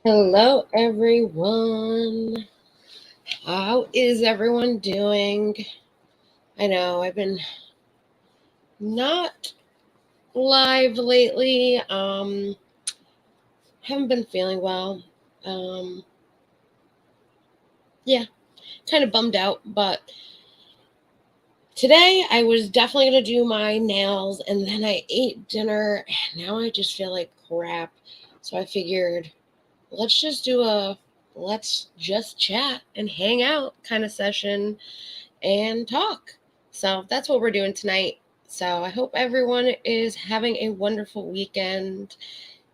Hello, everyone. How is everyone doing? I know I've been not live lately. Haven't been feeling well. Um, yeah, kind of bummed out, but today I was definitely going to do my nails, and then I ate dinner, and now I just feel like crap. So I figured, let's just chat and hang out kind of session and talk. So that's what we're doing tonight. So I hope everyone is having a wonderful weekend.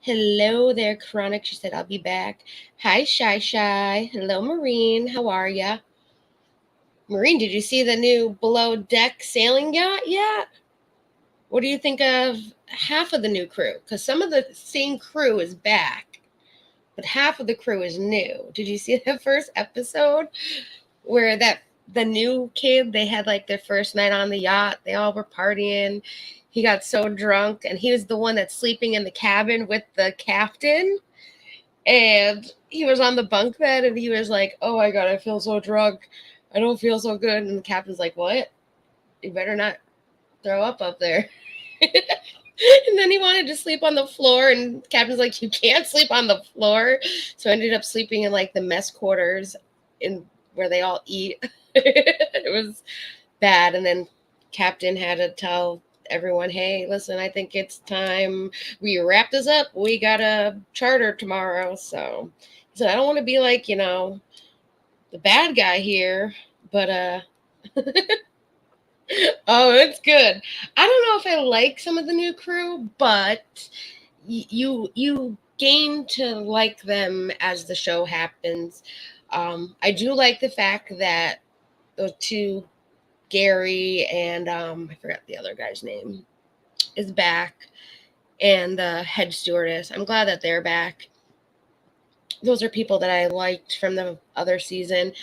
Hello there, Chronic. She said, I'll be back. Hi, Shy Shy. Hello, Marine. How are ya? Marine, did you see the new below deck sailing yacht yet? What do you think of half of the new crew? Because some of the same crew is back, but half of the crew is new. Did you see the first episode where the new kid, they had like their first night on the yacht, they all were partying, he got so drunk, and he was the one that's sleeping in the cabin with the captain, and he was on the bunk bed, and he was like, oh my god, I feel so drunk, I don't feel so good, and the captain's like, what? You better not throw up there. And then he wanted to sleep on the floor, and the captain's like, you can't sleep on the floor. So I ended up sleeping in like the mess quarters in where they all eat. It was bad. And then captain had to tell everyone, hey, listen, I think it's time we wrap this up. We got a charter tomorrow. So he said, I don't want to be like, the bad guy here, but oh, it's good. I don't know if I like some of the new crew, but you gain to like them as the show happens. I do like the fact that those two, Gary and I forgot the other guy's name, is back, and the head stewardess. I'm glad that they're back. Those are people that I liked from the other season.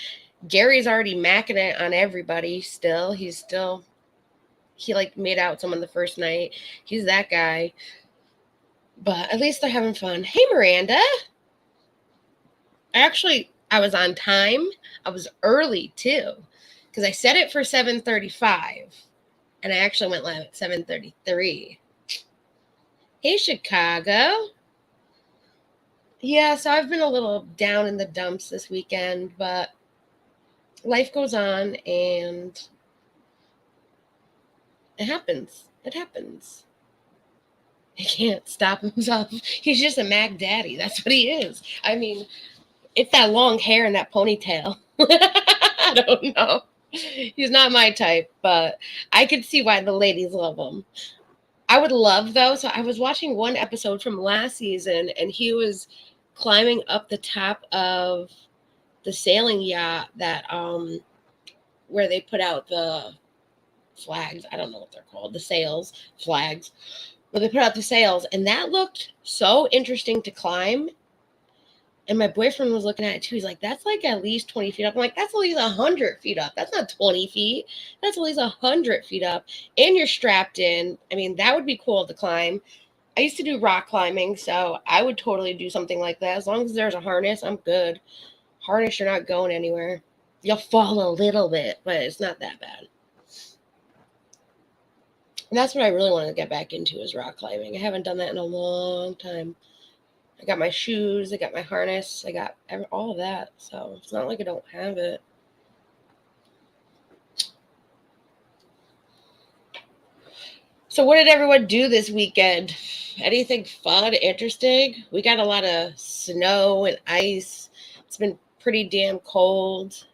Gary's already macking it on everybody still. He like made out someone the first night. He's that guy. But at least they're having fun. Hey, Miranda. I was on time. I was early too, because I set it for 7:35, and I actually went live at 7:33. Hey, Chicago. Yeah, so I've been a little down in the dumps this weekend, but life goes on, and it happens. It happens. He can't stop himself. He's just a Mac Daddy. That's what he is. I mean, it's that long hair and that ponytail. I don't know. He's not my type, but I could see why the ladies love him. I would love, though. So I was watching one episode from last season, and he was climbing up the top of the sailing yacht that where they put out the flags. I don't know what they're called. The sails, flags. Where they put out the sails, and that looked so interesting to climb. And my boyfriend was looking at it too. He's like, that's like at least 20 feet up. I'm like, that's at least 100 feet up. That's not 20 feet. That's at least 100 feet up. And you're strapped in. I mean, that would be cool to climb. I used to do rock climbing, so I would totally do something like that. As long as there's a harness, I'm good. Harness, you're not going anywhere. You'll fall a little bit, but it's not that bad. And that's what I really want to get back into is rock climbing. I haven't done that in a long time. I got my shoes, I got my harness, I got all of that. So it's not like I don't have it. So what did everyone do this weekend? Anything fun, interesting? We got a lot of snow and ice. It's been pretty damn cold.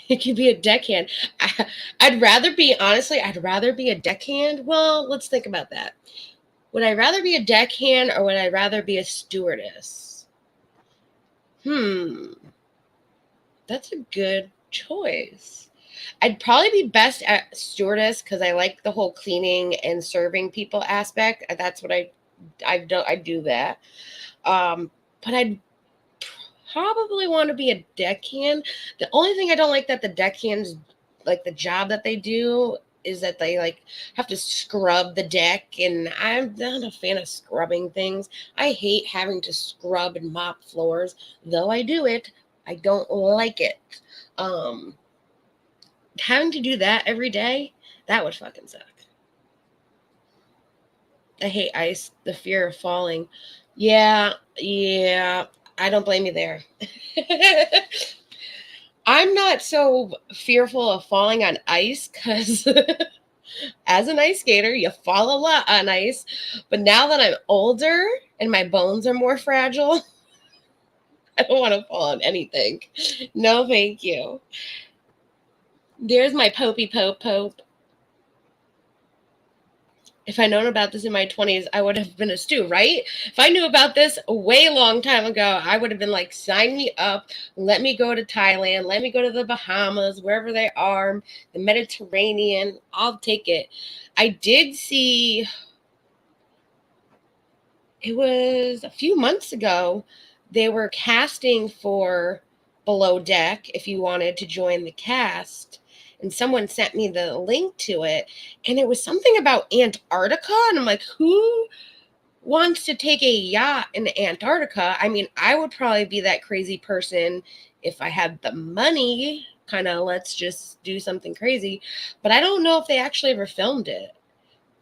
It could be a deckhand. I'd rather be a deckhand. Well, let's think about that. Would I rather be a deckhand or would I rather be a stewardess? That's a good choice. I'd probably be best at stewardess because I like the whole cleaning and serving people aspect. That's what I do that. But I'd probably want to be a deckhand. The only thing I don't like that the deckhands, like the job that they do, is that they like have to scrub the deck, and I'm not a fan of scrubbing things. I hate having to scrub and mop floors, though I do it. I don't like it. Having to do that every day, that would fucking suck. I hate ice, the fear of falling. Yeah, I don't blame you there. I'm not so fearful of falling on ice because as an ice skater, you fall a lot on ice. But now that I'm older and my bones are more fragile, I don't want to fall on anything. No, thank you. There's my Popey Pope. If I'd known about this in my 20s, I would have been a stew, right? If I knew about this a way long time ago, I would have been like, sign me up. Let me go to Thailand. Let me go to the Bahamas, wherever they are, the Mediterranean. I'll take it. I did see, it was a few months ago, they were casting for Below Deck if you wanted to join the cast. And someone sent me the link to it, and it was something about Antarctica, and I'm like, who wants to take a yacht in Antarctica? I mean, I would probably be that crazy person if I had the money, kind of let's just do something crazy, but I don't know if they actually ever filmed it.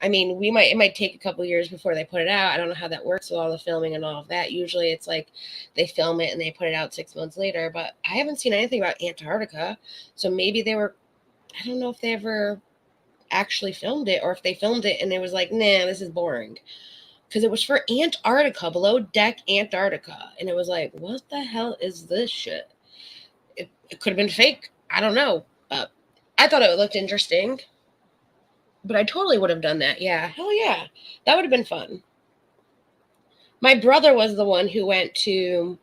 I mean, it might take a couple years before they put it out. I don't know how that works with all the filming and all of that. Usually it's like they film it and they put it out 6 months later, but I haven't seen anything about Antarctica. So maybe they were, I don't know if they ever actually filmed it or if they filmed it and it was like, nah, this is boring. Because it was for Antarctica, Below Deck Antarctica. And it was like, what the hell is this shit? It could have been fake. I don't know. But I thought it looked interesting. But I totally would have done that. Yeah. Hell yeah. That would have been fun. My brother was the one who went to,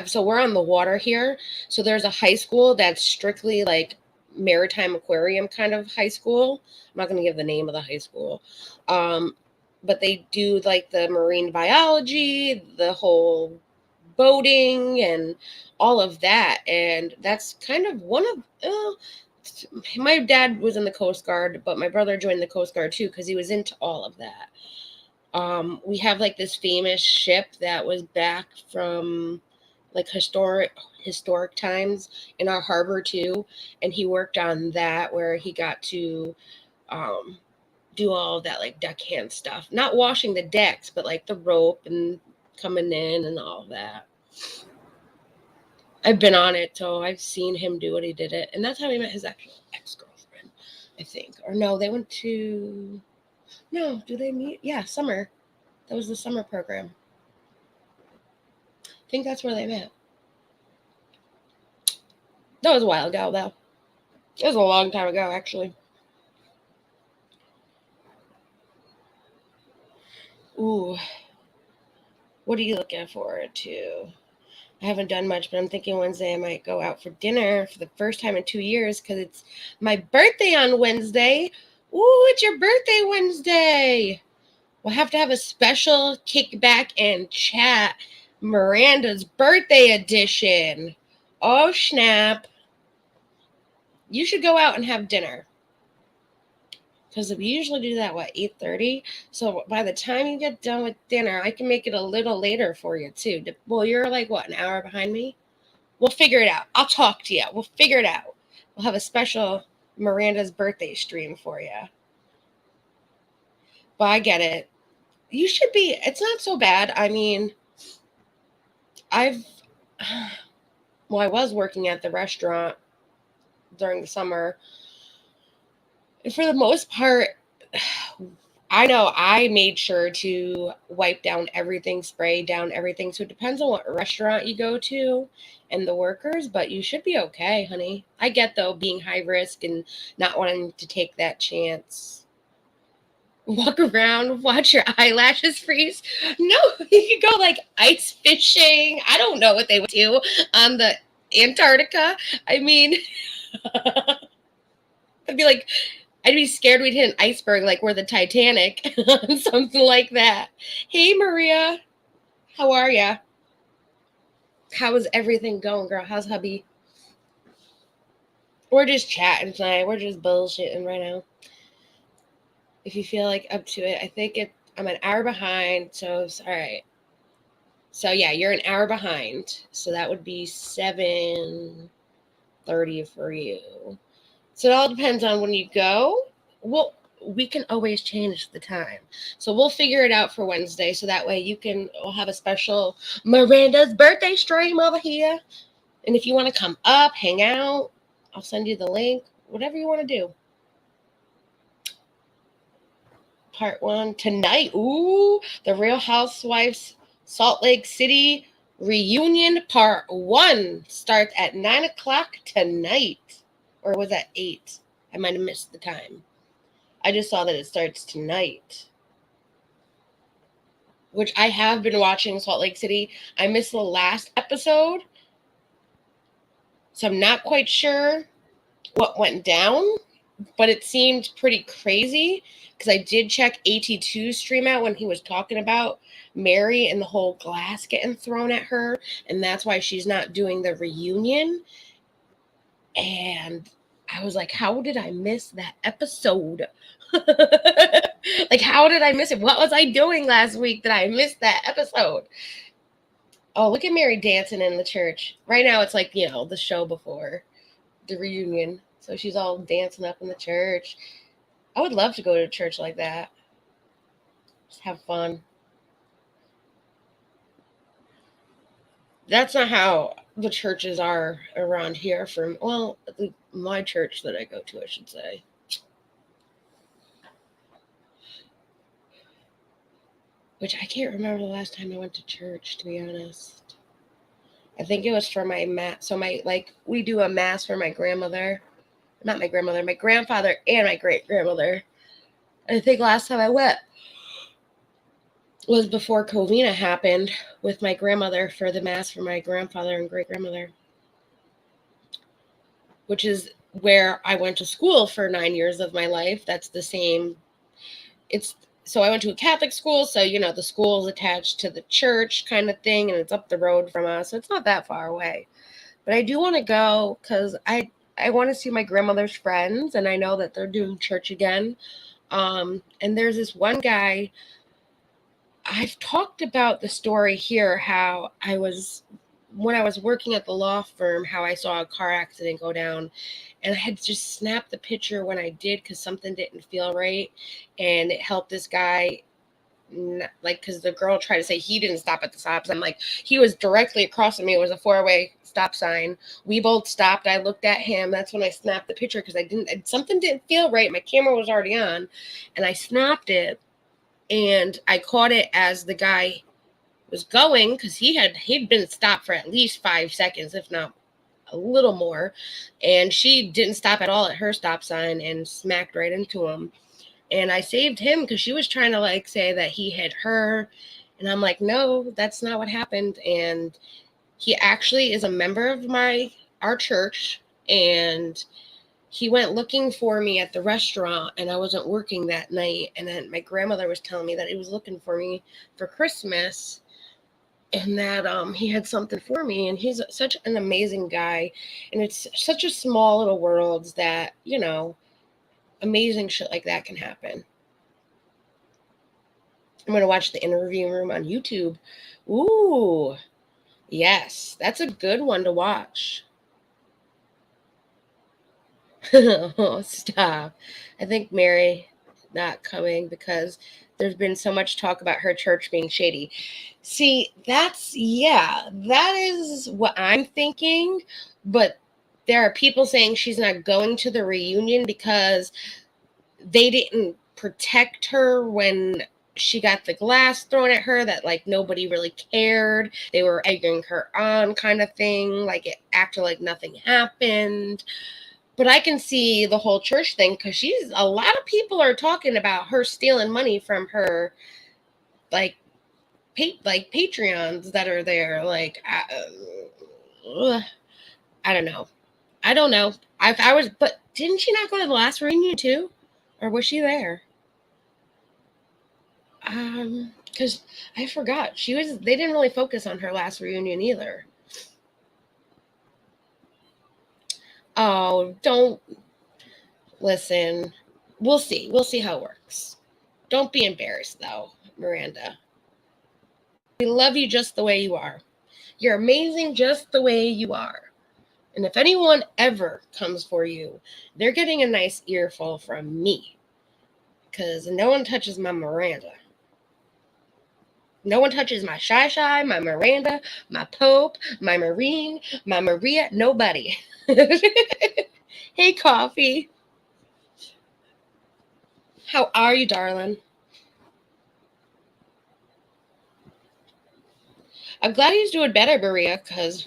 so we're on the water here. So there's a high school that's strictly like Maritime aquarium kind of high school. I'm not going to give the name of the high school. But they do like the marine biology, the whole boating and all of that. And that's kind of one of, my dad was in the Coast Guard, but my brother joined the Coast Guard too because he was into all of that. We have like this famous ship that was back from like historic times in our harbor too, and he worked on that where he got to do all of that like deckhand stuff, not washing the decks, but like the rope and coming in and all of that. I've been on it, so I've seen him do it. He did it, and that's how he met his actual ex-girlfriend, I think. Or no, they went to, no, do they meet? Yeah, summer. That was the summer program. I think that's where they met. That was a while ago, though. It was a long time ago, actually. Ooh. What are you looking forward to? I haven't done much, but I'm thinking Wednesday I might go out for dinner for the first time in 2 years because it's my birthday on Wednesday. Ooh, it's your birthday Wednesday. We'll have to have a special kickback and chat. Miranda's birthday edition. Oh, snap. You should go out and have dinner. Because we usually do that, 8:30? So by the time you get done with dinner, I can make it a little later for you, too. Well, you're like, an hour behind me? We'll figure it out. I'll talk to you. We'll figure it out. We'll have a special Miranda's birthday stream for you. But I get it. You should be, it's not so bad. I mean, I was working at the restaurant during the summer. And for the most part, I know I made sure to wipe down everything, spray down everything. So it depends on what restaurant you go to and the workers, but you should be okay, honey. I get, though, being high risk and not wanting to take that chance. Walk around, watch your eyelashes freeze. No, you could go like ice fishing. I don't know what they would do on the Antarctica. I mean, I'd be scared we'd hit an iceberg like we're the Titanic, something like that. Hey, Maria, how are ya? How is everything going, girl? How's hubby? We're just chatting tonight. We're just bullshitting right now. If you feel like up to it, I think I'm an hour behind, so it's all right. So yeah, you're an hour behind. So that would be 7:30 for you. So it all depends on when you go. Well, we can always change the time. So we'll figure it out for Wednesday. So that way we'll have a special Miranda's birthday stream over here. And if you want to come up, hang out, I'll send you the link. Whatever you want to do. Part 1 tonight. Ooh, the Real Housewives Salt Lake City reunion part 1 starts at 9 o'clock tonight. Or was that 8? I might have missed the time. I just saw that it starts tonight. Which I have been watching Salt Lake City. I missed the last episode. So I'm not quite sure what went down. But it seemed pretty crazy because I did check AT2's stream out when he was talking about Mary and the whole glass getting thrown at her. And that's why she's not doing the reunion. And I was like, how did I miss that episode? Like, how did I miss it? What was I doing last week that I missed that episode? Oh, look at Mary dancing in the church. Right now it's like, the show before the reunion. So she's all dancing up in the church. I would love to go to a church like that. Just have fun. That's not how the churches are around here my church that I go to, I should say. Which I can't remember the last time I went to church, to be honest. I think it was for my mass. So we do a mass for my grandmother. Not my grandmother, my grandfather and my great-grandmother. I think last time I went was before Covina happened with my grandmother for the mass for my grandfather and great-grandmother, which is where I went to school for 9 years of my life. That's the same. So I went to a Catholic school, so, the school is attached to the church kind of thing, and it's up the road from us, so it's not that far away. But I do want to go because I want to see my grandmother's friends, and I know that they're doing church again. And there's this one guy. I've talked about the story here, how when I was working at the law firm, how I saw a car accident go down, and I had just snapped the picture when I did because something didn't feel right, and it helped this guy, because the girl tried to say he didn't stop at the stops. I'm like, he was directly across from me. It was a 4-way stop sign. We both stopped. I looked at him. That's when I snapped the picture because something didn't feel right. My camera was already on, and I snapped it, and I caught it as the guy was going because he'd been stopped for at least 5 seconds, if not a little more, and she didn't stop at all at her stop sign and smacked right into him. And I saved him because she was trying to say that he hit her, and I'm like, no, that's not what happened. And he actually is a member of our church, and he went looking for me at the restaurant, and I wasn't working that night. And then my grandmother was telling me that he was looking for me for Christmas, and that he had something for me. And he's such an amazing guy, and it's such a small little world that amazing shit like that can happen. I'm going to watch the interview room on YouTube. Ooh, yes, that's a good one to watch. Oh, stop. I think Mary not coming because there's been so much talk about her church being shady. See, that is what I'm thinking, but there are people saying she's not going to the reunion because they didn't protect her when she got the glass thrown at her, that nobody really cared. They were egging her on kind of thing, it acted like nothing happened. But I can see the whole church thing because a lot of people are talking about her stealing money from her, Patreons that are there. I don't know. But didn't she not go to the last reunion too? Or was she there? Because I forgot. They didn't really focus on her last reunion either. Oh, don't listen. We'll see. We'll see how it works. Don't be embarrassed, though, Miranda. We love you just the way you are. You're amazing just the way you are. And if anyone ever comes for you, they're getting a nice earful from me. Because no one touches my Miranda. No one touches my Shy, my Miranda, my Pope, my Marine, my Maria. Nobody. Hey, Coffee. How are you, darling? I'm glad he's doing better, Maria, because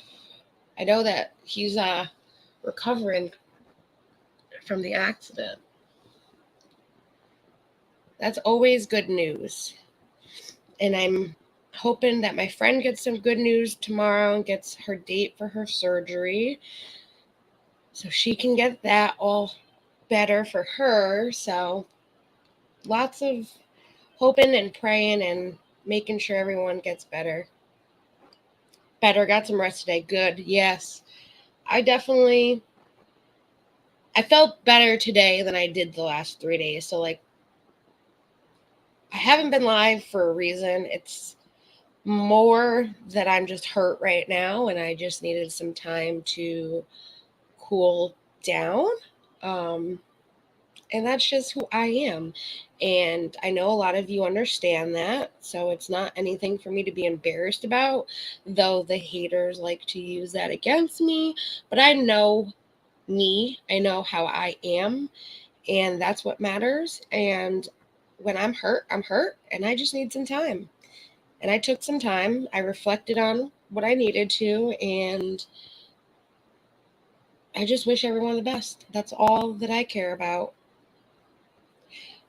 I know that he's recovering from the accident. That's always good news. And I'm hoping that my friend gets some good news tomorrow and gets her date for her surgery so she can get that all better for her. So lots of hoping and praying and making sure everyone gets better. Got some rest today. Good. Yes. I felt better today than I did the last 3 days. So like, I haven't been live for a reason. It's more that I'm just hurt right now and I just needed some time to cool down. And that's just who I am. And I know a lot of you understand that. So it's not anything for me to be embarrassed about, though the haters like to use that against me. But I know me, I know how I am, and that's what matters. And when I'm hurt, and I just need some time. And I took some time. I reflected on what I needed to, and I just wish everyone the best. That's all that I care about.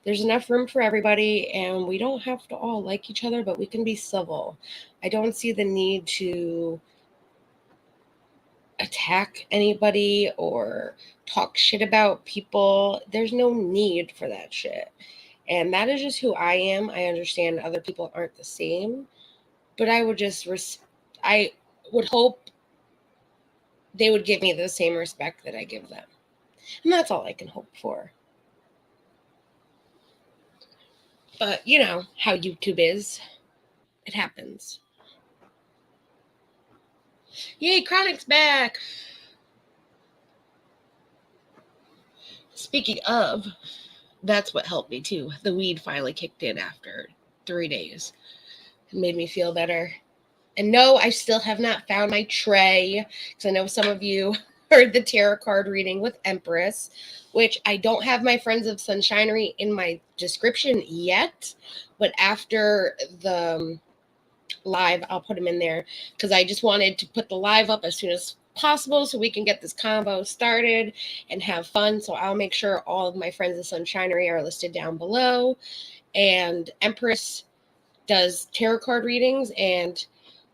There's enough room for everybody, and we don't have to all like each other, but we can be civil. I don't see the need to attack anybody or talk shit about people. There's no need for that shit. And that is just who I am. I understand other people aren't the same, but I would just, I would hope they would give me the same respect that I give them. And that's all I can hope for. But you know how YouTube is. It happens. Yay, Chronic's back. Speaking of, that's what helped me too. The weed finally kicked in after 3 days. It made me feel better. And no, I still have not found my tray, because I know some of you heard the tarot card reading with Empress, which I don't have my Friends of Sunshinery in my description yet, but after the live, I'll put them in there, because I just wanted to put the live up as soon as possible so we can get this combo started and have fun. So I'll make sure all of my Friends of Sunshinery are listed down below. And Empress does tarot card readings, and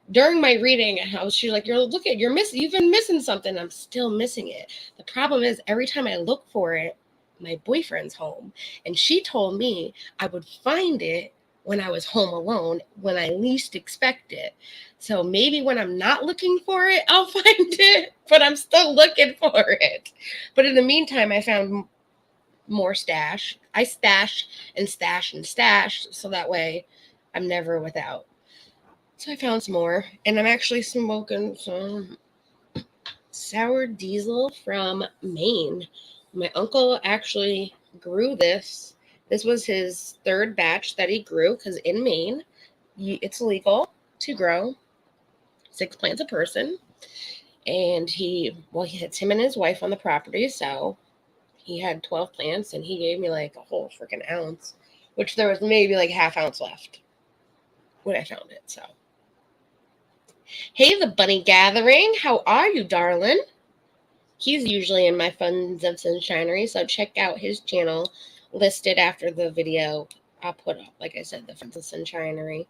during my reading, she's like, you've been missing something. I'm still missing it. The problem is every time I look for it, my boyfriend's home. And she told me I would find it when I was home alone, when I least expect it. So maybe when I'm not looking for it, I'll find it, but I'm still looking for it. But in the meantime, I found more stash. I stash and stash and stash, so that way I'm never without. So I found some more, and I'm actually smoking some sour diesel from Maine. My uncle actually grew this. This was his third batch that he grew, because in Maine, it's legal to grow 6 plants a person. And it's him and his wife on the property, so he had 12 plants, and he gave me like a whole freaking ounce, which there was maybe like half ounce left when I found it, so. Hey, the Bunny Gathering. How are you, darling? He's usually in my Friends of Sunshinery, so check out his channel listed after the video. I'll put up, like I said, the Friends of Sunshinery.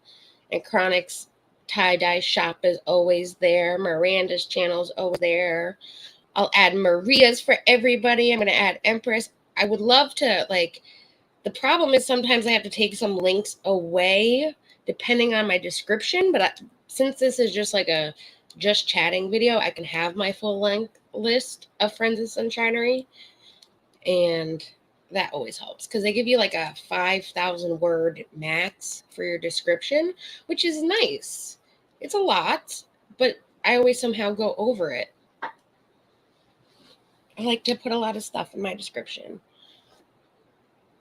And CronicTieDye shop is always there. Miranda's channel is always there. I'll add Maria's for everybody. I'm going to add Empress. I would love to, the problem is sometimes I have to take some links away depending on my description, but since this is just like a just chatting video, I can have my full length. list of friends of Sunshinery, and that always helps because they give you like a 5,000 word max for your description, which is nice. It's a lot, but I always somehow go over it. I like to put a lot of stuff in my description.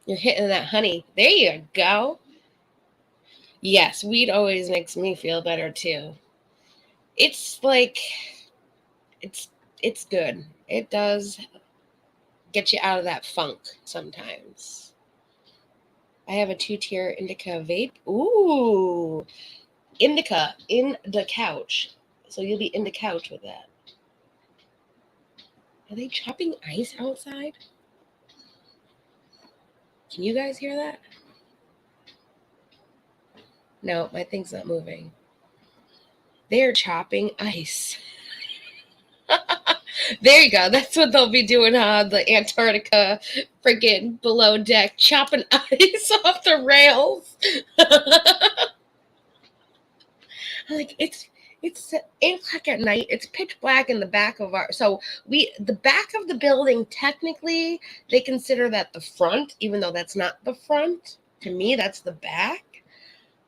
You're hitting that, honey. There you go. Yes, weed always makes me feel better too. It's like, it's good. It does get you out of that funk sometimes. I have a 2-tier indica vape. Ooh, indica in the couch. So you'll be in the couch with that. Are they chopping ice outside? Can you guys hear that? No, my thing's not moving. They're chopping ice. There you go. That's what they'll be doing on the Antarctica freaking below deck, chopping ice off the rails. Like it's 8:00 at night. It's pitch black in the back of the back of the building, technically they consider that the front, even though that's not the front. To me, that's the back.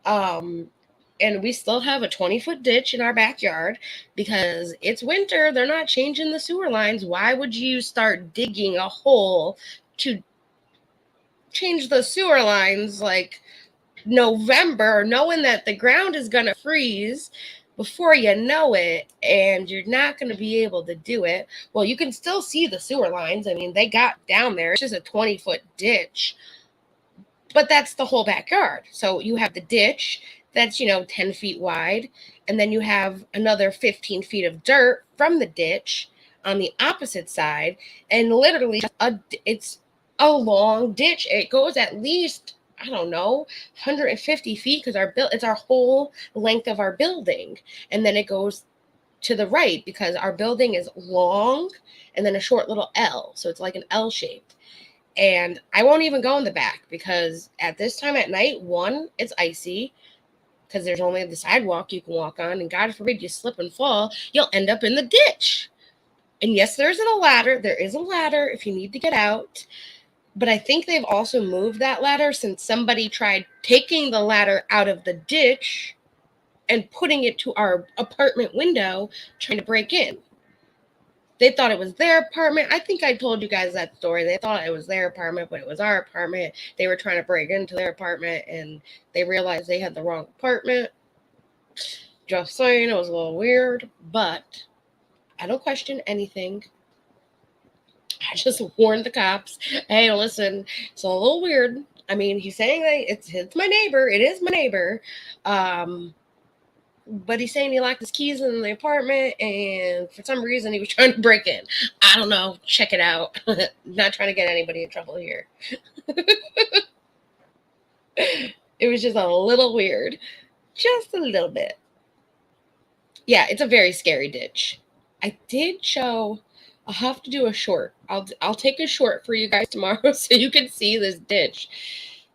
And we still have a 20-foot ditch in our backyard because it's winter. They're not changing the sewer lines. Why would you start digging a hole to change the sewer lines like November, knowing that the ground is going to freeze before you know it, and you're not going to be able to do it? Well, you can still see the sewer lines. I mean, they got down there. It's just a 20-foot ditch, but that's the whole backyard. So you have the ditch that's, 10 feet wide, and then you have another 15 feet of dirt from the ditch on the opposite side, and literally it's a long ditch. It goes at least, I don't know, 150 feet because it's our whole length of our building. And then it goes to the right because our building is long and then a short little L. So it's like an L shape. And I won't even go in the back because at this time at night, one, it's icy because there's only the sidewalk you can walk on. And God forbid you slip and fall, you'll end up in the ditch. And yes, there is a ladder. There is a ladder if you need to get out. But I think they've also moved that ladder since somebody tried taking the ladder out of the ditch and putting it to our apartment window, trying to break in. They thought it was their apartment. I think I told you guys that story. They thought it was their apartment, but it was our apartment. They were trying to break into their apartment, and they realized they had the wrong apartment. Just saying, it was a little weird, but I don't question anything. I just warned the cops. Hey, listen, it's a little weird. I mean, he's saying that it's my neighbor. It is my neighbor. But he's saying he locked his keys in the apartment, and for some reason he was trying to break in. I don't know. Check it out. Not trying to get anybody in trouble here. It was just a little weird. Just a little bit. Yeah, it's a very scary ditch. I did show... I'll have to do a short. I'll take a short for you guys tomorrow so you can see this ditch.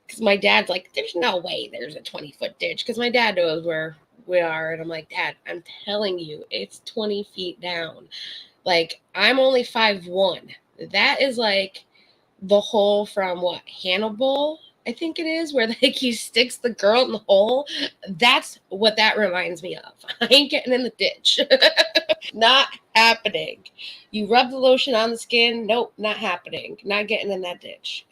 Because my dad's like, there's no way there's a 20-foot ditch. Because my dad knows where we are. And I'm like, Dad, I'm telling you, it's 20 feet down. Like, I'm only 5'1". That is like the hole from Hannibal, I think it is, where like he sticks the girl in the hole. That's what that reminds me of. I ain't getting in the ditch. Not happening. You rub the lotion on the skin. Nope, not happening. Not getting in that ditch.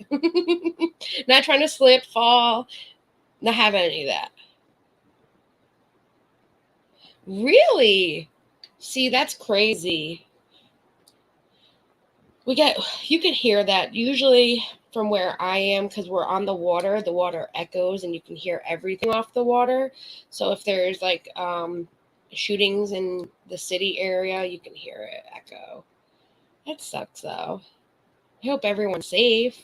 Not trying to slip, fall. Not having any of that. Really? See, that's crazy. You can hear that usually from where I am because we're on the water echoes and you can hear everything off the water. So if there's like shootings in the city area, you can hear it echo. That sucks though. I hope everyone's safe.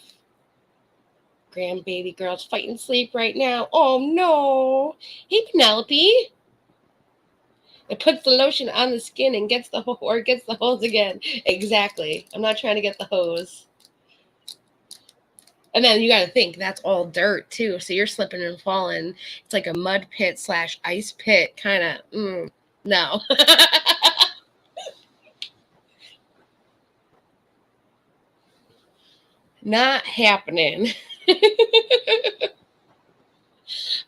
Grandbaby girl's fighting sleep right now. Oh no. Hey Penelope. It puts the lotion on the skin and gets the hose again. Exactly. I'm not trying to get the hose. And then you got to think that's all dirt too. So you're slipping and falling. It's like a mud pit / ice pit kind of. No. Not happening.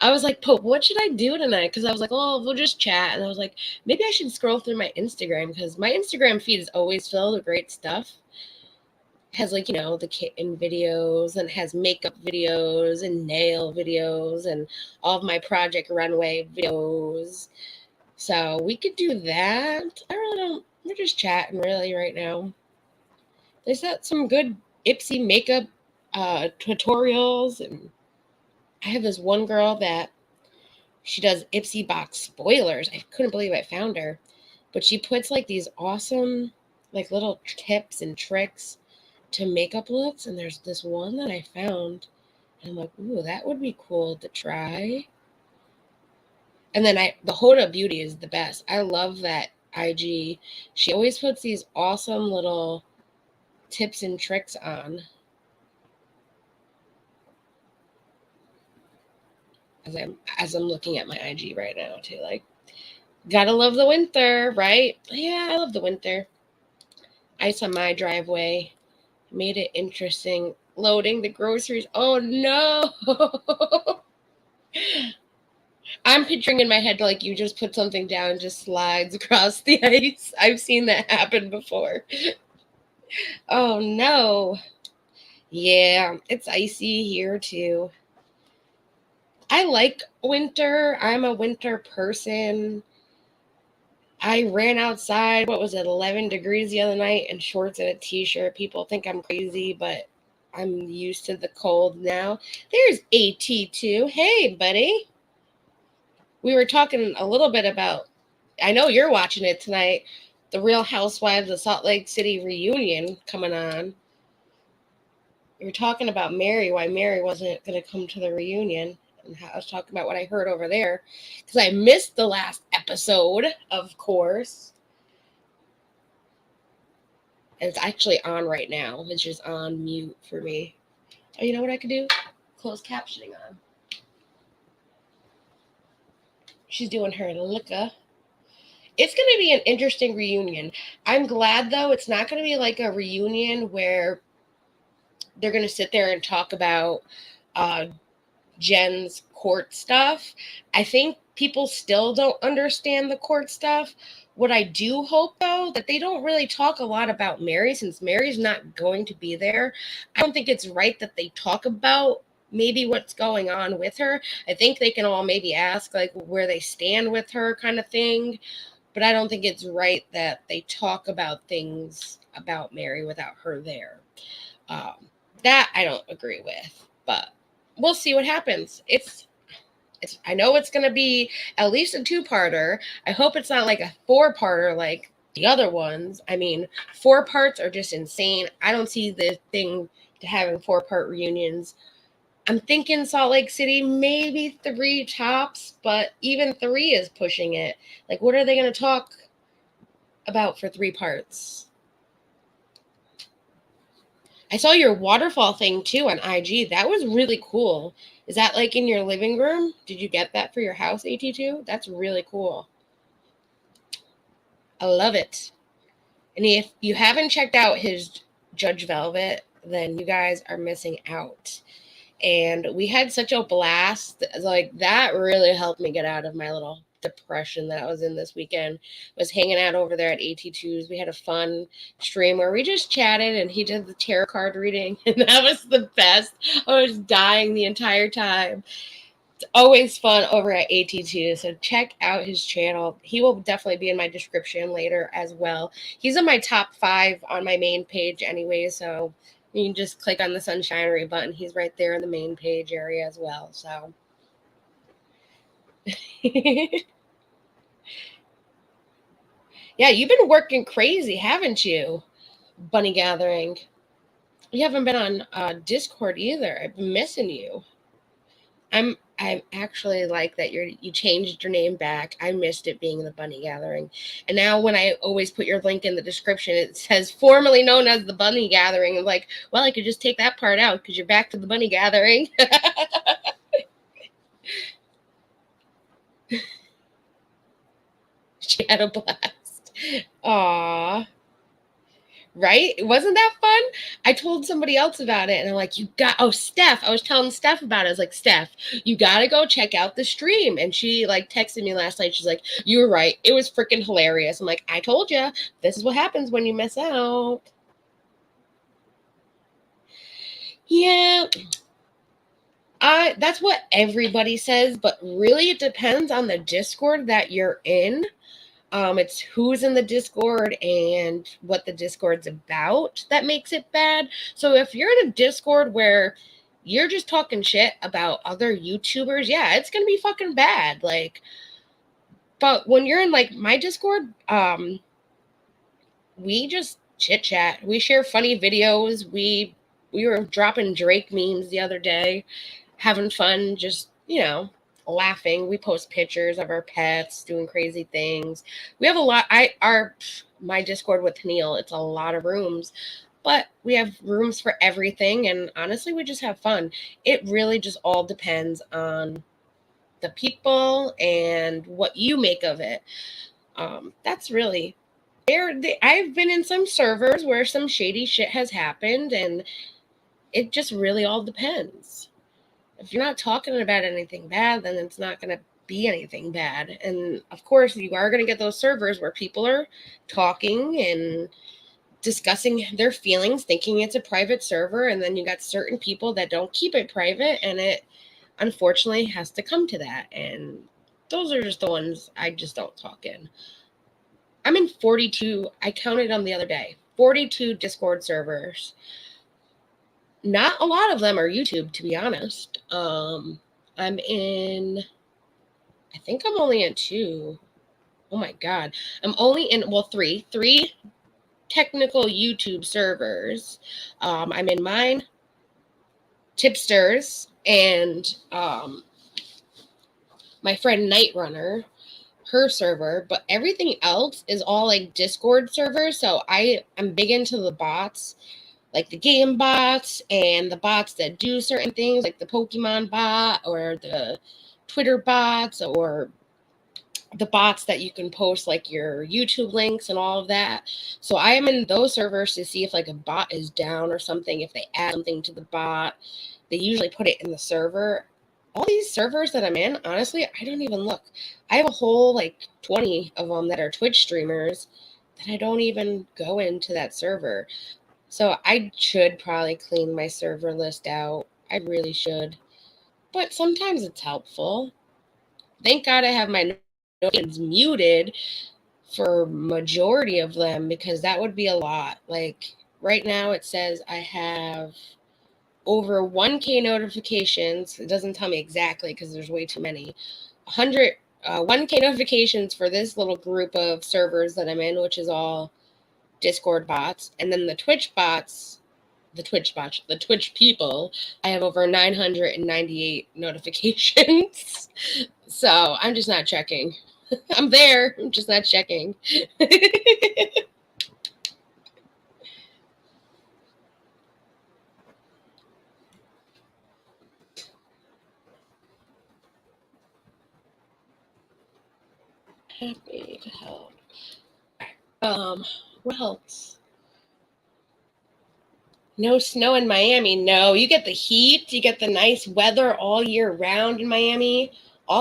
I was like, Pope, what should I do tonight? Because I was like, oh, we'll just chat. And I was like, maybe I should scroll through my Instagram, because my Instagram feed is always filled with great stuff. It has, like, the kitten videos, and has makeup videos and nail videos and all of my Project Runway videos. So we could do that. I really don't. We're just chatting really right now. There's got some good Ipsy makeup tutorials, and I have this one girl that she does Ipsy box spoilers. I couldn't believe I found her, but she puts like these awesome like little tips and tricks to makeup looks. And there's this one that I found, and I'm like, ooh, that would be cool to try. And then the Hoda Beauty is the best. I love that IG. She always puts these awesome little tips and tricks on. As I'm looking at my IG right now too, like, gotta love the winter, right? Yeah, I love the winter. Ice on my driveway made it interesting. Loading the groceries. Oh no! I'm picturing in my head like you just put something down and just slides across the ice. I've seen that happen before. Oh no. Yeah, it's icy here too. I like winter. I'm a winter person. I ran outside, what was it, 11 degrees the other night in shorts and a t-shirt. People think I'm crazy, but I'm used to the cold now. There's AT2. Hey, buddy. We were talking a little bit about, I know you're watching it tonight, the Real Housewives of Salt Lake City reunion coming on. We were talking about Mary, why Mary wasn't going to come to the reunion. And I was talking about what I heard over there, because I missed the last episode, of course. And it's actually on right now. It's just on mute for me. Oh, you know what I could do? Closed captioning on. She's doing her liquor. It's going to be an interesting reunion. I'm glad, though, it's not going to be like a reunion where they're going to sit there and talk about Jen's court stuff. I think people still don't understand the court stuff. What I do hope, though, that they don't really talk a lot about Mary, since Mary's not going to be there. I don't think it's right that they talk about maybe what's going on with her. I think they can all maybe ask like where they stand with her, kind of thing. But I don't think it's right that they talk about things about Mary without her there. That I don't agree with, but we'll see what happens. I know it's going to be at least a 2-parter. I hope it's not like a 4-parter like the other ones. I mean, 4 parts are just insane. I don't see the thing to having 4-part reunions. I'm thinking Salt Lake City, maybe 3 tops, but even 3 is pushing it. Like, what are they going to talk about for 3 parts? I saw your waterfall thing too on IG. That was really cool. Is that like in your living room? Did you get that for your house, AT2? That's really cool. I love it. And if you haven't checked out his Judge Velvet, then you guys are missing out. And we had such a blast. Like, that really helped me get out of my little depression that I was in this weekend. Was hanging out over there at AT2's. We had a fun stream where we just chatted, and he did the tarot card reading, and that was the best. I was dying the entire time. It's always fun over at AT2, so check out his channel. He will definitely be in my description later as well. He's in my top 5 on my main page anyway, so you can just click on the Sunshinery button. He's right there in the main page area as well. So, yeah, you've been working crazy, haven't you? Bunny gathering. You haven't been on Discord either. I've been missing you. I actually like that you changed your name back. I missed it being the Bunny Gathering. And now when I always put your link in the description, it says formerly known as the Bunny Gathering. I'm like, well, I could just take that part out because you're back to the Bunny Gathering. She had a blast. Aw. Right? Wasn't that fun? I told somebody else about it and I'm like, Steph. I was telling Steph about it. I was like, Steph, you got to go check out the stream. And she like texted me last night. She's like, you were right. It was freaking hilarious. I'm like, I told you, this is what happens when you miss out. Yeah. That's what everybody says, but really it depends on the Discord that you're in. It's who's in the Discord and what the Discord's about that makes it bad. So if you're in a Discord where you're just talking shit about other YouTubers, yeah, it's gonna be fucking bad. Like, but when you're in like my Discord, we just chit chat. We share funny videos. We were dropping Drake memes the other day, having fun, just laughing. We post pictures of our pets doing crazy things. We have a lot. My Discord with Neil, it's a lot of rooms, but we have rooms for everything. And honestly, we just have fun. It really just all depends on the people and what you make of it. That's really I've been in some servers where some shady shit has happened, and it just really all depends. If you're not talking about anything bad, then it's not going to be anything bad. And of course, you are going to get those servers where people are talking and discussing their feelings, thinking it's a private server. And then you got certain people that don't keep it private, and it unfortunately has to come to that. And those are just the ones I just don't talk in. I'm in 42. I counted them the other day. 42 Discord servers. Not a lot of them are YouTube, to be honest. I think I'm only in 2. Oh my God. I'm only in, three technical YouTube servers. I'm in mine, Tipsters, and my friend Night Runner, her server, but everything else is all like Discord servers. So I'm big into the bots, like the game bots and the bots that do certain things, like the Pokemon bot or the Twitter bots or the bots that you can post like your YouTube links and all of that. So I am in those servers to see if like a bot is down or something. If they add something to the bot, they usually put it in the server. All these servers that I'm in, honestly, I don't even look. I have a whole like 20 of them that are Twitch streamers that I don't even go into that server. So I should probably clean my server list out. I really should. But sometimes it's helpful. Thank God I have my notifications muted for majority of them, because that would be a lot. Like right now it says I have over 1K notifications. It doesn't tell me exactly because there's way too many. 1K notifications for this little group of servers that I'm in, which is all Discord bots. And then the Twitch people, I have over 998 notifications. So I'm just not checking. I'm there. I'm just not checking. Happy to help. What else? No snow in Miami. No, you get the heat. You get the nice weather all year round in Miami.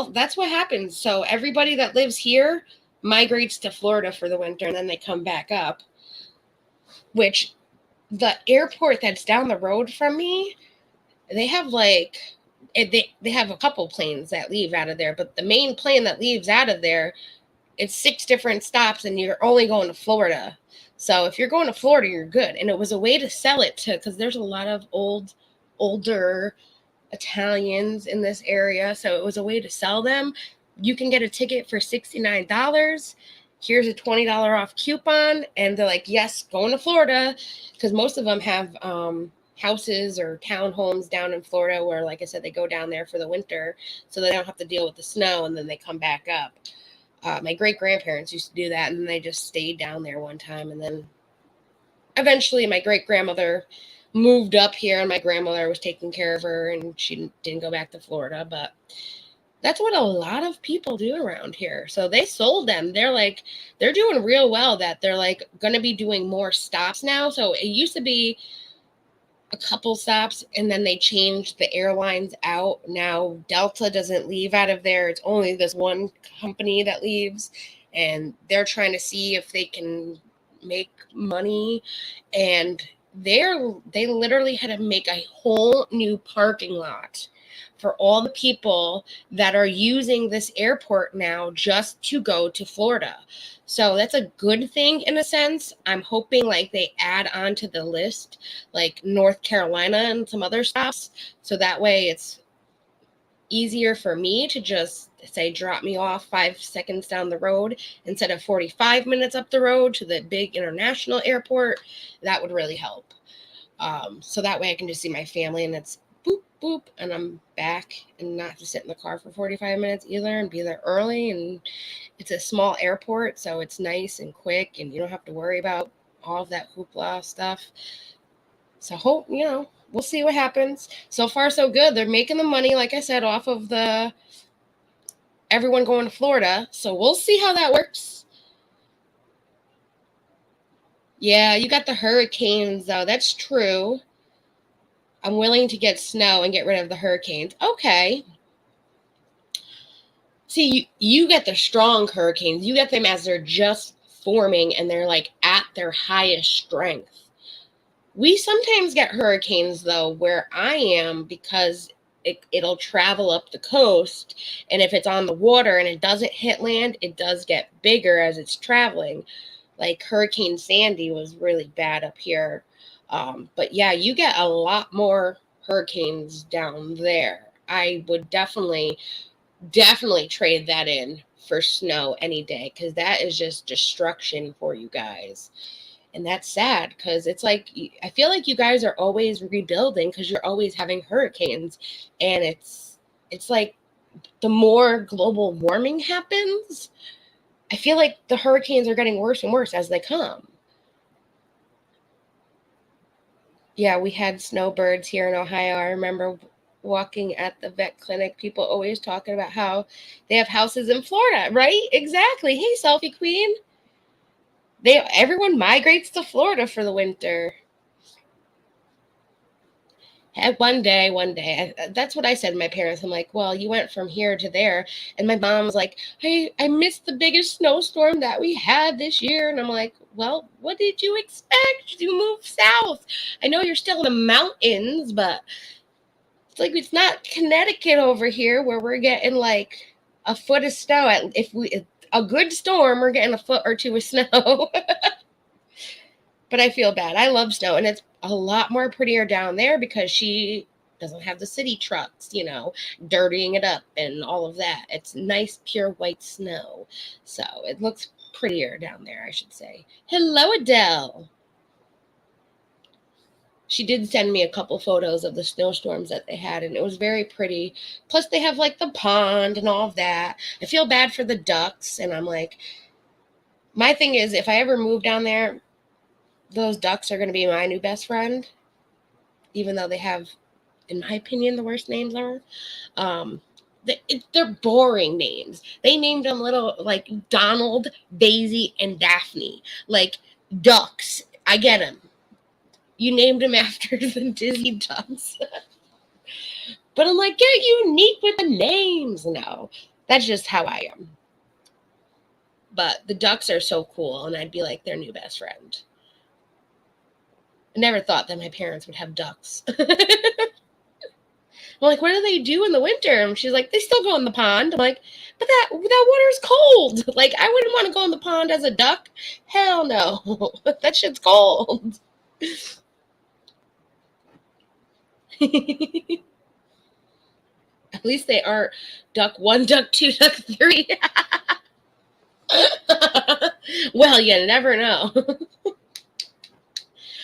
That's what happens. So everybody that lives here migrates to Florida for the winter, and then they come back up. Which the airport that's down the road from me, they have like they have a couple planes that leave out of there, but the main plane that leaves out of there, it's 6 different stops, and you're only going to Florida. So if you're going to Florida, you're good. And it was a way to sell it to, because there's a lot of older Italians in this area. So it was a way to sell them. You can get a ticket for $69. Here's a $20 off coupon. And they're like, yes, going to Florida. Because most of them have houses or townhomes down in Florida where, like I said, they go down there for the winter so they don't have to deal with the snow, and then they come back up. My great-grandparents used to do that, and then they just stayed down there one time. And then eventually my great-grandmother moved up here, and my grandmother was taking care of her, and she didn't go back to Florida. But That's what a lot of people do around here. So they sold them. They're doing real well that they're like going to be doing more stops now. So it used to be a couple stops and then they changed the airlines out. Now Delta doesn't leave out of there. It's only this one company that leaves, and they're trying to see if they can make money. And they literally had to make a whole new parking lot for all the people that are using this airport now just to go to Florida. So that's a good thing in a sense. I'm hoping like they add on to the list, like North Carolina and some other stops. So that way it's easier for me to just say, drop me off 5 seconds down the road instead of 45 minutes up the road to the big international airport. That would really help. So that way I can just see my family and it's boop, boop, and I'm back and not to sit in the car for 45 minutes either and be there early. And it's a small airport, so it's nice and quick and you don't have to worry about all of that hoopla stuff. So hope, we'll see what happens. So far, so good. They're making the money, like I said, off of everyone going to Florida. So we'll see how that works. Yeah, you got the hurricanes, though. That's true. I'm willing to get snow and get rid of the hurricanes. Okay. See, you get the strong hurricanes. You get them as they're just forming and they're like at their highest strength. We sometimes get hurricanes, though, where I am because it'll travel up the coast. And if it's on the water and it doesn't hit land, it does get bigger as it's traveling. Like Hurricane Sandy was really bad up here. But yeah, you get a lot more hurricanes down there. I would definitely trade that in for snow any day because that is just destruction for you guys. And that's sad because it's like, I feel like you guys are always rebuilding because you're always having hurricanes. And it's like the more global warming happens, I feel like the hurricanes are getting worse and worse as they come. Yeah, we had snowbirds here in Ohio. I remember walking at the vet clinic, people always talking about how they have houses in Florida, right? Exactly. Hey, selfie queen. Everyone migrates to Florida for the winter. One day, that's what I said to my parents. I'm like, well, you went from here to there. And my mom was like, hey, I missed the biggest snowstorm that we had this year. And I'm like, well, what did you expect? You moved south. I know you're still in the mountains, but it's like it's not Connecticut over here where we're getting like a foot of snow. A good storm, we're getting a foot or two of snow. But I feel bad. I love snow, and it's a lot more prettier down there because she doesn't have the city trucks, dirtying it up and all of that. It's nice, pure white snow. So it looks prettier down there, I should say. Hello, Adele. She did send me a couple photos of the snowstorms that they had, and it was very pretty. Plus, they have, like, the pond and all of that. I feel bad for the ducks, and I'm like, my thing is, if I ever move down there, those ducks are going to be my new best friend, even though they have, in my opinion, the worst names ever. They're boring names. They named them little, like, Donald, Daisy, and Daphne. Like, ducks. I get them. You named them after the Disney ducks. But I'm like, get unique with the names. No, that's just how I am. But the ducks are so cool, and I'd be like their new best friend. I never thought that my parents would have ducks. I'm like, what do they do in the winter? And she's like, they still go in the pond. I'm like, but that water's cold. Like, I wouldn't want to go in the pond as a duck. Hell no. That shit's cold. At least they aren't duck 1, duck 2, duck 3. Well, you never know.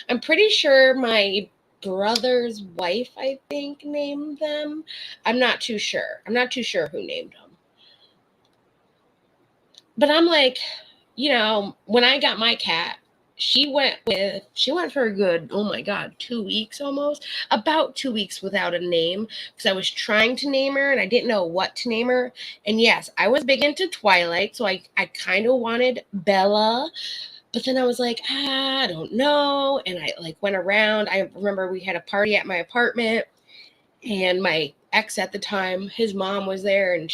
I'm pretty sure my brother's wife, I think, named them. I'm not too sure. I'm not too sure who named them. But I'm like, when I got my cat, she went for a good, oh my God, 2 weeks almost, about 2 weeks without a name, because I was trying to name her and I didn't know what to name her. And yes, I was big into Twilight, so I kind of wanted Bella, but then I was like, I don't know. And I like went around. I remember we had a party at my apartment, and my ex at the time, his mom was there, and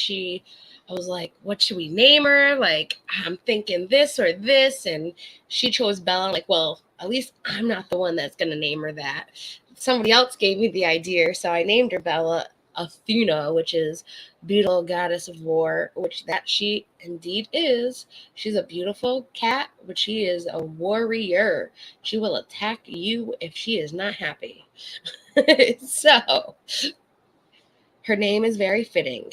I was like, what should we name her? Like, I'm thinking this or this. And she chose Bella. Like, well, at least I'm not the one that's going to name her that. Somebody else gave me the idea. So I named her Bella Athena, which is beautiful goddess of war, which that she indeed is. She's a beautiful cat, but she is a warrior. She will attack you if she is not happy. So her name is very fitting.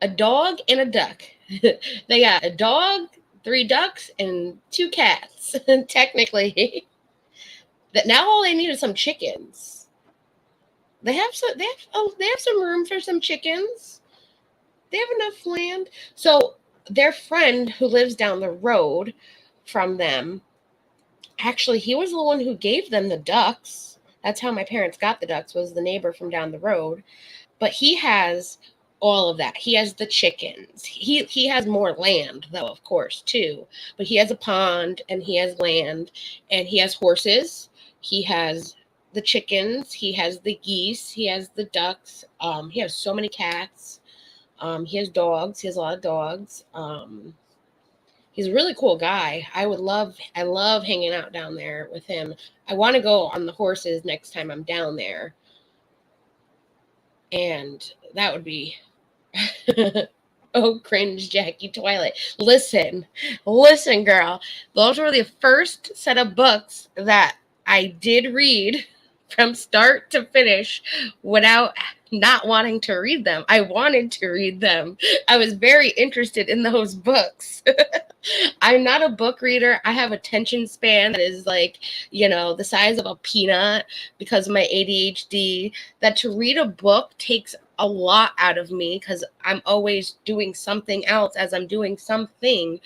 A dog and a duck. They got a dog, 3 ducks, and 2 cats. Technically, that now all they need is some chickens. They have some room for some chickens. They have enough land. So their friend who lives down the road from them, actually, he was the one who gave them the ducks. That's how my parents got the ducks, was the neighbor from down the road. But he has all of that. He has the chickens. He has more land, though, of course, too. But he has a pond, and he has land, and he has horses. He has the chickens. He has the geese. He has the ducks. He has so many cats. He has dogs. He has a lot of dogs. He's a really cool guy. I love hanging out down there with him. I want to go on the horses next time I'm down there. And that would be oh, cringe, Jackie Twilight. Listen, girl. Those were the first set of books that I did read from start to finish without not wanting to read them. I wanted to read them. I was very interested in those books. I'm not a book reader. I have attention span that is like, the size of a peanut because of my ADHD, that to read a book takes a lot out of me because I'm always doing something else as I'm doing something.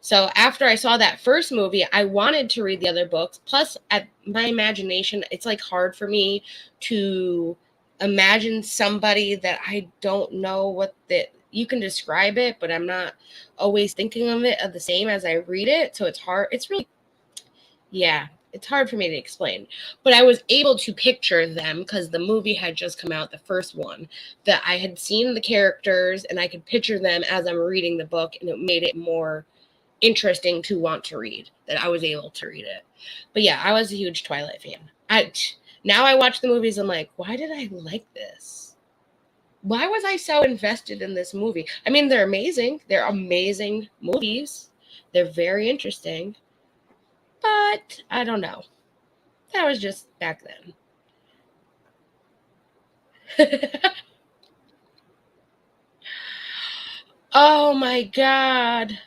So after I saw that first movie, I wanted to read the other books. Plus, at my imagination, it's like hard for me to imagine somebody that I don't know what you can describe it, but I'm not always thinking of it the same as I read it. So it's hard. It's really, it's hard for me to explain. But I was able to picture them because the movie had just come out, the first one, that I had seen the characters and I could picture them as I'm reading the book, and it made it more interesting to want to read, that I was able to read it. But yeah, I was a huge Twilight fan. Now I watch the movies, I'm like, why did I like this? Why was I so invested in this movie? I mean, they're amazing. They're amazing movies. They're very interesting. But I don't know. That was just back then. Oh my God.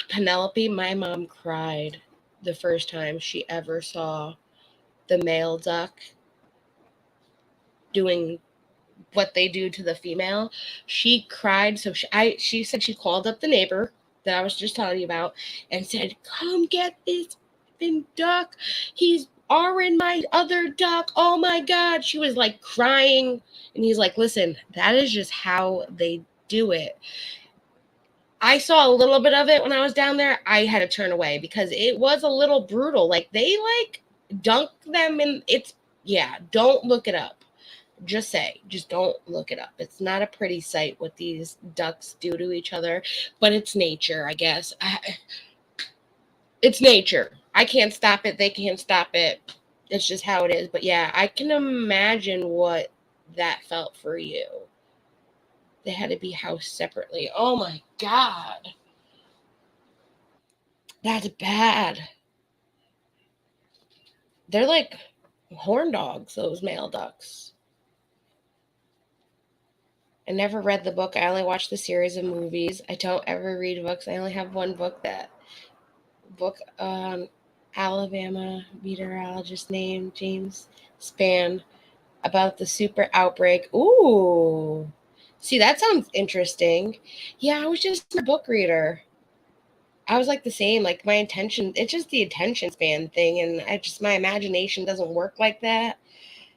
Penelope, my mom cried the first time she ever saw the male duck doing what they do to the female. She cried. So she said she called up the neighbor that I was just telling you about and said, come get this duck. He's in my other duck. Oh my God. She was like crying. And he's like, listen, that is just how they do it. I saw a little bit of it when I was down there. I had to turn away because it was a little brutal. Like they dunk them in. Don't look it up. Just don't look it up. It's not a pretty sight what these ducks do to each other, but it's nature, I guess. It's nature. I can't stop it. They can't stop it. It's just how it is. But yeah, I can imagine what that felt for you. They had to be housed separately. Oh my God. That's bad. They're like horn dogs, those male ducks. I never read the book. I only watched the series of movies. I don't ever read books. I only have one book Alabama meteorologist named James Spann, about the super outbreak. Ooh, See, that sounds interesting. Yeah, I was just a book reader. I was like the same, like my attention, it's just the attention span thing. And my imagination doesn't work like that.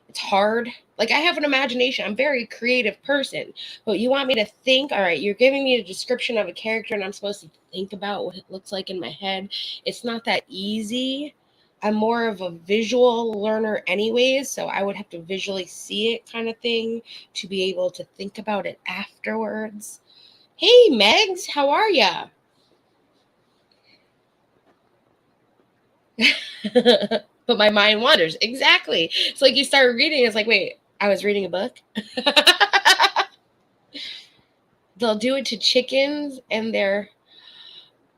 It's hard. Like I have an imagination. I'm a very creative person. But you want me to think, all right, you're giving me a description of a character and I'm supposed to think about what it looks like in my head. It's not that easy. I'm more of a visual learner anyways, so I would have to visually see it kind of thing to be able to think about it afterwards. Hey, Megs, how are ya? But my mind wanders. Exactly. It's like you start reading, it's like, wait, I was reading a book? They'll do it to chickens and they're,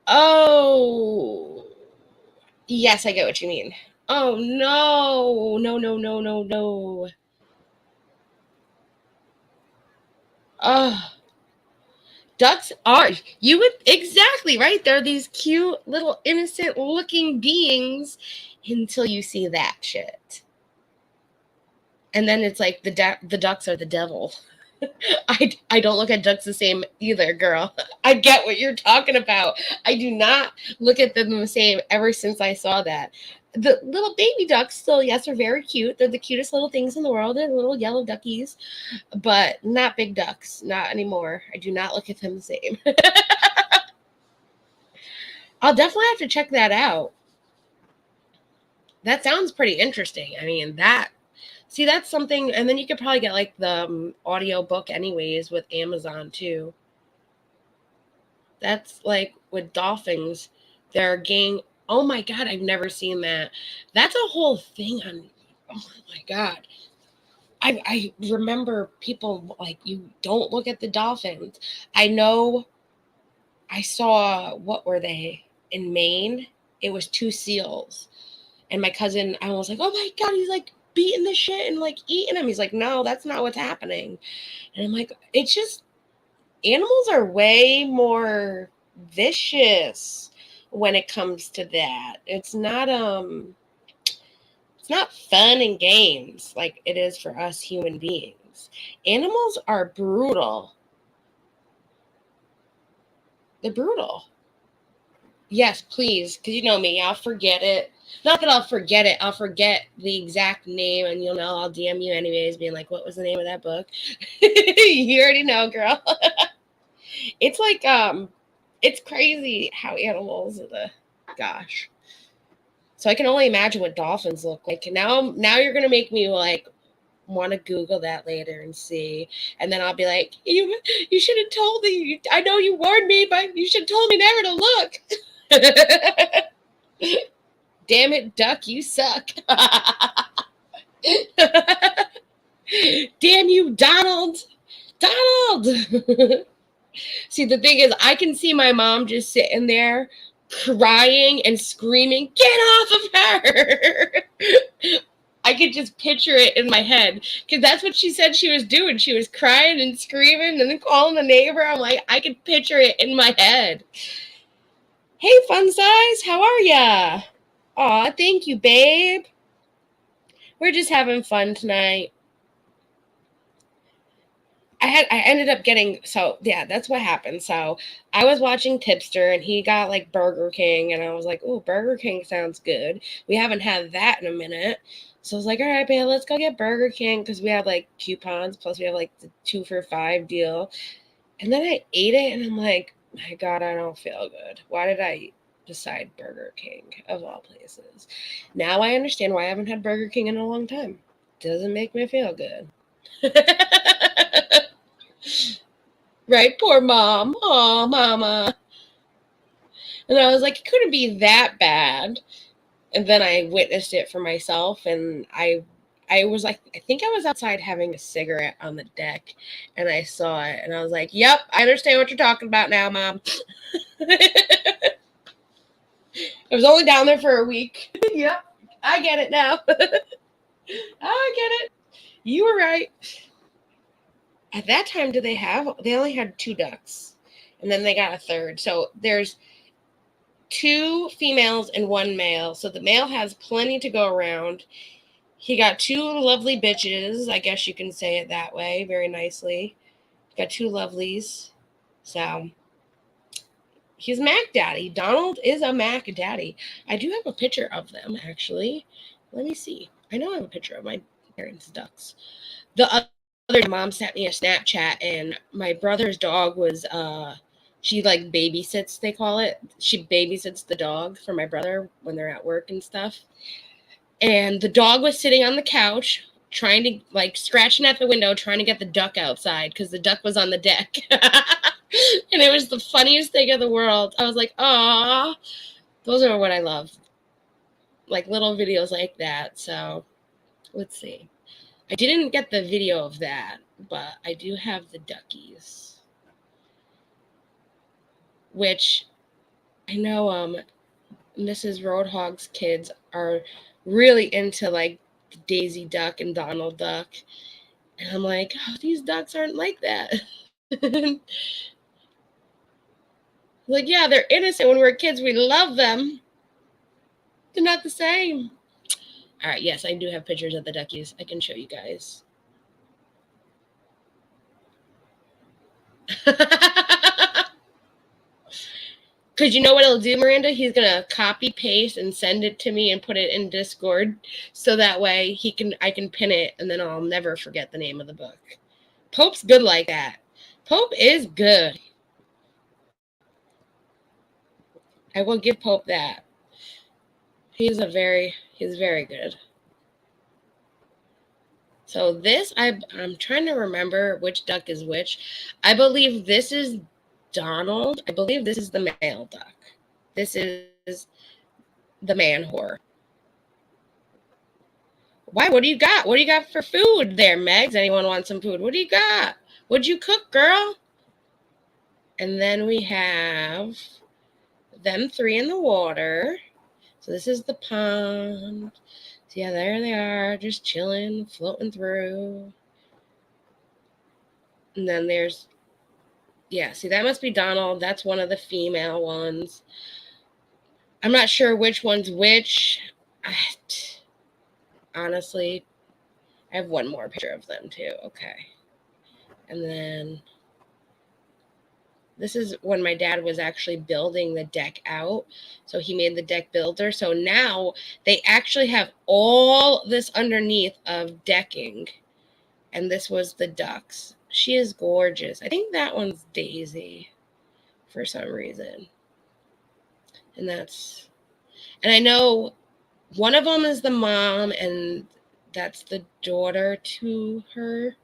oh, yes, I get what you mean. Oh, no. No, no, no, no, no. Oh, ducks are, you would, exactly, right? They're these cute little innocent looking beings until you see that shit. And then it's like the ducks are the devil. I don't look at ducks the same either, girl. I get what you're talking about. I do not look at them the same ever since I saw that. The little baby ducks still, yes, are very cute. They're the cutest little things in the world. They're little yellow duckies, but not big ducks. Not anymore. I do not look at them the same. I'll definitely have to check that out. That sounds pretty interesting. I mean, see, that's something, and then you could probably get like the audio book anyways with Amazon too. That's like with Dolphins, they're gang. Oh my God, I've never seen that. That's a whole thing on. Oh my God. I remember people like, you don't look at the dolphins. I know I saw, what were they in Maine? It was two seals. And my cousin, I was like, oh my God, he's like beating the shit and like eating him. He's like, no, that's not what's happening. And I'm like, it's just, animals are way more vicious when it comes to that. It's not fun and games like it is for us human beings. Animals are brutal. They're brutal. Yes, please, because you know me, I'll forget it. Not that I'll forget it, I'll forget the exact name, and you'll know I'll DM you anyways, being like, what was the name of that book? You already know, girl. It's like, it's crazy how animals are gosh. So I can only imagine what dolphins look like. And now you're gonna make me like want to Google that later and see. And then I'll be like, you should have told me. I know you warned me, but you should have told me never to look. Damn it, duck, you suck. Damn you, Donald. Donald. See, the thing is, I can see my mom just sitting there crying and screaming, get off of her. I could just picture it in my head because that's what she said she was doing. She was crying and screaming and then calling the neighbor. I'm like, I could picture it in my head. Hey, Fun Size, how are ya? Aw, thank you, babe. We're just having fun tonight. I ended up getting, so yeah, that's what happened. So I was watching Tipster and he got like Burger King and I was like, oh, Burger King sounds good. We haven't had that in a minute. So I was like, all right, babe, let's go get Burger King because we have like coupons, plus we have like the 2 for $5 deal. And then I ate it and I'm like, my God, I don't feel good. Why did I decide Burger King of all places? Now I understand why I haven't had Burger King in a long time. Doesn't make me feel good. Right, poor mom. Oh, mama. And I was like, it couldn't be that bad. And then I witnessed it for myself, and I was like, I think I was outside having a cigarette on the deck, and I saw it, and I was like, yep, I understand what you're talking about now, Mom. I was only down there for a week. Yep, I get it now. I get it. You were right. At that time, they only had 2 ducks, and then they got a third. So there's 2 females and 1 male. So the male has plenty to go around. He got 2 lovely bitches, I guess you can say it that way, very nicely. Got two lovelies. So he's Mac Daddy. Donald is a Mac Daddy. I do have a picture of them, actually. Let me see. I know I have a picture of my parents' ducks. The other mom sent me a Snapchat, and my brother's dog was, she like babysits, they call it. She babysits the dog for my brother when they're at work and stuff. And the dog was sitting on the couch trying to, like, scratching at the window, trying to get the duck outside because the duck was on the deck. And it was the funniest thing in the world. I was like, "Aw, those are what I love." Like little videos like that. So let's see. I didn't get the video of that, but I do have the duckies. Which I know Mrs. Roadhog's kids are really into, like, Daisy Duck and Donald Duck. And I'm like, oh, these ducks aren't like that. Like, yeah, they're innocent when we're kids. We love them. They're not the same. All right, yes, I do have pictures of the duckies. I can show you guys. Because you know what he'll do, Miranda? He's going to copy, paste, and send it to me and put it in Discord. So that way I can pin it, and then I'll never forget the name of the book. Pope's good like that. Pope is good. I will give Pope that. He's very good. So this, I'm trying to remember which duck is which. I believe this is Donald. I believe this is the male duck. This is the man whore. Why? What do you got? What do you got for food there, Megs? Anyone want some food? What do you got? What'd you cook, girl? And then we have them three in the water. So this is the pond. So yeah, there they are, just chilling, floating through. And then there's, yeah, see, that must be Donald. That's one of the female ones. I'm not sure which one's which. Honestly, I have one more picture of them too. Okay. And then this is when my dad was actually building the deck out. So he made the deck builder. So now they actually have all this underneath of decking. And this was the ducks. She is gorgeous. I think that one's Daisy for some reason. And I know one of them is the mom, and that's the daughter to her.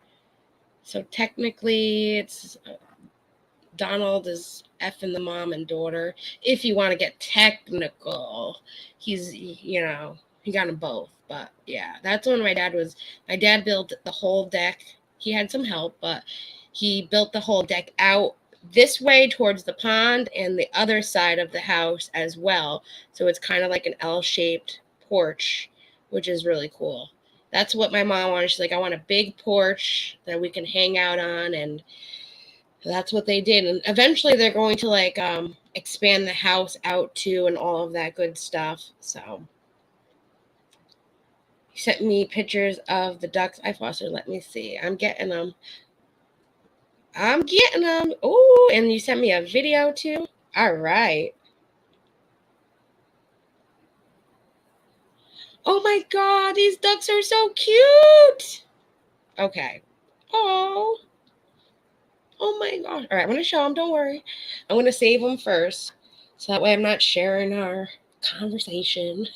So technically it's Donald is effing the mom and daughter. If you want to get technical, he's, you know, he got them both. But yeah, that's when my dad built the whole deck. He had some help, but he built the whole deck out this way towards the pond and the other side of the house as well. So it's kind of like an L-shaped porch, which is really cool. That's what my mom wanted. She's like, I want a big porch that we can hang out on, and that's what they did. And eventually they're going to, like, expand the house out too and all of that good stuff. So he sent me pictures of the ducks I fostered. Let me see. I'm getting them. Oh, and you sent me a video too? All right. Oh my God, these ducks are so cute. Okay. Oh my gosh. All right, I'm going to show them. Don't worry. I'm going to save them first. So that way I'm not sharing our conversation.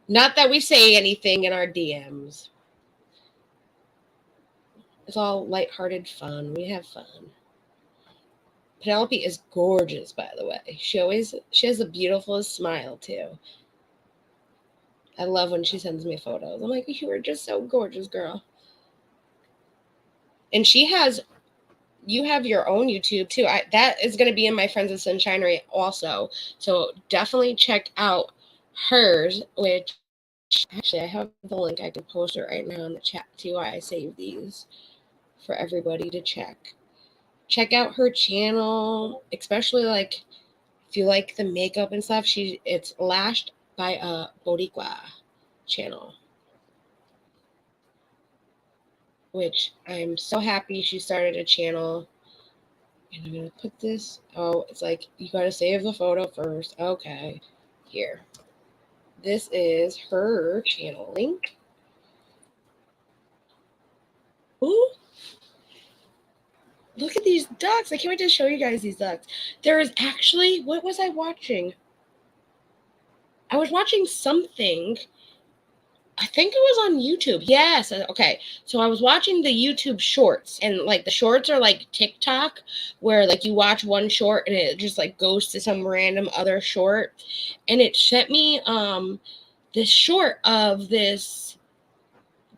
Not that we say anything in our DMs. It's all lighthearted fun. We have fun. Penelope is gorgeous, by the way. She has the beautifulest smile too. I love when she sends me photos. I'm like, you are just so gorgeous, girl. And you have your own YouTube too. That is going to be in my Friends of Sunshinery also. So definitely check out hers, which actually I have the link. I can post it right now in the chat too. I saved these for everybody to check. Check out her channel, especially like if you like the makeup and stuff. It's Lashed by a Boricua channel. which I'm so happy she started a channel. And I'm going to put this. Oh, it's like you got to save the photo first. Okay. Here. This is her channel link. Ooh. Look at these ducks. I can't wait to show you guys these ducks. There is actually, what was I watching? I was watching something. I think it was on YouTube. Yes. Okay. So I was watching the YouTube shorts, and like the shorts are like TikTok, where like you watch one short and it just like goes to some random other short. And it sent me this short of this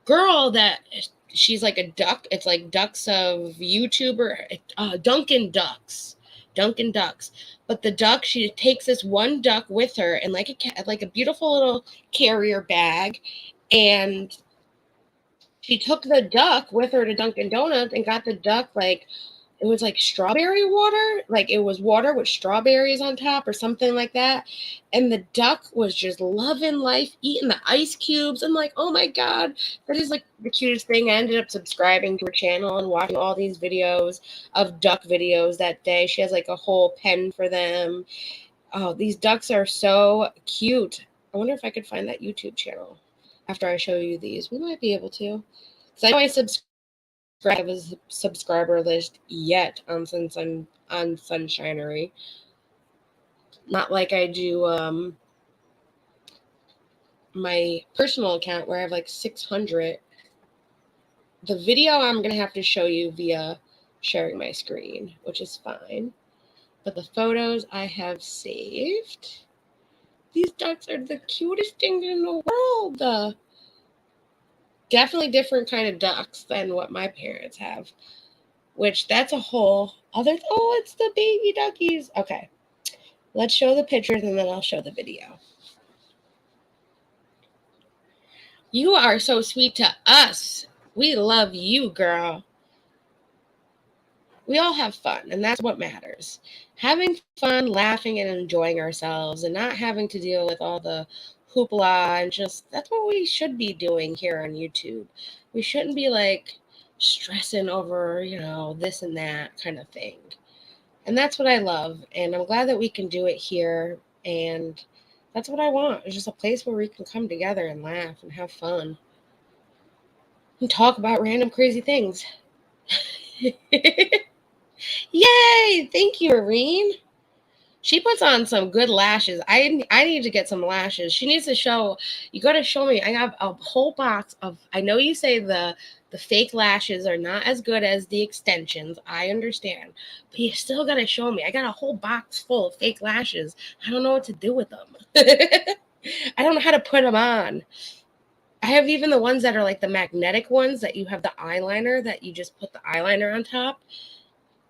girl that she's like a duck. It's like ducks of YouTuber, Dunkin' Ducks. Dunkin' Ducks. But the duck, she takes this one duck with her and like a beautiful little carrier bag, and she took the duck with her to Dunkin' Donuts and got the duck like it was like strawberry water, like it was water with strawberries on top or something like that. And the duck was just loving life, eating the ice cubes. I'm like, oh my God, that is like the cutest thing. I ended up subscribing to her channel and watching all these videos of duck videos that day. She has like a whole pen for them. Oh, these ducks are so cute. I wonder if I could find that YouTube channel after I show you these. We might be able to. Because I know I have a subscriber list yet since I'm on Sunshinery. Not like I do my personal account where I have like 600. The video I'm going to have to show you via sharing my screen, which is fine. But the photos I have saved. These ducks are the cutest things in the world. Definitely different kind of ducks than what my parents have, which that's a whole other. Oh, it's the baby duckies. Okay, let's show the pictures and then I'll show the video. You are so sweet to us. We love you, girl. We all have fun, and that's what matters. Having fun, laughing, and enjoying ourselves, and not having to deal with all the hoopla, and just that's what we should be doing here on YouTube. We shouldn't be like stressing over, this and that kind of thing. And that's what I love, and I'm glad that we can do it here, and that's what I want. It's just a place where we can come together and laugh and have fun and talk about random crazy things. Yay! Thank you, Irene. She puts on some good lashes. I need to get some lashes. She needs to show. You got to show me. I have a whole box of. I know you say the fake lashes are not as good as the extensions. I understand, but you still got to show me. I got a whole box full of fake lashes. I don't know what to do with them. I don't know how to put them on. I have even the ones that are like the magnetic ones that you have the eyeliner that you just put the eyeliner on top.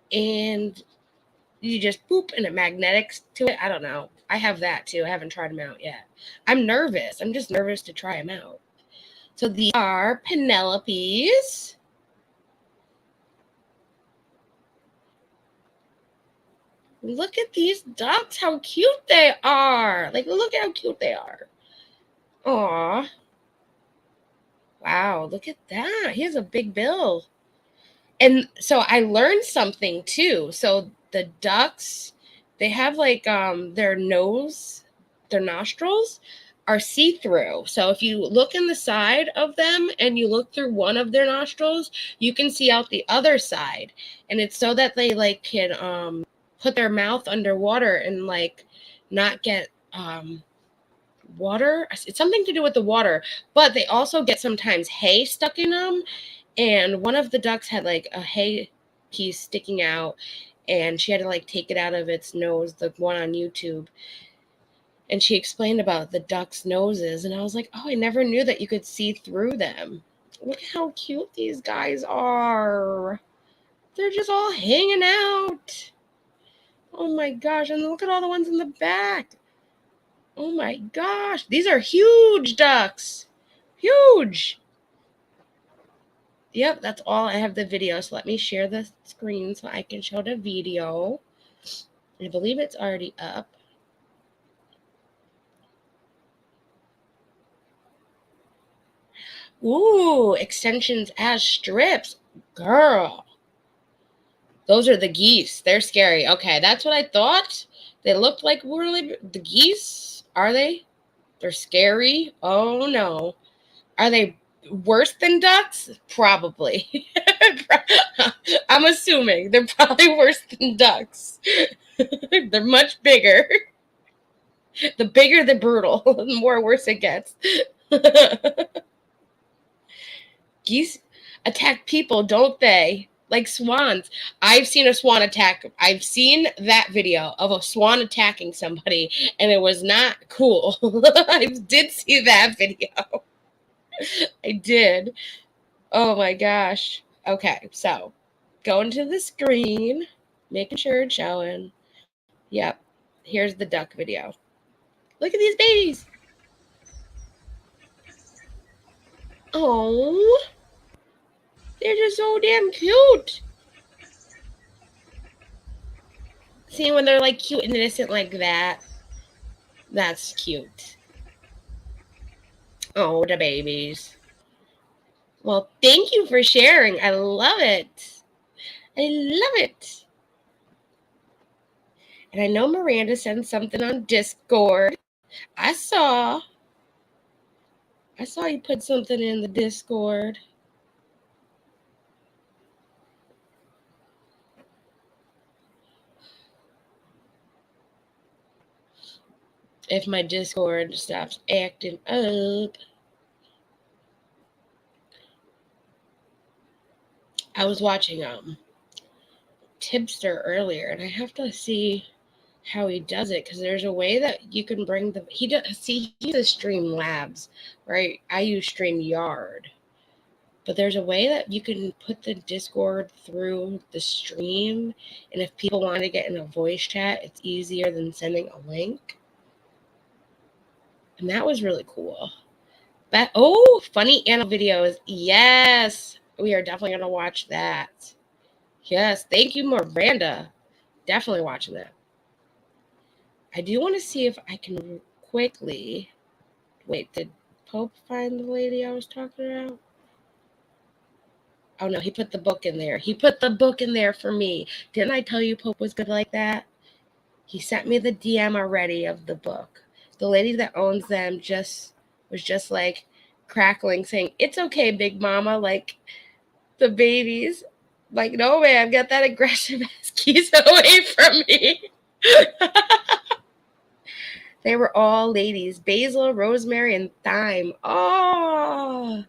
And you just boop and it magnetics to it. I don't know. I have that too. I haven't tried them out yet. I'm nervous. I'm just nervous to try them out. So these are Penelope's. Look at these ducks. How cute they are. Like, look at how cute they are. Aw. Wow, look at that. He has a big bill. And so I learned something too. So the ducks, they have like their nose, their nostrils are see-through. So if you look in the side of them and you look through one of their nostrils, you can see out the other side. And it's so that they like can put their mouth underwater and like not get water. It's something to do with the water, but they also get sometimes hay stuck in them. And one of the ducks had like a hay piece sticking out, and she had to like take it out of its nose, the one on YouTube. And she explained about the ducks' noses, and I was like, oh, I never knew that you could see through them. Look how cute these guys are. They're just all hanging out. Oh my gosh, and look at all the ones in the back. Oh my gosh, these are huge ducks. Huge. Yep, that's all. I have the video, so let me share the screen so I can show the video. I believe it's already up. Ooh, extensions as strips. Girl. Those are the geese. They're scary. Okay, that's what I thought. They looked like really the geese. Are they? They're scary. Oh no. Are they worse than ducks? Probably. I'm assuming they're probably worse than ducks. They're much bigger. The bigger the brutal, the more worse it gets. Geese attack people, don't they? Like swans. I've seen a swan attack. I've seen that video of a swan attacking somebody, and it was not cool. I did see that video. I did. Oh my gosh. Okay, so going to the screen, making sure it's showing. Yep. Here's the duck video. Look at these babies. Oh, they're just so damn cute. See, when they're like cute and innocent like that, that's cute. Oh, the babies. Well, thank you for sharing. I love it. I love it. And I know Miranda sent something on Discord. I saw you put something in the Discord. If my Discord stops acting up. I was watching Tipster earlier, and I have to see how he does it, because there's a way that you can bring the he uses Streamlabs, right? I use StreamYard, but there's a way that you can put the Discord through the stream, and if people want to get in a voice chat, it's easier than sending a link, and that was really cool. But funny animal videos, yes, we are definitely gonna watch that. Yes, thank you, Miranda. Definitely watching that. I do want to see if I can quickly... Wait, did Pope find the lady I was talking about? Oh, no, he put the book in there. He put the book in there for me. Didn't I tell you Pope was good like that? He sent me the DM already of the book. The lady that owns them was just like crackling, saying, "It's okay, Big Mama," like the babies. Like, no, man, get that aggressive ass keys away from me. They were all ladies. Basil, rosemary, and thyme. Oh,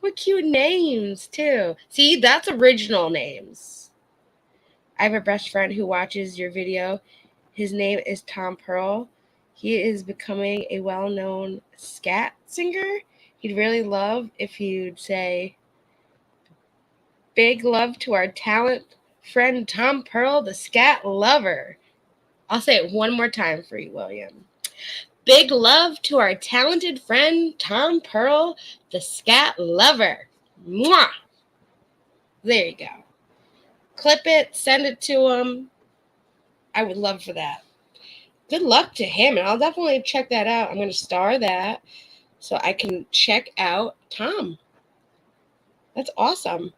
what cute names, too. See, that's original names. I have a best friend who watches your video. His name is Tom Pearl. He is becoming a well-known scat singer. He'd really love if you'd say, "Big love to our talent friend Tom Pearl, the scat lover." I'll say it one more time for you, William. Big love to our talented friend Tom Pearl, the scat lover. Mwah! There you go. Clip it, send it to him. I would love for that. Good luck to him, and I'll definitely check that out. I'm going to star that so I can check out Tom. That's awesome.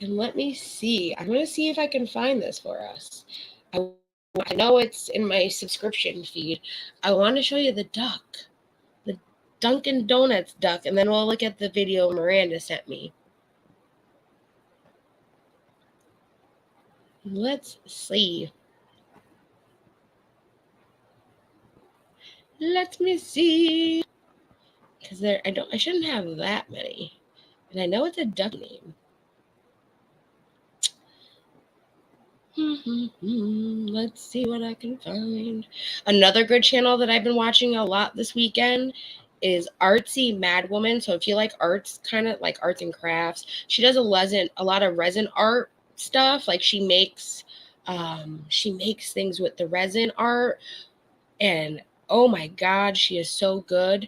And let me see. I'm going to see if I can find this for us. I know it's in my subscription feed. I want to show you the duck. The Dunkin' Donuts duck. And then we'll look at the video Miranda sent me. Let's see. Let me see. Because I shouldn't have that many. And I know it's a duck name. Let's see what I can find. Another good channel that I've been watching a lot this weekend is Artsy Madwoman. So if you like arts, kind of like arts and crafts, she does a lot of resin art stuff. Like she makes things with the resin art, and oh my god, she is so good.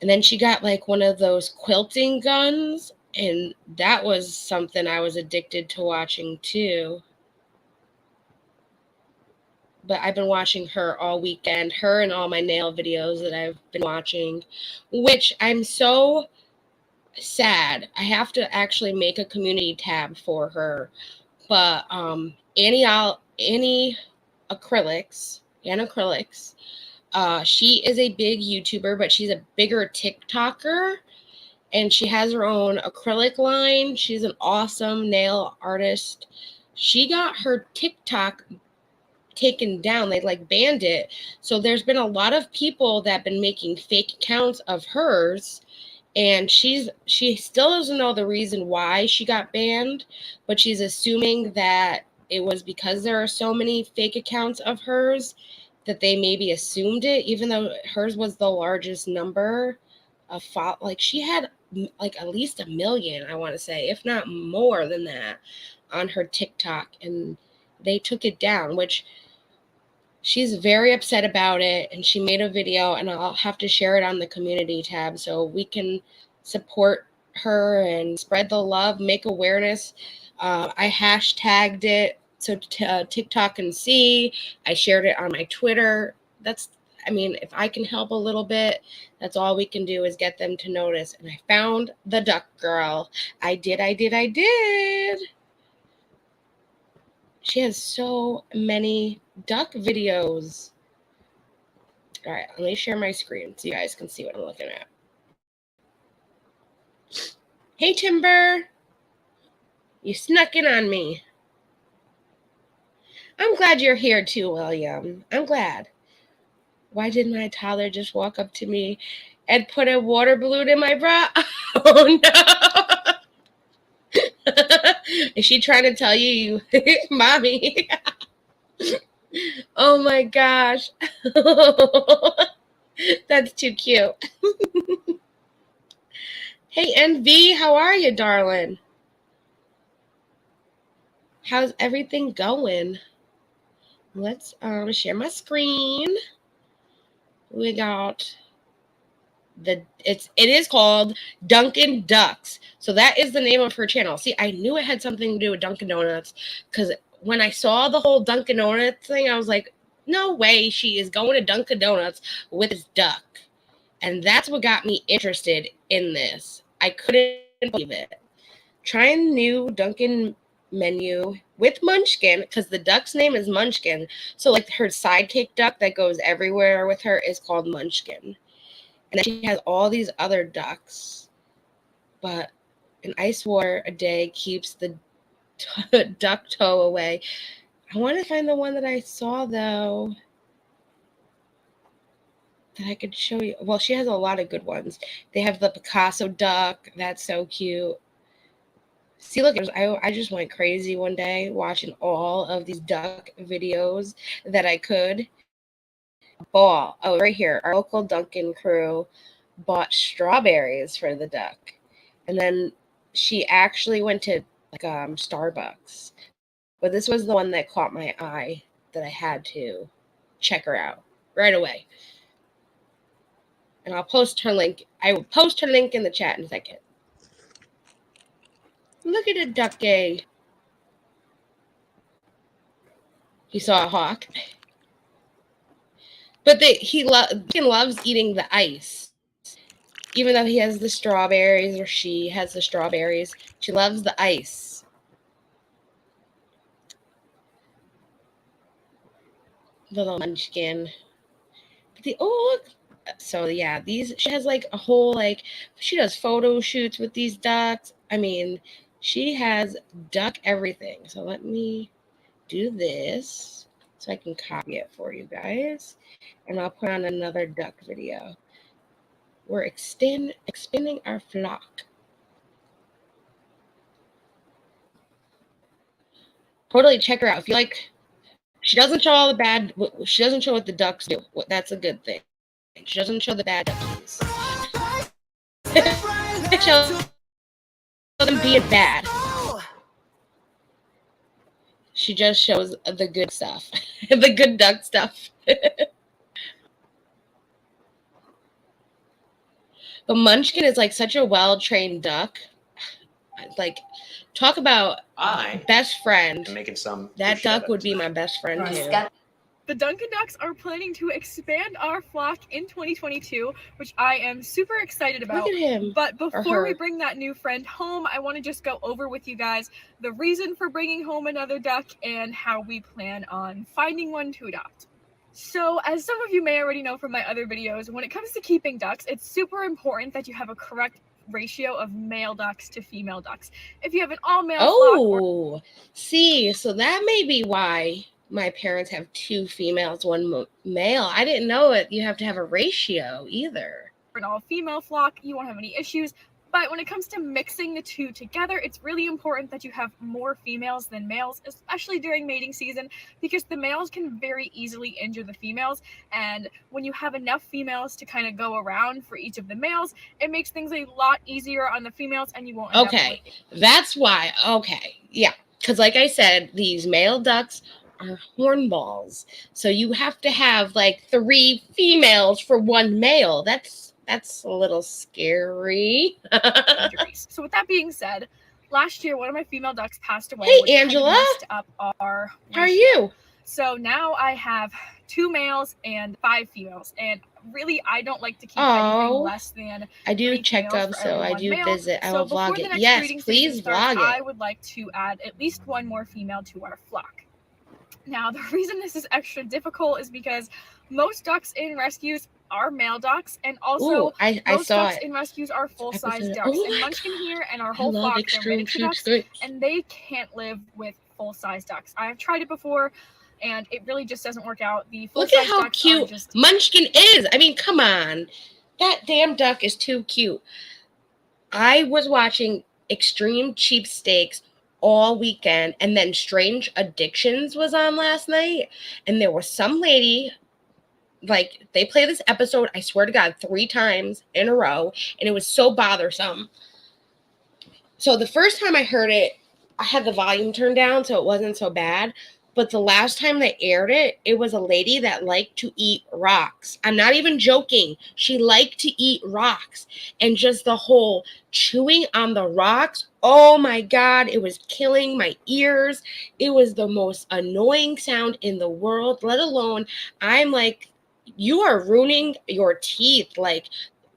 And then she got like one of those quilting guns, and that was something I was addicted to watching too. but I've been watching her all weekend, her and all my nail videos that I've been watching, which I'm so sad. I have to actually make a community tab for her. But Annie Acrylics, she is a big YouTuber, but she's a bigger TikToker, and she has her own acrylic line. She's an awesome nail artist. She got her TikTok taken down. They like banned it. So there's been a lot of people that have been making fake accounts of hers, and she still doesn't know the reason why she got banned, but she's assuming that it was because there are so many fake accounts of hers that they maybe assumed it, even though hers was the largest number of like she had like at least 1 million, I want to say, if not more than that, on her TikTok, and they took it down, which she's very upset about it, and she made a video, and I'll have to share it on the community tab so we can support her and spread the love, make awareness. I hashtagged it so TikTok can see. I shared it on my Twitter. If I can help a little bit, that's all we can do is get them to notice. And I found the duck girl. I did. She has so many duck videos. All right, let me share my screen so you guys can see what I'm looking at. Hey, Timber. You snuck in on me. I'm glad you're here too, William. I'm glad. Why did my toddler just walk up to me and put a water balloon in my bra? Oh, no. Is she trying to tell you, Mommy? Oh, my gosh. That's too cute. Hey, NV, how are you, darling? How's everything going? Let's share my screen. We got it is called Dunkin' Ducks. So that is the name of her channel. See, I knew it had something to do with Dunkin' Donuts, because when I saw the whole Dunkin' Donuts thing, I was like, no way she is going to Dunkin' Donuts with this duck. And that's what got me interested in this. I couldn't believe it. Trying new Dunkin' menu with Munchkin, because the duck's name is Munchkin. So like her sidekick duck that goes everywhere with her is called Munchkin. And then she has all these other ducks. But an ice water a day keeps the duck toe away. I want to find the one that I saw, though, that I could show you. Well, she has a lot of good ones. They have the Picasso duck. That's so cute. See, look, I just went crazy one day watching all of these duck videos that I could. Ball. Oh, right here. Our local Dunkin' crew bought strawberries for the duck. And then she actually went to Starbucks. But this was the one that caught my eye that I had to check her out right away. And I'll post her link. I will post her link in the chat in a second. Look at a ducky. You saw a hawk. But he loves eating the ice. Even though he has the strawberries, or she has the strawberries, she loves the ice. Little Munchkin. Oh, look. So yeah, she has like a whole, she does photo shoots with these ducks. I mean, she has duck everything. So let me do this so I can copy it for you guys. And I'll put on another duck video. We're expanding our flock. Totally check her out. If you like, she doesn't show all the bad. She doesn't show what the ducks do. That's a good thing. She doesn't show the bad duckies. She shows them being bad. She just shows the good stuff, the good duck stuff. But Munchkin is like such a well-trained duck. Like, talk about best friend. Making some. That duck would be my best friend too. The Dunkin' Ducks are planning to expand our flock in 2022, which I am super excited about. Look at him. But before we bring that new friend home, I want to just go over with you guys the reason for bringing home another duck and how we plan on finding one to adopt. So, as some of you may already know from my other videos, when it comes to keeping ducks, it's super important that you have a correct ratio of male ducks to female ducks. If you have an all-male flock... see, so that may be why my parents have 2 females, 1 male. I didn't know it. You have to have a ratio either. For an all-female flock, you won't have any issues. But when it comes to mixing the 2 together, it's really important that you have more females than males, especially during mating season, because the males can very easily injure the females. And when you have enough females to kind of go around for each of the males, it makes things a lot easier on the females, and you won't end up that's why. Yeah, because like I said, these male ducks are hornballs, so you have to have like 3 females for 1 male. That's a little scary. So with that being said, last year one of my female ducks passed away. Hey, Angela. Messed up our ratio. How are you? So now I have 2 males and 5 females, and really I don't like to keep anything less than. I do check up, so I do visit. I will vlog it. Yes, please vlog it. I would like to add at least 1 more female to our flock. Now, the reason this is extra difficult is because most ducks in rescues are male ducks, and also most ducks in rescues are full-size ducks. And Munchkin here and our whole flock, they're miniature ducks, and they can't live with full-size ducks. I have tried it before, and it really just doesn't work out. The full-size ducks, look at how cute Munchkin is. I mean, come on. That damn duck is too cute. I was watching Extreme Cheapsteaks all weekend, and then Strange Addictions was on last night, and there was some lady, like, they play this episode, I swear to God, 3 times in a row, and it was so bothersome. So the first time I heard it, I had the volume turned down, so it wasn't so bad. But the last time they aired it, it was a lady that liked to eat rocks. I'm not even joking. She liked to eat rocks. And just the whole chewing on the rocks, oh my God, it was killing my ears. It was the most annoying sound in the world, let alone, I'm like, you are ruining your teeth. Like,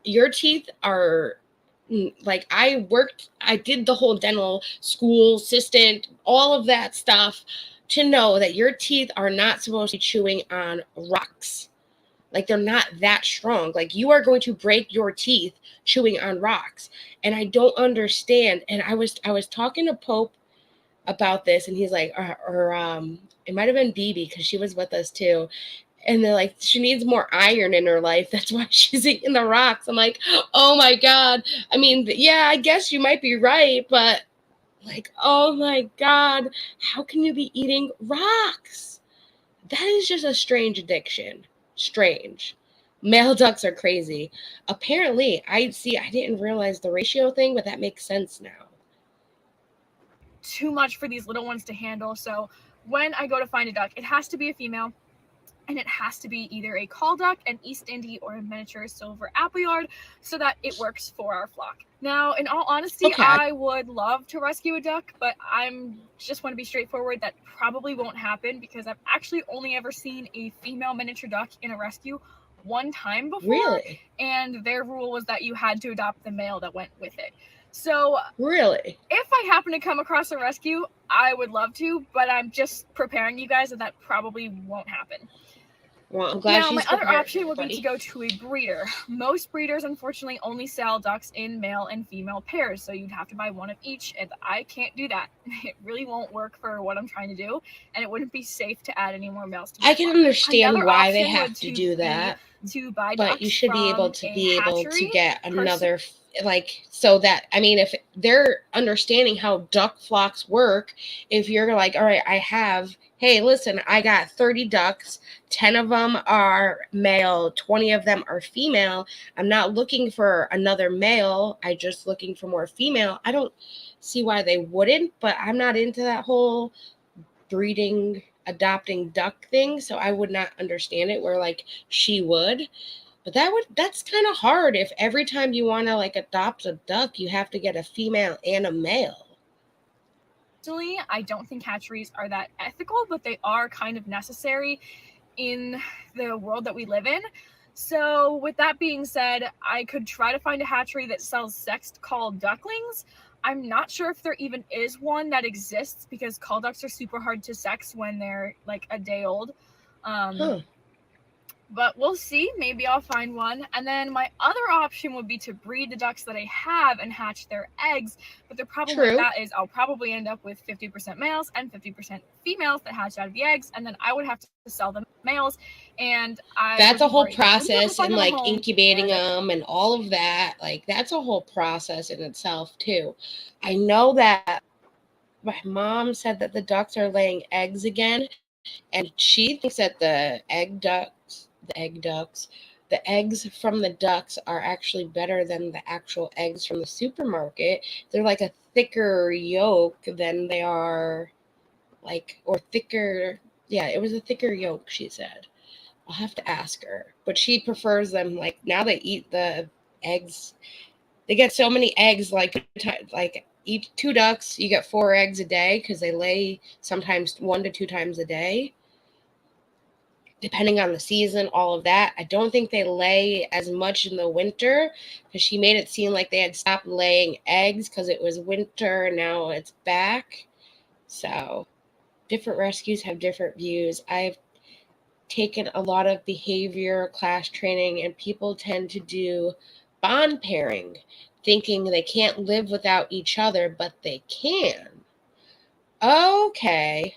your teeth are... Like, I did the whole dental school assistant, all of that stuff, to know that your teeth are not supposed to be chewing on rocks. Like, they're not that strong. Like, you are going to break your teeth chewing on rocks. And I don't understand. And I was talking to Pope about this, and he's like, it might have been BB, because she was with us too. And they're like, she needs more iron in her life. That's why she's eating the rocks. I'm like, oh my God. I mean, yeah, I guess you might be right, but like, oh my God, how can you be eating rocks? That is just a strange addiction. Strange. Male ducks are crazy. Apparently, I didn't realize the ratio thing, but that makes sense now. Too much for these little ones to handle. So when I go to find a duck, it has to be a female. And it has to be either a call duck, an East Indy, or a miniature silver appleyard, so that it works for our flock. Now, in all honesty, I would love to rescue a duck, but I'm just want to be straightforward. That probably won't happen, because I've actually only ever seen a female miniature duck in a rescue 1 time before. Really? And their rule was that you had to adopt the male that went with it. So, really, if I happen to come across a rescue, I would love to, but I'm just preparing you guys that probably won't happen. Well, I'm glad now, my other option would be to go to a breeder. Most breeders, unfortunately, only sell ducks in male and female pairs, so you'd have to buy 1 of each, and I can't do that. It really won't work for what I'm trying to do, and it wouldn't be safe to add any more males to my I can understand why they have to do that, to buy but ducks you should be able to get another... Like, so that, I mean, if they're understanding how duck flocks work, if you're like, all right, hey, listen, I got 30 ducks, 10 of them are male, 20 of them are female. I'm not looking for another male. I just looking for more female. I don't see why they wouldn't, but I'm not into that whole breeding, adopting duck thing. So I would not understand it where like she would. But that's kind of hard if every time you want to like adopt a duck, you have to get a female and a male. Personally, I don't think hatcheries are that ethical, but they are kind of necessary in the world that we live in. So with that being said, I could try to find a hatchery that sells sexed call ducklings. I'm not sure if there even is one that exists, because call ducks are super hard to sex when they're like a day old. But we'll see. Maybe I'll find one. And then my other option would be to breed the ducks that I have and hatch their eggs. But the problem with that is I'll probably end up with 50% males and 50% females that hatch out of the eggs. And then I would have to sell the males. And that's a whole process, and like incubating them and all of that. Like, that's a whole process in itself too. I know that my mom said that the ducks are laying eggs again, and she thinks that the eggs from the ducks are actually better than the actual eggs from the supermarket. They're like a thicker yolk than they are, like, or thicker. Yeah, it was a thicker yolk, she said. I'll have to ask her. But she prefers them, like, now they eat the eggs. They get so many eggs, like eat 2 ducks, you get 4 eggs a day, because they lay sometimes 1 to 2 times a day, depending on the season, all of that. I don't think they lay as much in the winter, because she made it seem like they had stopped laying eggs because it was winter, and now it's back. So different rescues have different views. I've taken a lot of behavior class training, and people tend to do bond pairing, thinking they can't live without each other, but they can. Okay.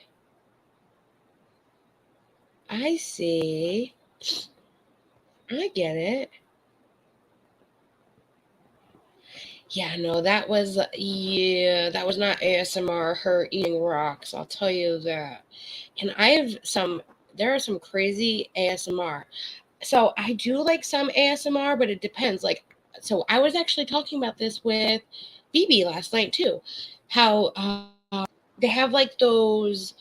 I see. I get it. Yeah, no, that was not ASMR, her eating rocks, I'll tell you that. And there are some crazy ASMR. So I do like some ASMR, but it depends. Like, so I was actually talking about this with BB last night too, how they have like those,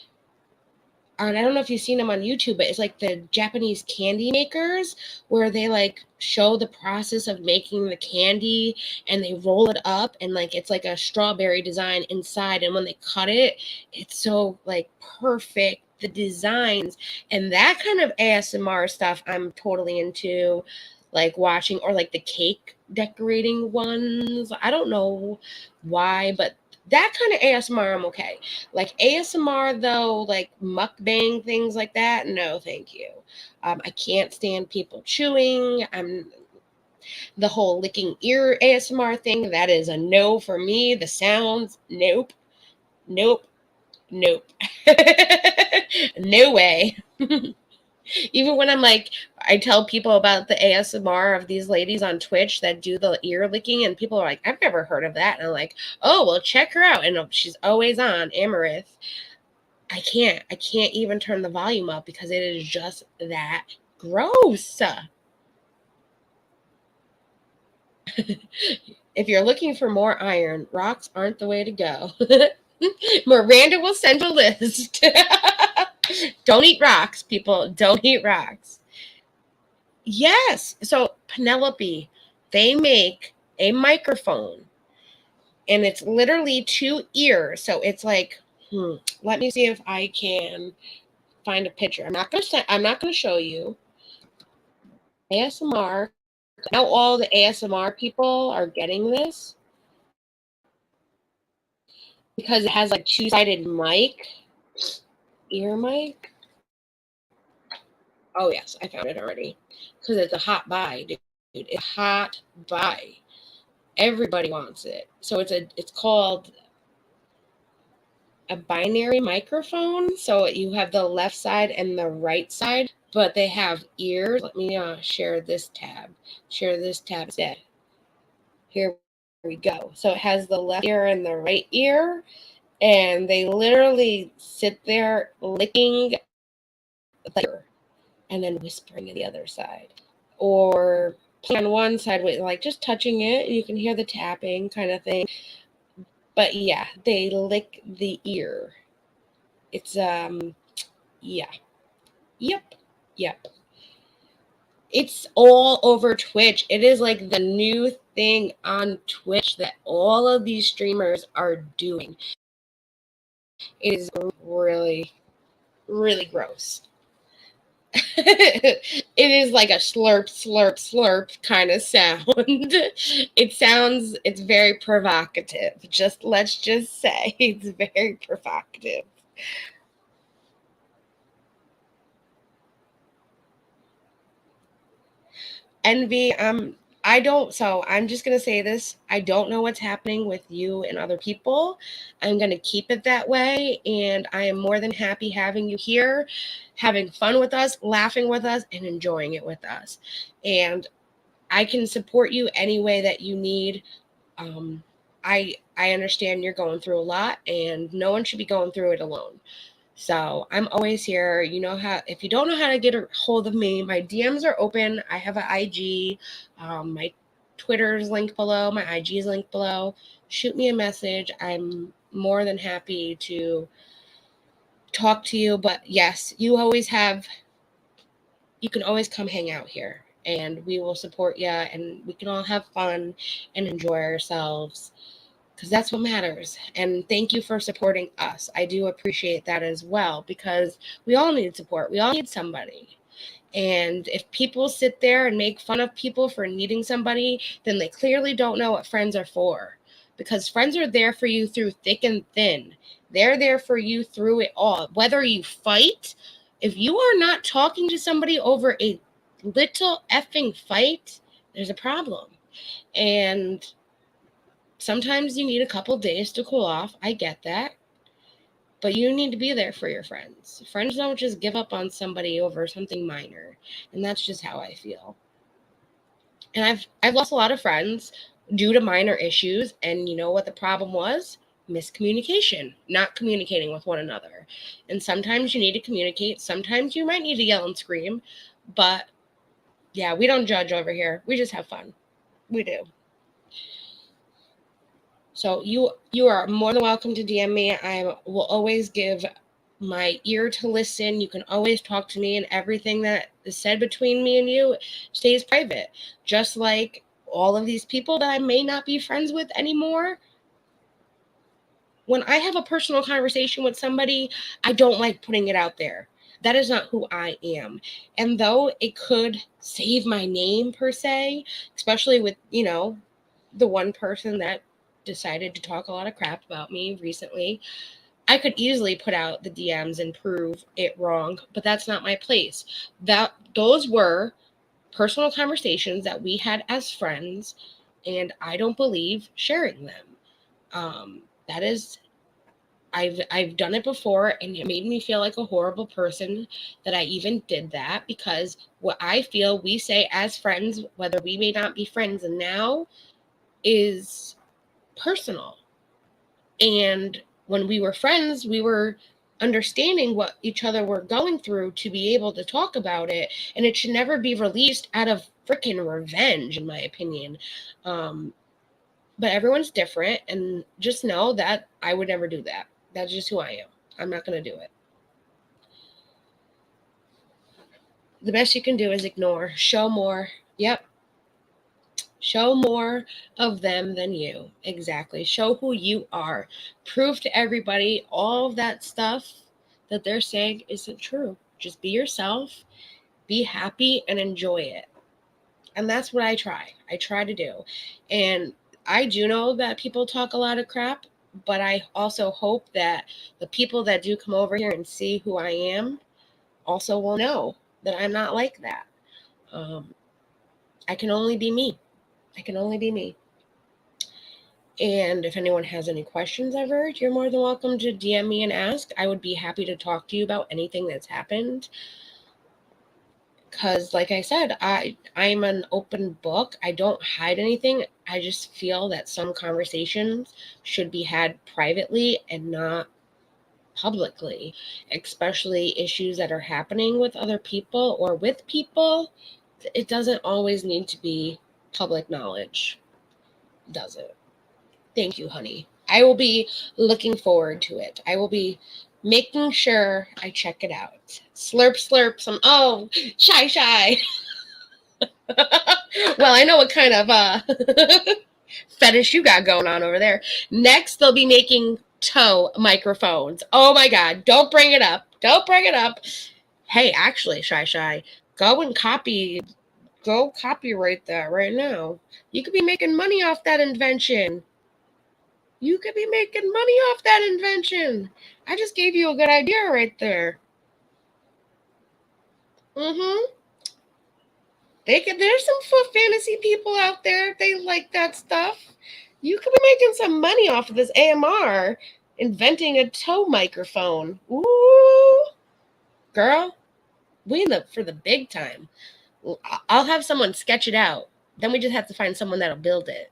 and I don't know if you've seen them on YouTube, but it's like the Japanese candy makers, where they like show the process of making the candy, and they roll it up, and like it's like a strawberry design inside, and when they cut it, it's so like perfect, the designs. And that kind of ASMR stuff I'm totally into, like watching, or like the cake decorating ones. I don't know why, but that kind of ASMR I'm okay. Like ASMR though, like mukbang, things like that, no thank you. I can't stand people chewing. The whole licking ear ASMR thing, that is a no for me. The sounds, nope. No way. Even when I'm like, I tell people about the ASMR of these ladies on Twitch that do the ear licking, and people are like, I've never heard of that. And I'm like, oh, well, check her out. And she's always on, Amaranth. I can't even turn the volume up, because it is just that gross. If you're looking for more iron, rocks aren't the way to go. Miranda will send a list. Don't eat rocks, people. Don't eat rocks. Yes. So Penelope, they make a microphone, and it's literally 2 ears. So it's like, let me see if I can find a picture. I'm not gonna show you. ASMR. Now all the ASMR people are getting this, because it has like 2-sided mic, ear mic. Oh yes, I found it already, because it's a hot buy, dude. It's a hot buy. Everybody wants it. So it's called a binary microphone. So you have the left side and the right side, but they have ears. Let me share this tab. Share this tab instead. Here we go. So it has the left ear and the right ear, and they literally sit there licking the ear and then whispering to the other side, or on one side with like just touching it. You can hear the tapping kind of thing. But yeah, they lick the ear. It's yeah. Yep. It's all over Twitch. It is like the new thing on Twitch that all of these streamers are doing. It is really, really gross. It is like a slurp, slurp, slurp kind of sound. It's very provocative. Let's just say it's very provocative. Envy, I'm just going to say this. I don't know what's happening with you and other people. I'm going to keep it that way. And I am more than happy having you here, having fun with us, laughing with us, and enjoying it with us. And I can support you any way that you need. I understand you're going through a lot, and no one should be going through it alone. So I'm always here. You know how, if you don't know how to get a hold of me, my DMs are open. I have an IG. My Twitter's linked below. My IG's linked below. Shoot me a message. I'm more than happy to talk to you. But yes, you can always come hang out here, and we will support you, and we can all have fun and enjoy ourselves, because that's what matters. And thank you for supporting us. I do appreciate that as well, because we all need support. We all need somebody. And if people sit there and make fun of people for needing somebody, then they clearly don't know what friends are for, because friends are there for you through thick and thin. They're there for you through it all. Whether you fight, if you are not talking to somebody over a little effing fight, there's a problem. And sometimes you need a couple days to cool off. I get that. But you need to be there for your friends. Friends don't just give up on somebody over something minor. And that's just how I feel. And I've lost a lot of friends due to minor issues. And you know what the problem was? Miscommunication, not communicating with one another. And sometimes you need to communicate. Sometimes you might need to yell and scream. But yeah, we don't judge over here. We just have fun. We do. So you are more than welcome to DM me. I will always give my ear to listen. You can always talk to me, and everything that is said between me and you stays private. Just like all of these people that I may not be friends with anymore. When I have a personal conversation with somebody, I don't like putting it out there. That is not who I am. And though it could save my name per se, especially with, the one person that decided to talk a lot of crap about me recently, I could easily put out the DMs and prove it wrong, but that's not my place. Those were personal conversations that we had as friends, and I don't believe sharing them. That is, I've done it before, and it made me feel like a horrible person that I even did that, because what I feel we say as friends, whether we may not be friends now, is personal. And when we were friends, we were understanding what each other were going through to be able to talk about it. And it should never be released out of freaking revenge, in my opinion. But everyone's different. And just know that I would never do that. That's just who I am. I'm not going to do it. The best you can do is ignore. Show more. Yep. Show more of them than you. Exactly. Show who you are. Prove to everybody all of that stuff that they're saying isn't true. Just be yourself, be happy, and enjoy it. And that's what I try. I try to do. And I do know that people talk a lot of crap, but I also hope that the people that do come over here and see who I am also will know that I'm not like that. I can only be me. I can only be me. And if anyone has any questions ever, you're more than welcome to DM me and ask. I would be happy to talk to you about anything that's happened. Because, like I said, I'm an open book. I don't hide anything. I just feel that some conversations should be had privately and not publicly, especially issues that are happening with other people or with people. It doesn't always need to be public knowledge, does it? Thank you, honey. I will be looking forward to it. I will be making sure I check it out. Slurp, slurp, shy. Well, I know what kind of fetish you got going on over there. Next, they'll be making toe microphones. Oh my God. Don't bring it up. Don't bring it up. Hey, actually, Shy, go copyright that right now. You could be making money off that invention. You could be making money off that invention. I just gave you a good idea right there. There's some foot fantasy people out there. They like that stuff. You could be making some money off of this AMR, inventing a toe microphone. Ooh, girl, we in for the big time. I'll have someone sketch it out. Then we just have to find someone that'll build it.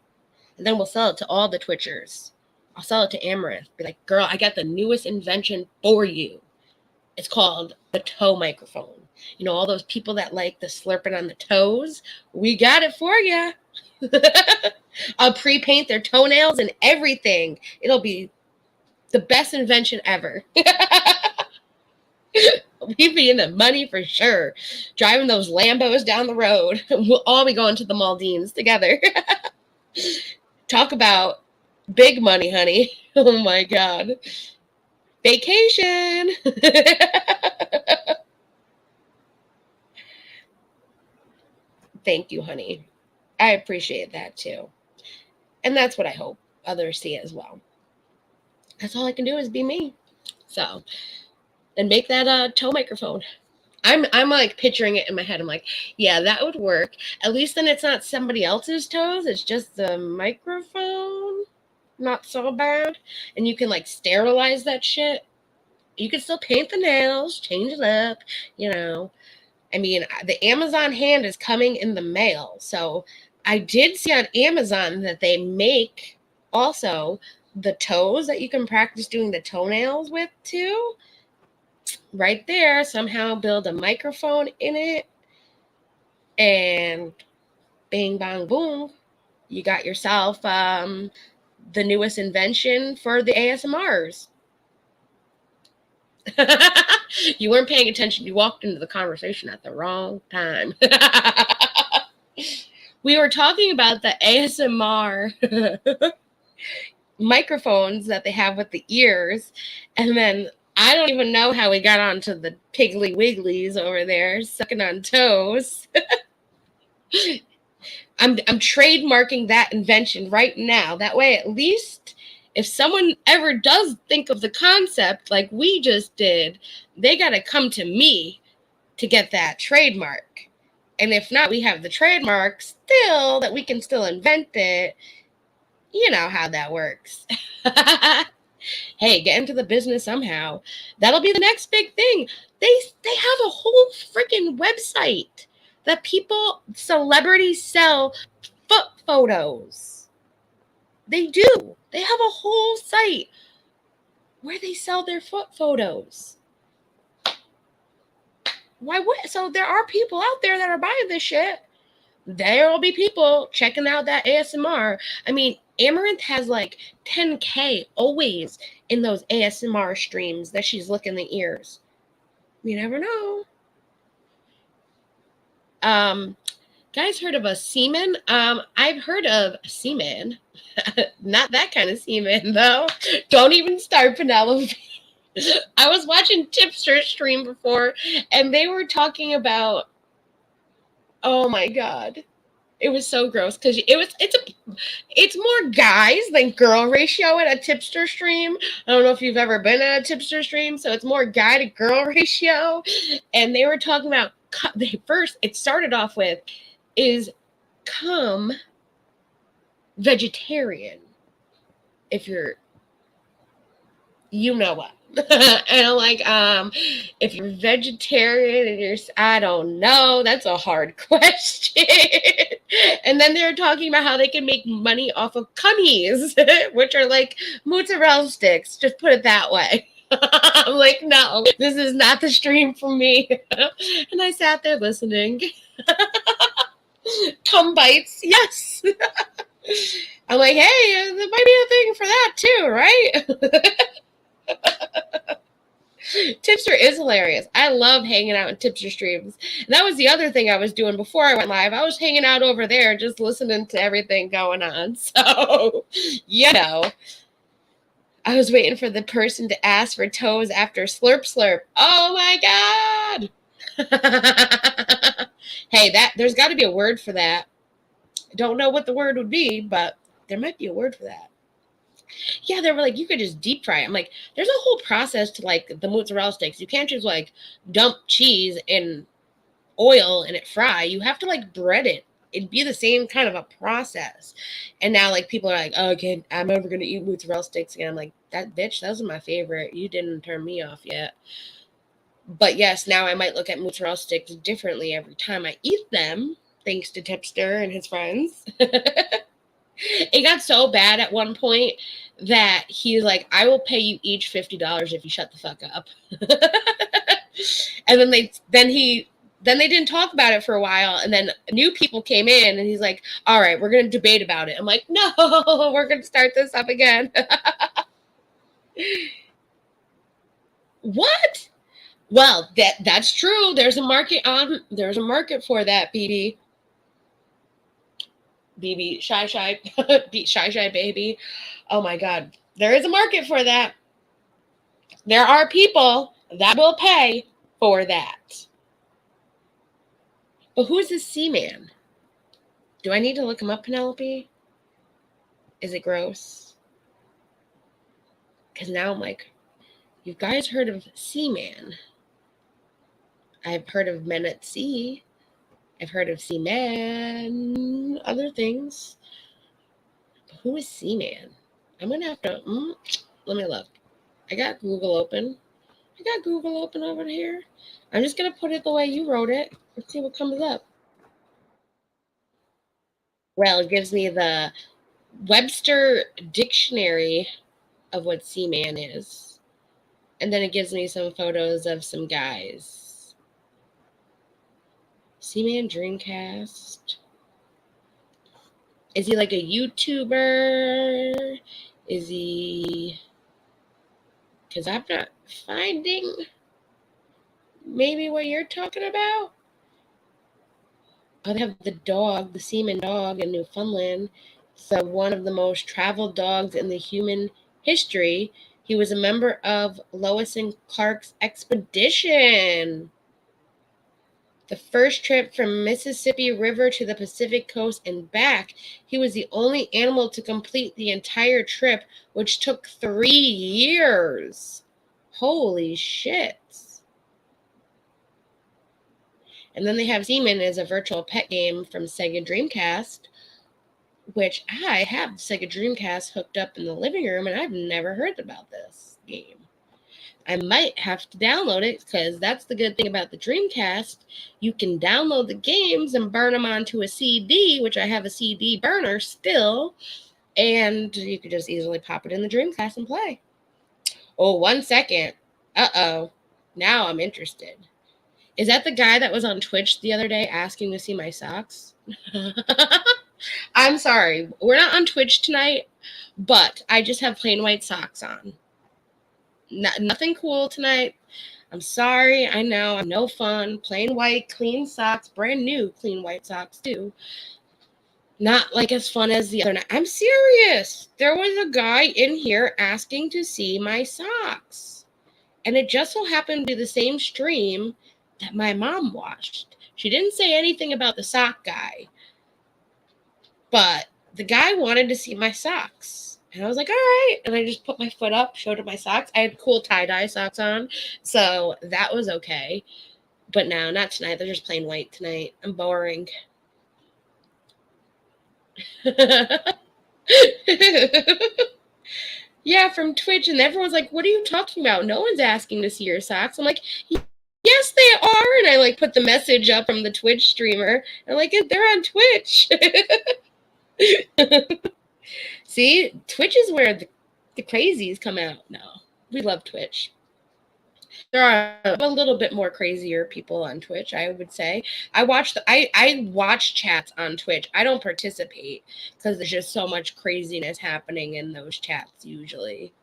And then we'll sell it to all the Twitchers. I'll sell it to Amaranth. Be like, girl, I got the newest invention for you. It's called the toe microphone. You know, all those people that like the slurping on the toes, we got it for you. I'll pre-paint their toenails and everything. It'll be the best invention ever. We'd be in the money for sure. Driving those Lambos down the road. We'll all be going to the Maldives together. Talk about big money, honey. Oh my God. Vacation. Thank you, honey. I appreciate that too. And that's what I hope others see as well. That's all I can do is be me. So, and make that toe microphone. I'm like picturing it in my head. I'm like, yeah, that would work. At least then it's not somebody else's toes. It's just the microphone. Not so bad. And you can like sterilize that shit. You can still paint the nails, change it up, you know. I mean, the Amazon hand is coming in the mail. So I did see on Amazon that they make also the toes that you can practice doing the toenails with too. Right there, somehow build a microphone in it, and bing, bang, boom, you got yourself the newest invention for the ASMRs. You weren't paying attention. You walked into the conversation at the wrong time. We were talking about the ASMR microphones that they have with the ears, and then I don't even know how we got onto the Piggly Wigglies over there sucking on toes. I'm trademarking that invention right now. That way, at least if someone ever does think of the concept like we just did, they got to come to me to get that trademark. And if not, we have the trademark still that we can still invent it. You know how that works. Hey, get into the business somehow. That'll be the next big thing. They have a whole freaking website that celebrities sell foot photos. They do. They have a whole site where they sell their foot photos. Why would so there are people out there that are buying this shit. There will be people checking out that ASMR. I mean, Amaranth has like 10K always in those ASMR streams that she's licking the ears. You never know. Guys heard of a semen? I've heard of a semen. Not that kind of semen, though. Don't even start, Penelope. I was watching Tipster's stream before, and they were talking about, oh my God. It was so gross because it's more guys than girl ratio at a tipster stream. I don't know if you've ever been at a tipster stream, so it's more guy to girl ratio. And they were talking about first. It started off with is come vegetarian if you're, you know what. And I'm like, if you're vegetarian and you're, I don't know, that's a hard question. And then they're talking about how they can make money off of cummies, which are like mozzarella sticks. Just put it that way. I'm like, no, this is not the stream for me. And I sat there listening. Cum bites, yes. I'm like, hey, there might be a thing for that too, right? Tipster is hilarious. I love hanging out in Tipster streams. And that was the other thing I was doing before I went live. I was hanging out over there just listening to everything going on. So, you know, I was waiting for the person to ask for toes after slurp slurp. Oh my God. Hey, there's got to be a word for that. Don't know what the word would be, but there might be a word for that. Yeah, they were like, you could just deep fry it. I'm like, there's a whole process to like the mozzarella sticks. You can't just like dump cheese in oil and it fry. You have to like bread it. It'd be the same kind of a process. And now like people are like, oh, okay, I'm never gonna eat mozzarella sticks again. I'm like, that bitch, those are my favorite. You didn't turn me off yet. But yes, now I might look at mozzarella sticks differently every time I eat them, thanks to Tipster and his friends. It got so bad at one point that he's like, I will pay you each $50 if you shut the fuck up. And then they didn't talk about it for a while, and then new people came in and he's like, all right, we're gonna debate about it. I'm like, no, we're gonna start this up again. What? Well, that's true. There's a market for that, BB. BB, shy, beat shy, baby. Oh my God. There is a market for that. There are people that will pay for that. But who's this Seaman? Do I need to look him up, Penelope? Is it gross? Because now I'm like, you guys heard of Seaman? I've heard of Men at Sea. I've heard of Seaman, other things. But who is Seaman? I'm going to have to, let me look. I got Google open over here. I'm just going to put it the way you wrote it. Let's see what comes up. Well, it gives me the Webster Dictionary of what Seaman is. And then it gives me some photos of some guys. Seaman Dreamcast. Is he like a YouTuber? Is he... Because I'm not finding maybe what you're talking about. Oh, they have the dog, the Seaman dog in Newfoundland. So one of the most traveled dogs in the human history. He was a member of Lewis and Clark's expedition. The first trip from Mississippi River to the Pacific coast and back. He was the only animal to complete the entire trip, which took 3 years. Holy shit. And then they have Seaman as a virtual pet game from Sega Dreamcast, which I have Sega Dreamcast hooked up in the living room, and I've never heard about this game. I might have to download it, because that's the good thing about the Dreamcast. You can download the games and burn them onto a CD, which I have a CD burner still, and you could just easily pop it in the Dreamcast and play. Oh, 1 second. Uh-oh. Now I'm interested. Is that the guy that was on Twitch the other day asking to see my socks? I'm sorry. We're not on Twitch tonight, but I just have plain white socks on. Nothing cool tonight. I'm sorry. I know. I'm no fun. Plain white, clean socks. Brand new clean white socks, too. Not like as fun as the other night. I'm serious. There was a guy in here asking to see my socks. And it just so happened to be the same stream that my mom watched. She didn't say anything about the sock guy, but the guy wanted to see my socks. And I was like, all right. And I just put my foot up, showed him my socks. I had cool tie-dye socks on, so that was okay. But no, not tonight. They're just plain white tonight. I'm boring. Yeah, from Twitch, and everyone's like, what are you talking about? No one's asking to see your socks. I'm like, yes, they are. And I like put the message up from the Twitch streamer. And I'm like, they're on Twitch. See, Twitch is where the crazies come out. No, we love Twitch. There are a little bit more crazier people on Twitch, I would say. I watch chats on Twitch. I don't participate because there's just so much craziness happening in those chats usually.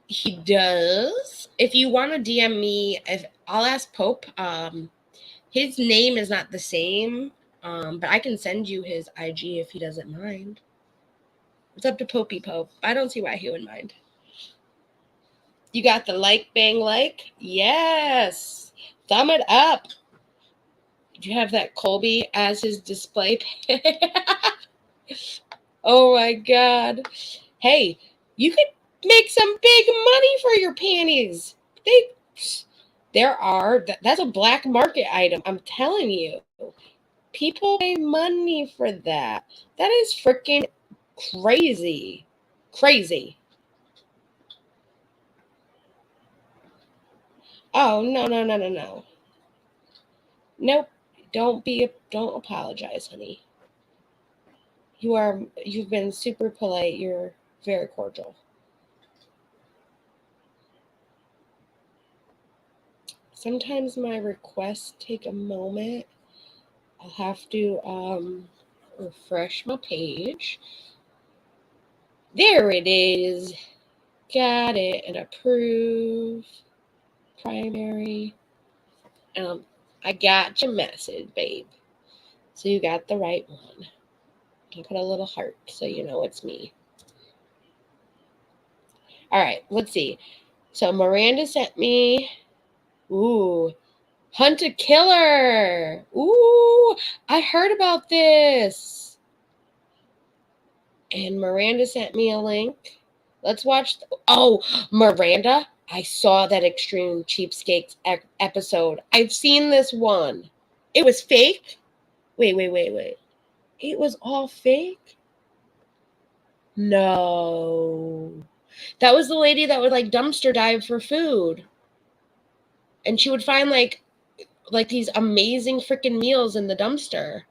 He does. If you want to DM me, I'll ask Pope. His name is not the same, but I can send you his IG if he doesn't mind. It's up to Popey Pope. I don't see why he would mind. You got the like, bang, like? Yes. Thumb it up. Did you have that Colby as his display? Oh my God. Hey, you could make some big money for your panties. That's a black market item. I'm telling you. People pay money for that. That is freaking crazy. Crazy. Oh, no. Nope. Don't apologize, honey. You've been super polite. You're very cordial. Sometimes my requests take a moment. I'll have to refresh my page. There it is. Got it. And approve. Primary. I got your message, babe. So you got the right one. I'll put a little heart so you know it's me. All right, let's see. So Miranda sent me, Hunt a Killer. Ooh, I heard about this. And Miranda sent me a link. Let's watch. Miranda, I saw that Extreme Cheapskates episode. I've seen this one. It was fake? Wait. It was all fake? No. That was the lady that would like dumpster dive for food. And she would find like these amazing freaking meals in the dumpster.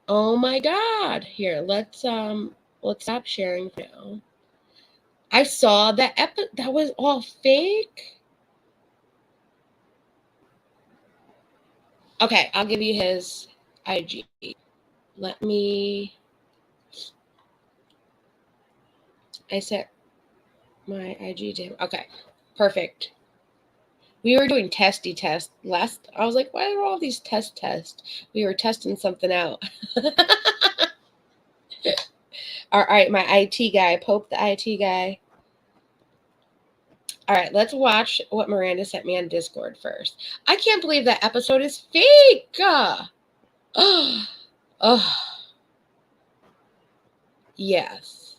Oh my God. Here, let's stop sharing now. I saw that that was all fake. Okay, I'll give you his IG. Let me I set my IG to him. Okay, perfect. We were doing testy test last. I was like, why are all these tests? We were testing something out. All right, my IT guy, Pope the IT guy. All right, let's watch what Miranda sent me on Discord first. I can't believe that episode is fake. Oh, yes.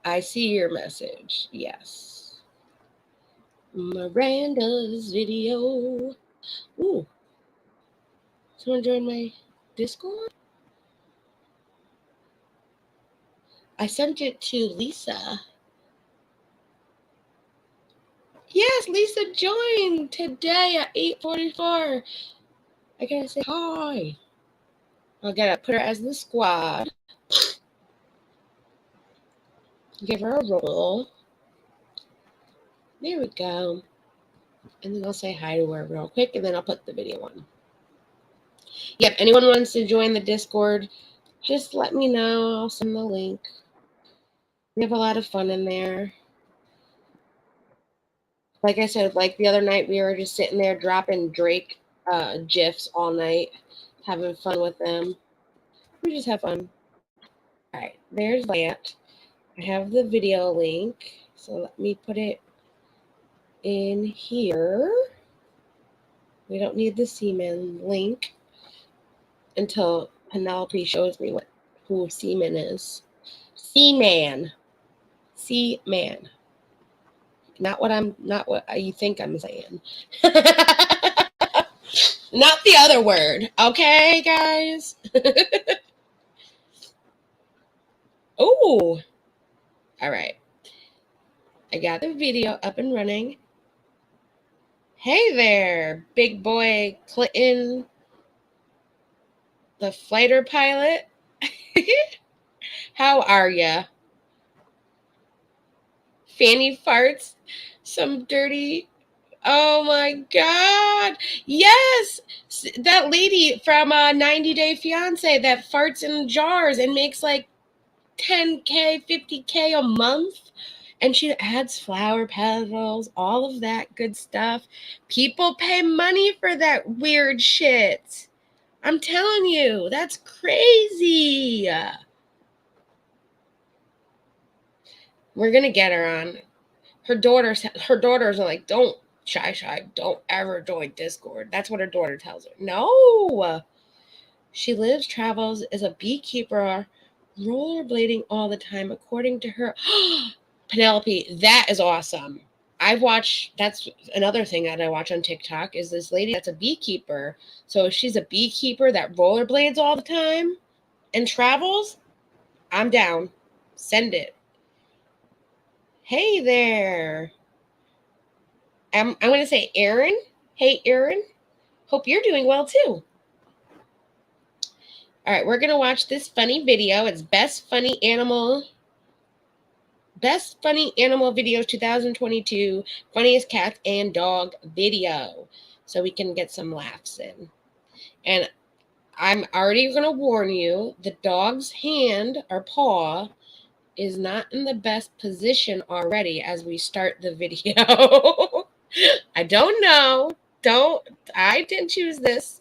I see your message. Yes. Miranda's video. Ooh. Someone join my Discord? I sent it to Lisa. Yes, Lisa joined today at 8:44. I gotta say hi. I gotta put her as the squad. Give her a roll. There we go. And then I'll say hi to her real quick, and then I'll put the video on. Yep, anyone wants to join the Discord, just let me know. I'll send the link. We have a lot of fun in there. Like I said, like the other night, we were just sitting there dropping Drake GIFs all night, having fun with them. We just have fun. All right, there's that. I have the video link, so let me put it in here. We don't need the Seaman link until Penelope shows me who Seaman is. Seaman. Not what you think I'm saying. Not the other word. Okay, guys? Oh. All right. I got the video up and running. Hey there, big boy Clinton, the fighter pilot. How are ya? Fanny farts, some dirty. Oh my God. Yes. That lady from 90 Day Fiance that farts in jars and makes like 10K, 50K a month. And she adds flower petals, all of that good stuff. People pay money for that weird shit. I'm telling you, that's crazy. We're gonna get her on. Her daughters are like, don't don't ever join Discord. That's what her daughter tells her. No. She lives, travels, is a beekeeper, rollerblading all the time, according to her. Penelope, that is awesome. That's another thing that I watch on TikTok is this lady that's a beekeeper. So if she's a beekeeper that rollerblades all the time and travels, I'm down. Send it. Hey there. I'm going to say Aaron. Hey, Aaron. Hope you're doing well, too. All right, we're going to watch this funny video. It's Best Funny Animal Videos 2022, Funniest Cat and Dog Video. So we can get some laughs in. And I'm already going to warn you, the dog's hand or paw is not in the best position already as we start the video. I don't know. I didn't choose this.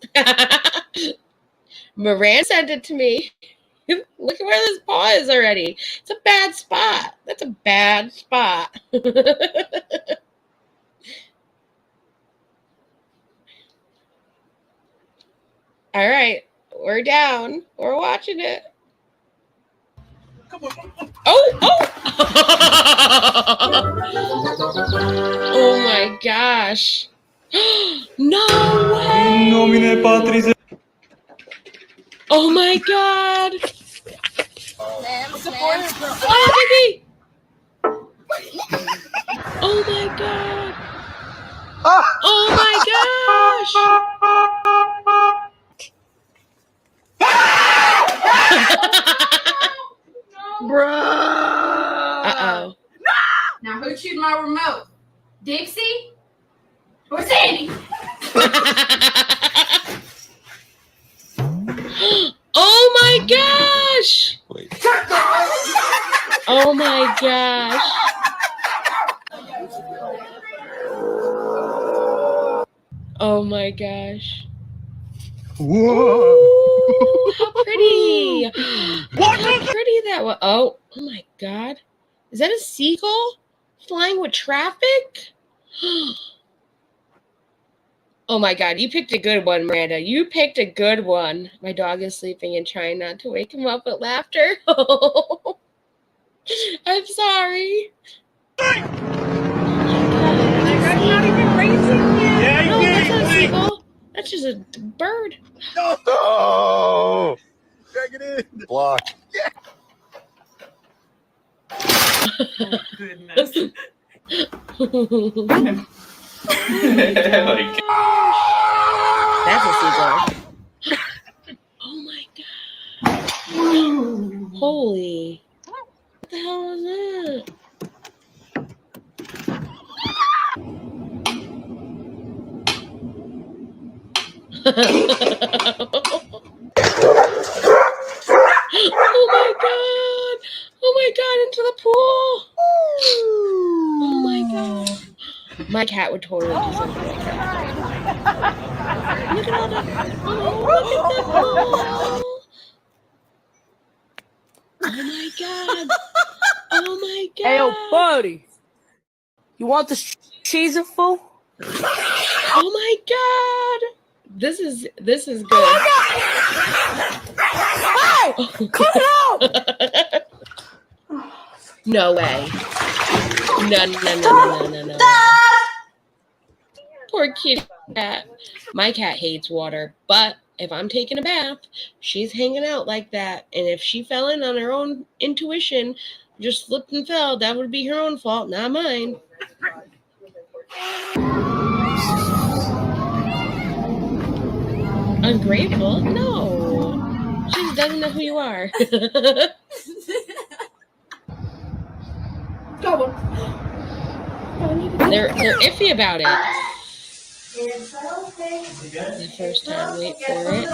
Miranda sent it to me. Look at where this paw is already. It's a bad spot. That's a bad spot. All right. We're down. We're watching it. Oh! Oh my gosh. No way! Oh my god! Oh, baby! Oh my god! Oh my gosh! Bruh! Uh-oh. Now who chewed my remote? Dixie? Or Sandy? Oh my gosh! Wait. Oh my gosh! Oh my gosh! Whoa! Ooh, how pretty! Look how pretty that was! Oh my god! Is that a seagull flying with traffic? Oh my god, you picked a good one, Miranda. You picked a good one. My dog is sleeping and trying not to wake him up with laughter. I'm sorry. That's not even racing yet. No, that's not a seagull. That's just a bird. No! Drag it in. Block. Oh, goodness. That's a seagull. Oh my god. Holy. What the hell was that? Oh my god. Oh my god, into the pool. Oh my god. My cat would totally do something like that. Look at all the look at the pool. Oh my god. Oh my god. Hey, yo, buddy. You want the cheese fool? Oh my god. This is good. Hey, cut it out! No way. No. Poor kitty cat. My cat hates water, but if I'm taking a bath, she's hanging out like that. And if she fell in on her own intuition, just slipped and fell, that would be her own fault, not mine. Ungrateful? No. She just doesn't know who you are. They're iffy about it. The first time, wait for it.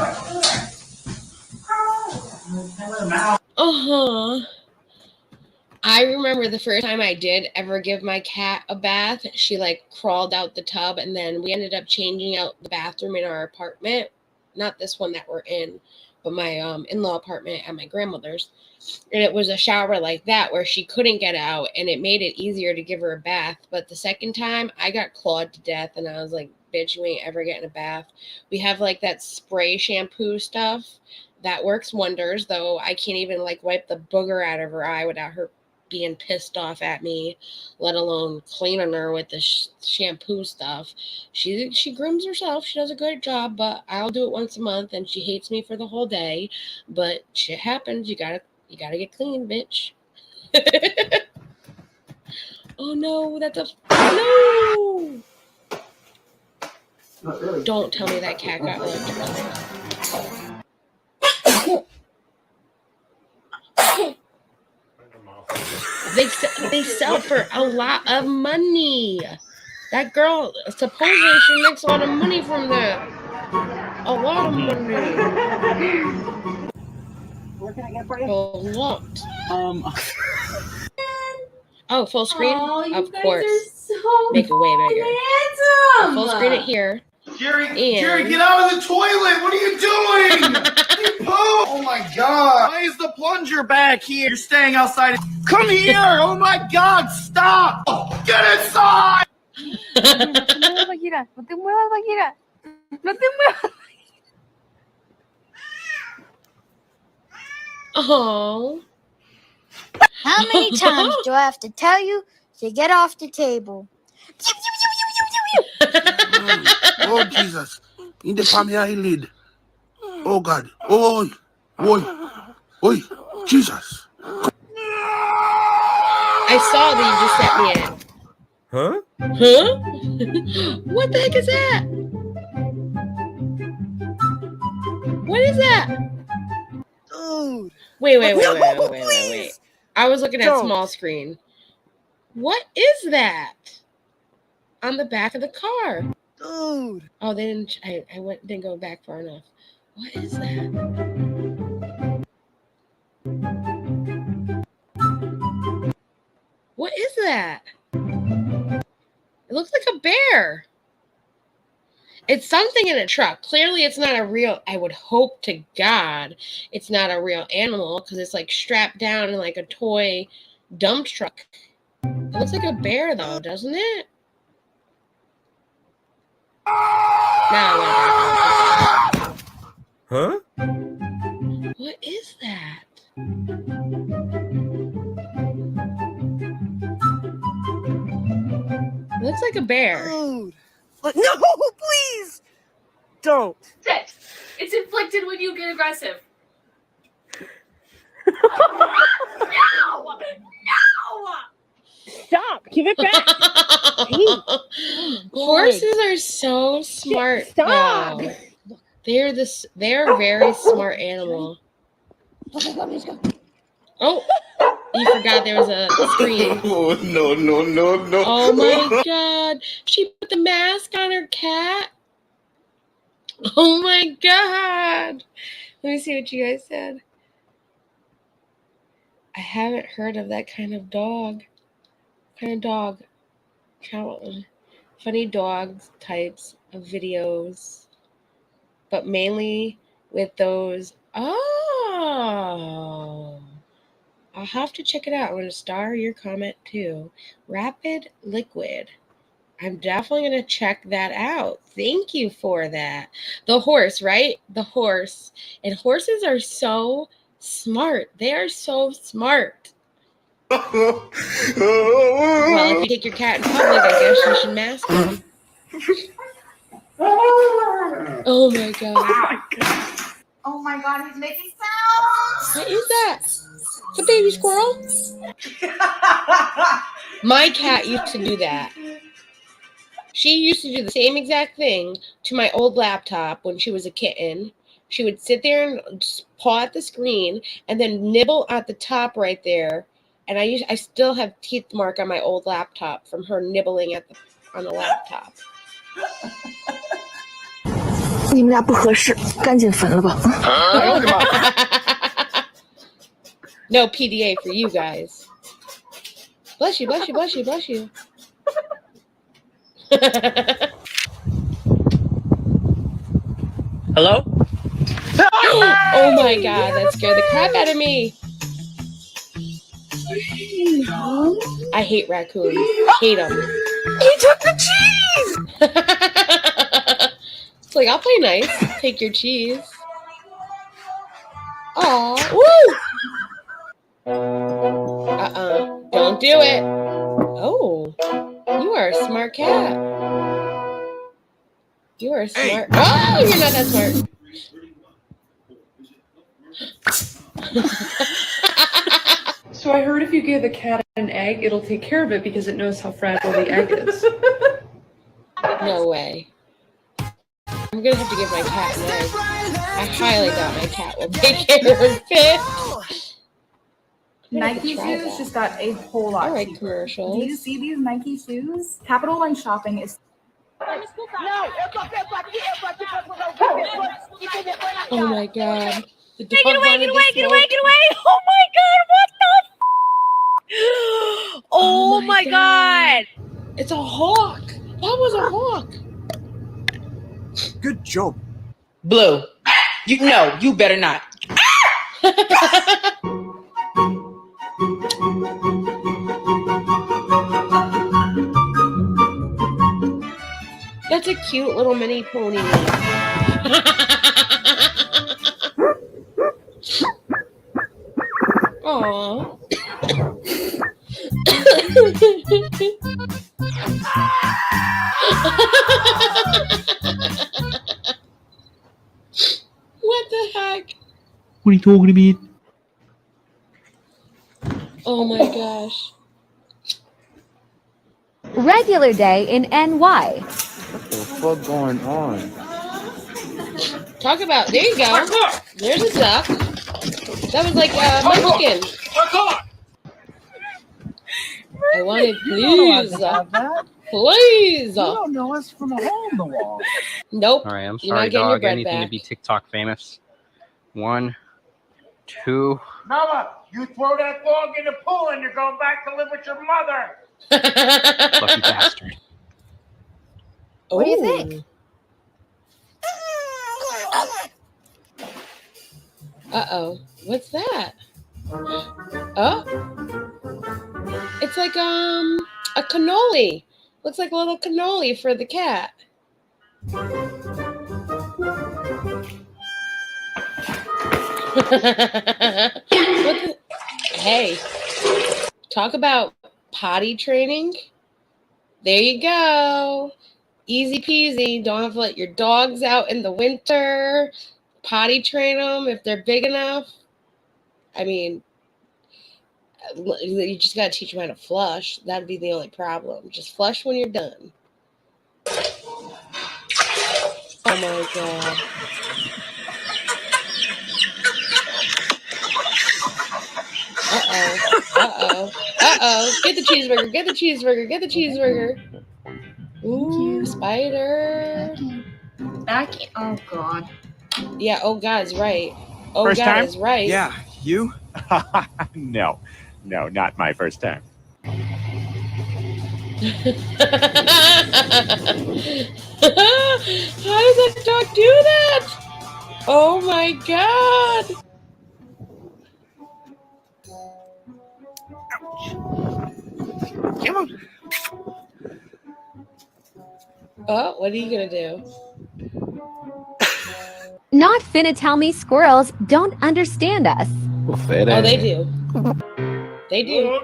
I remember the first time I did ever give my cat a bath, she like crawled out the tub, and then we ended up changing out the bathroom in our apartment. not this one that we're in, but my in-law apartment at my grandmother's. And it was a shower like that where she couldn't get out, and it made it easier to give her a bath. But the second time, I got clawed to death, and I was like, bitch, you ain't ever getting a bath. We have like that spray shampoo stuff that works wonders, though I can't even like wipe the booger out of her eye without her being pissed off at me, let alone cleaning her with the shampoo stuff. She grooms herself. She does a good job, but I'll do it once a month, and she hates me for the whole day. But shit happens. You gotta get clean, bitch. Oh no, that's a no. Don't tell me that cat got electrocuted. They sell for a lot of money. That girl, supposedly she makes a lot of money from that. A lot of money. What can I get for you? Oh, looked. Oh, full screen? Oh, you of guys course. are so Make it way bigger. handsome. Full screen it here. Jerry, And- Jerry, get out of the toilet! What are you doing? You poop! Oh my god! Why is the plunger back here? You're staying outside. Come here! Oh my god! Stop! Get inside! No te muevas, Bagheera. No te muevas, Bagheera. No te muevas. Oh. How many times do I have to tell you to get off the table? Oh, Jesus. In the family eyelid. Oh, God. Oh, oi, Jesus. I saw that you just sent me in. Huh? Huh? What the heck is that? What is that? Dude. Wait. I was looking at Don't. small screen. What is that? On the back of the car. Dude. Oh, they didn't. I didn't go back far enough. What is that? What is that? It looks like a bear. It's something in a truck. Clearly, it's not a real. I would hope to God it's not a real animal because it's like strapped down in like a toy dump truck. It looks like a bear, though, doesn't it? Now I want to Huh? What is that? It looks like a bear. Dude. But no, please. Don't. Sit. It's inflicted when you get aggressive. No! Stop. Give it back. Horses are so smart. Stop. Though. They're a very smart animal. Oh, you forgot there was a screen. Oh, no. Oh my God. She put the mask on her cat. Oh my God. Let me see what you guys said. I haven't heard of that kind of dog. Funny dog types of videos, but mainly with those. Oh, I'll have to check it out. I'm going to star your comment too. Rapid Liquid. I'm definitely going to check that out. Thank you for that. The horse, right? The horse. And horses are so smart. They are so smart. Well, if you take your cat in public, I guess you should mask him. Oh my God. Oh my God, he's making sounds. What is that? It's a baby squirrel? My cat used to do that. She used to do the same exact thing to my old laptop when she was a kitten. She would sit there and just paw at the screen and then nibble at the top right there. And I still have teeth mark on my old laptop from her nibbling on the laptop. 你们俩不合适，赶紧分了吧。 No PDA for you guys. Bless you, bless you, bless you, bless you. Hello? Oh my god, that scared the crap out of me. I hate raccoons. Hate them. He took the cheese! It's like, I'll play nice. Take your cheese. Aw. Woo! Don't do it. Oh. You are a smart cat. You are smart. Oh, you're not that smart. So I heard if you give the cat an egg, it'll take care of it because it knows how fragile the egg is. No way. I'm gonna have to give my cat an egg. I highly doubt my cat will take care of it. Nike shoes just got a whole lot All right, cheaper. commercials. Do you see these Nike shoes? Capital One shopping is. Oh my god. The Get dog away, wanted get to away, get smoke. away, get away! Oh my god, what the Oh my god! It's a hawk. That was a hawk. Good job. Blue. You better not. That's a cute little mini pony. Aww. What the heck? What are you talking about? Oh my gosh. Regular day in NY. What the fuck going on? Talk about, there you go. There's a duck. That was like Munchkin. I wanted, please. Please. You don't know us from a hole in the wall. Nope. All right, I'm You're not sorry, getting your dog. bread Anything back. to be TikTok famous. 1, 2. Mama, you throw that dog in the pool and you're going back to live with your mother. Lucky bastard. What do you think? Uh-oh. What's that? Oh. It's like a cannoli. Looks like a little cannoli for the cat. Hey, talk about potty training. There you go. Easy peasy. Don't have to let your dogs out in the winter. Potty train them if they're big enough. I mean, you just got to teach them how to flush. That'd be the only problem. Just flush when you're done. Oh my god. Uh-oh. Get the cheeseburger. Get the cheeseburger. Get the cheeseburger. Ooh, spider. Back. Oh god. Yeah, oh God's right. Oh First God time? is right. Yeah, you? No, not my first time. How does that dog do that? Oh my God. Come on. Oh, what are you gonna do? Not finna tell me squirrels don't understand us. Oh, they do. They do.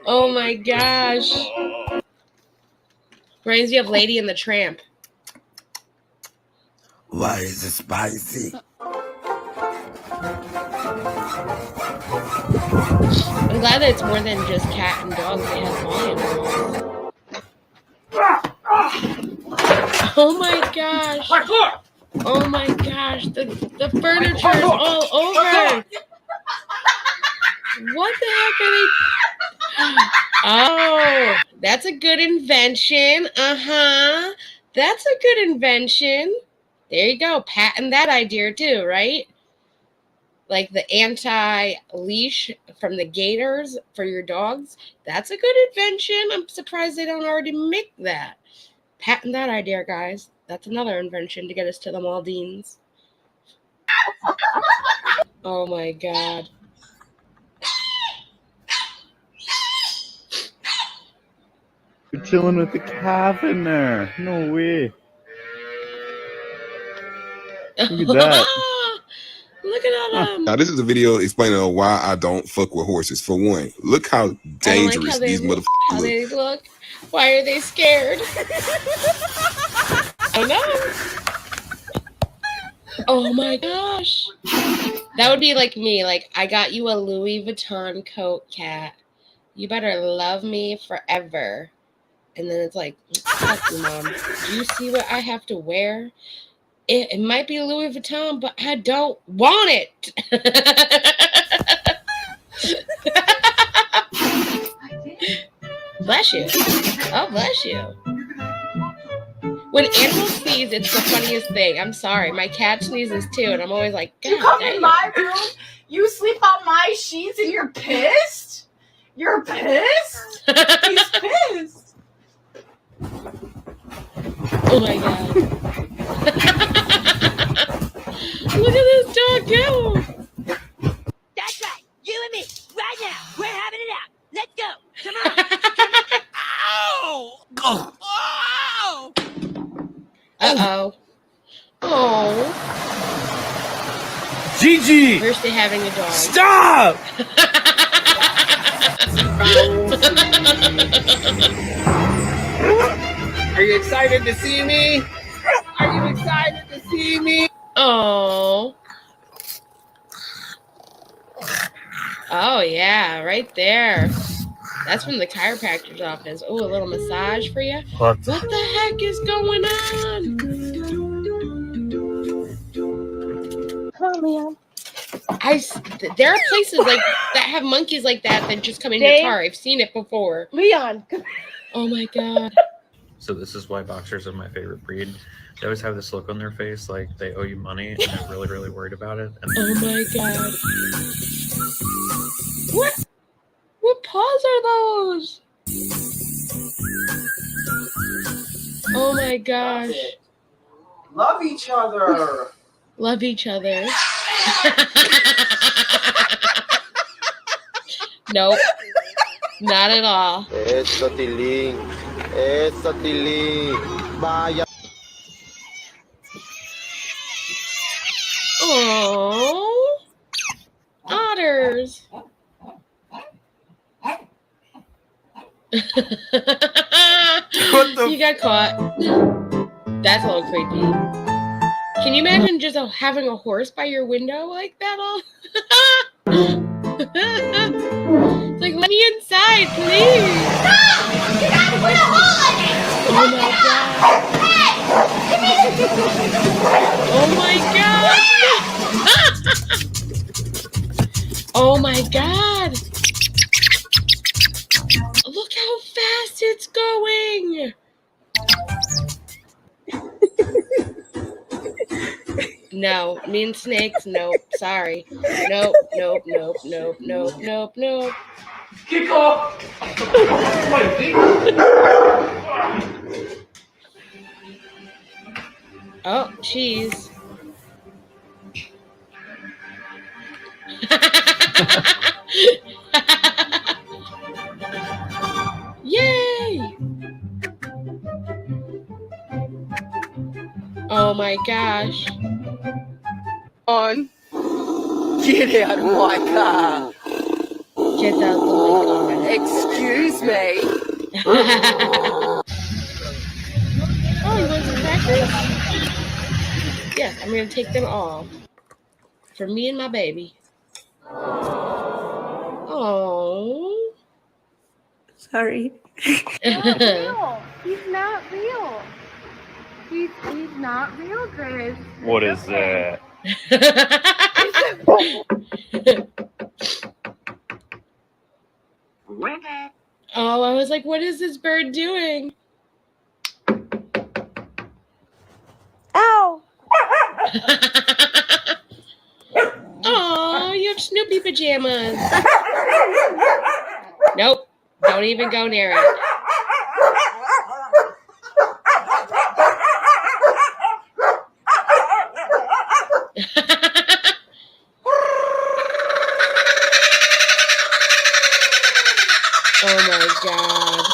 Oh my gosh. Reminds me of Lady and the Tramp. Why is it spicy? I'm glad that it's more than just cat and dog. They have lions. Oh my gosh. Oh my gosh. The furniture is all over. What the heck are they? Oh, that's a good invention. Uh-huh. That's a good invention. There you go. Patent that idea too, right? Like the anti-leash from the gators for your dogs. That's a good invention. I'm surprised they don't already make that. Patent that idea, guys. That's another invention to get us to the Maldives. Oh my god. You're chilling with the calf in there. No way. Look at that. Look at them. Now, this is a video explaining why I don't fuck with horses. For one, look how dangerous these motherfuckers How look. they look. Why are they scared? Oh no. Oh my gosh. That would be like me. Like, I got you a Louis Vuitton coat, cat. You better love me forever. And then it's like, fuck you, Mom. Do you see what I have to wear? It might be Louis Vuitton, but I don't want it. Bless you. Oh, bless you. When animals sneeze, it's the funniest thing. I'm sorry. My cat sneezes too, and I'm always like, God, You come damn. in my room, you sleep on my sheets, and you're pissed? You're pissed? He's pissed. Oh my god. Look at this dog go. That's right. You and me. Right now. We're having it out. Let's go. Come on. Ow! Oh! Oh! Uh-oh. Oh. Gigi! First they having a dog. Stop! Are you excited to see me? Are you excited to see me? Oh. Oh, yeah, right there. That's from the chiropractor's office. Oh, a little massage for you? What the heck is going on? Come on, Leon. There are places like that have monkeys like that just come in your Dave? car. I've seen it before. Leon. Oh my god. So this is why boxers are my favorite breed. They always have this look on their face like they owe you money and they're really, really worried about it. And Oh my god. What paws are those? Oh my gosh. Love each other. Love each other. Nope. Not at all. Esty. Vaya. Oh, otters. You got caught. That's a little creepy. Can you imagine just having a horse by your window like that all? It's like, let me inside, please. You gotta put a hole in it! Oh my god. Oh my god. Oh my god. Look how fast it's going. No, me and snakes, nope, sorry. Nope. Kick off! Oh, cheese. Yay! Oh my gosh. On. Get out of my car. Get out the car. Excuse me. Oh, you want some crackers? Yes, I'm going to take them all. For me and my baby. Oh. Sorry. Not real. He's not real. He's not real, Chris. What is that? Oh, I was like, what is this bird doing? Ow! Oh, you have Snoopy pajamas. Nope. Don't even go near it. God.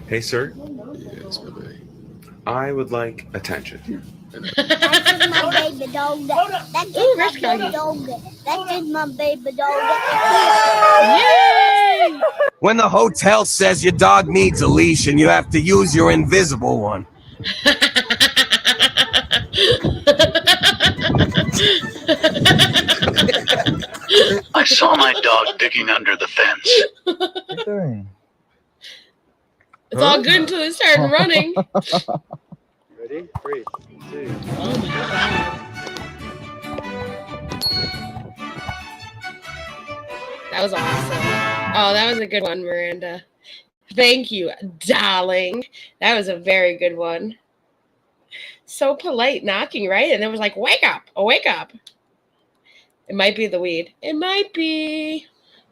Hey, sir. Yes, baby. I would like attention. That's just my baby dog. That's just my baby dog. That's just my baby dog. Yay! When the hotel says your dog needs a leash and you have to use your invisible one. I saw my dog digging under the fence. What are you doing? It's all good until it started running. Ready? 3, 2. Oh my God. That was awesome. Oh, that was a good one, Miranda. Thank you, darling. That was a very good one. So polite knocking, right? And it was like, wake up, oh, wake up. It might be the weed. It might be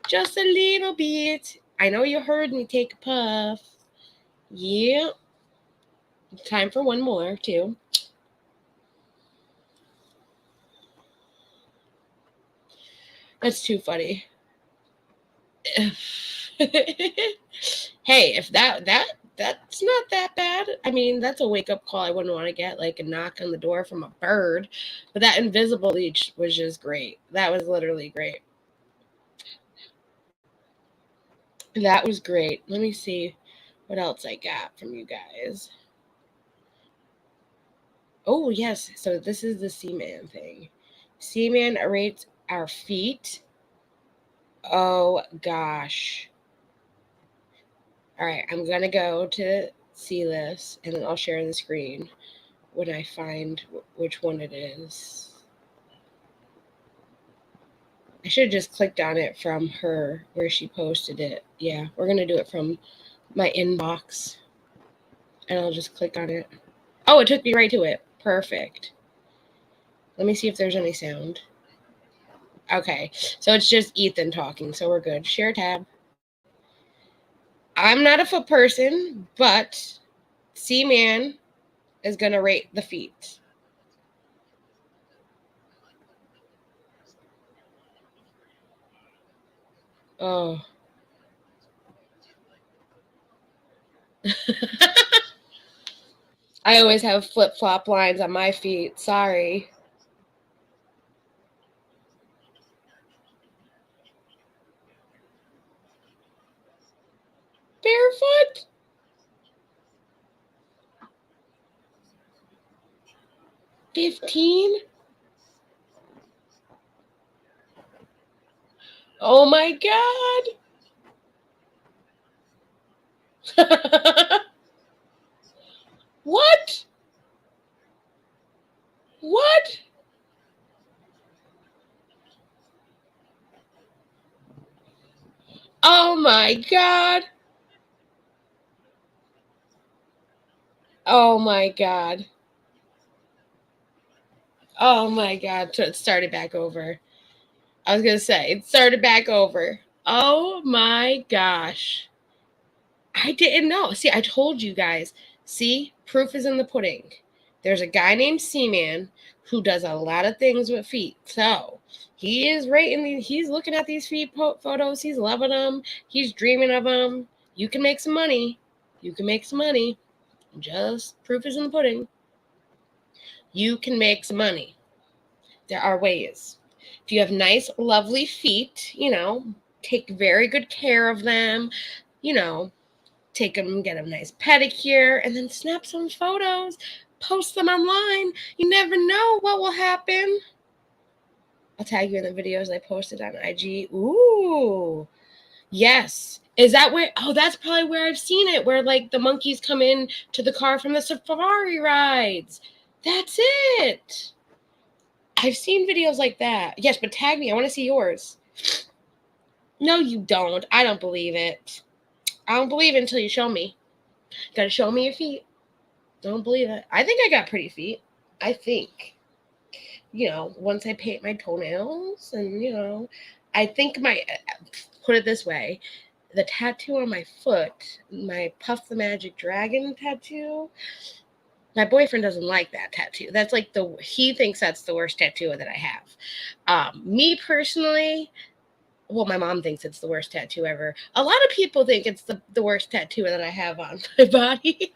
just a little bit. I know you heard me take a puff. Yeah. Time for one more, too. That's too funny. Hey, if that's not that bad. I mean, that's a wake-up call I wouldn't want to get, like a knock on the door from a bird. But that invisible leash was just great. That was literally great. That was great. Let me see what else I got from you guys. Oh, yes. So this is the Seaman thing. Seaman rates our feet. Oh, gosh. All right, I'm going to go to see this, and then I'll share the screen when I find which one it is. I should have just clicked on it from her where she posted it. Yeah, we're going to do it from my inbox, and I'll just click on it. Oh, it took me right to it. Perfect. Let me see if there's any sound. Okay, so it's just Ethan talking, so we're good. Share tab. I'm not a foot person, but Seaman is going to rate the feet. Oh. I always have flip-flop lines on my feet. Sorry. Barefoot? $15? Oh my God. What? What? Oh my God. Oh my God. Oh my God. So it started back over. I was going to say, it started back over. Oh my gosh. I didn't know. See, I told you guys. See, proof is in the pudding. There's a guy named Seaman who does a lot of things with feet. So he is rating these. He's looking at these feet photos. He's loving them. He's dreaming of them. You can make some money. You can make some money. Just proof is in the pudding. You can make some money. There are ways. If you have nice, lovely feet, you know, take very good care of them, you know, take them, get a nice pedicure, and then snap some photos, post them online. You never know what will happen. I'll tag you in the videos I posted on IG. Ooh, yes. Is that where? Oh, that's probably where I've seen it, where like the monkeys come in to the car from the safari rides. That's it. I've seen videos like that. Yes, but tag me. I want to see yours. No, you don't. I don't believe it. I don't believe it until you show me. You gotta show me your feet. Don't believe it. I think I got pretty feet. I think. You know, once I paint my toenails and, you know, I think put it this way, the tattoo on my foot, my Puff the Magic Dragon tattoo, my boyfriend doesn't like that tattoo. That's like he thinks that's the worst tattoo that I have. Me personally, well, my mom thinks it's the worst tattoo ever. A lot of people think it's the worst tattoo that I have on my body.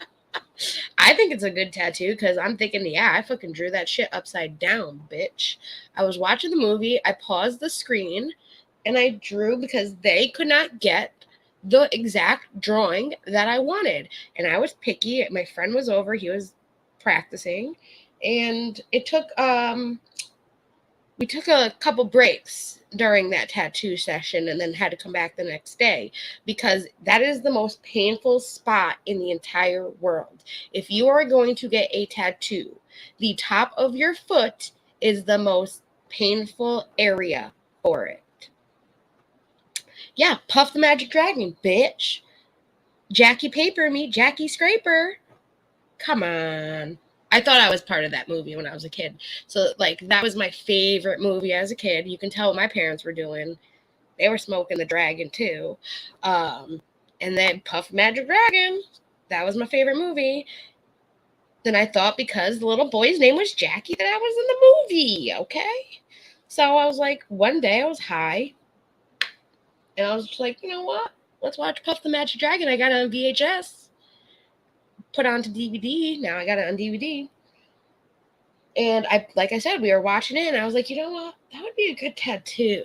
I think it's a good tattoo because I'm thinking, yeah, I fucking drew that shit upside down, bitch. I was watching the movie. I paused the screen and I drew because they could not get the exact drawing that I wanted. And I was picky. My friend was over. He was practicing. And it took, we took a couple breaks during that tattoo session and then had to come back the next day because that is the most painful spot in the entire world. If you are going to get a tattoo, the top of your foot is the most painful area for it. Yeah, Puff the Magic Dragon, bitch. Jackie Paper meet Jackie Scraper. Come on. I thought I was part of that movie when I was a kid. So, like, that was my favorite movie as a kid. You can tell what my parents were doing. They were smoking the dragon, too. And then Puff Magic Dragon. That was my favorite movie. Then I thought because the little boy's name was Jackie that I was in the movie, okay? So I was like, one day I was high. And I was just like, you know what? Let's watch Puff the Magic Dragon. I got it on VHS. Put onto DVD. Now I got it on DVD. And like I said, we were watching it and I was like, you know what? That would be a good tattoo.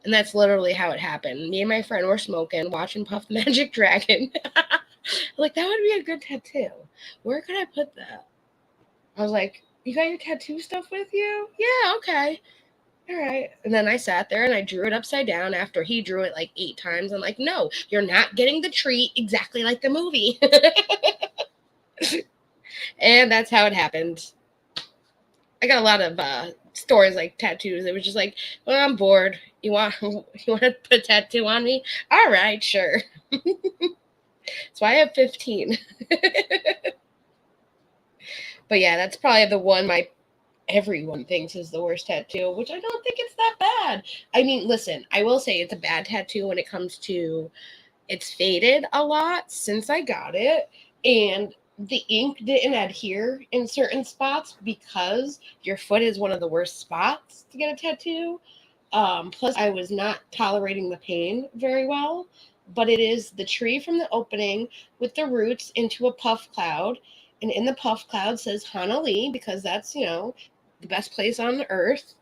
And that's literally how it happened. Me and my friend were smoking, watching Puff the Magic Dragon. Like, that would be a good tattoo. Where could I put that? I was like, you got your tattoo stuff with you? Yeah, okay. All right. And then I sat there and I drew it upside down after he drew it like 8 times. I'm like, no, you're not getting the treat exactly like the movie. And that's how it happened. I got a lot of stories like tattoos. It was just like, well, I'm bored. You want to put a tattoo on me? All right, sure. So I have 15. But yeah, that's probably the one everyone thinks is the worst tattoo, which I don't think it's that bad. I mean, listen, I will say it's a bad tattoo when it comes to it's faded a lot since I got it, and the ink didn't adhere in certain spots because your foot is one of the worst spots to get a tattoo. Plus, I was not tolerating the pain very well, but it is the tree from the opening with the roots into a puff cloud, and in the puff cloud says Hanali because that's, you know, the best place on the earth.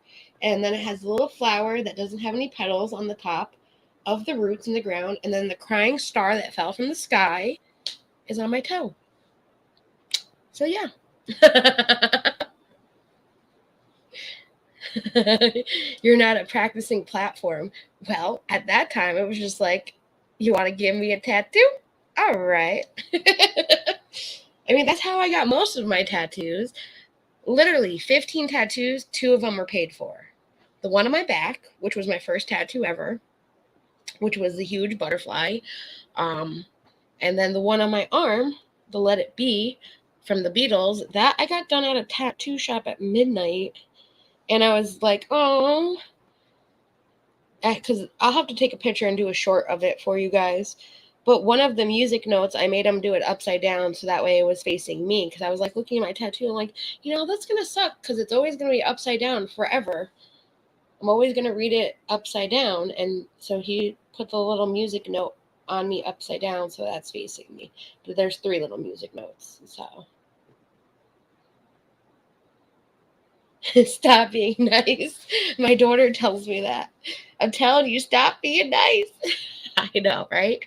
And then it has a little flower that doesn't have any petals on the top of the roots in the ground. And then the crying star that fell from the sky is on my toe. So yeah. You're not a practicing platform. Well, at that time, it was just like, you want to give me a tattoo? All right. I mean, that's how I got most of my tattoos. Literally 15 tattoos, 2 of them were paid for. The one on my back, which was my first tattoo ever, which was the huge butterfly. And then the one on my arm, the Let It Be from the Beatles, that I got done at a tattoo shop at midnight. And I was like, oh, because I'll have to take a picture and do a short of it for you guys. But one of the music notes, I made him do it upside down so that way it was facing me. Because I was like looking at my tattoo and like, you know, that's going to suck because it's always going to be upside down forever. I'm always going to read it upside down. And so he put the little music note on me upside down so that's facing me. But there's 3 little music notes. So stop being nice. My daughter tells me that. I'm telling you, stop being nice. I know, right?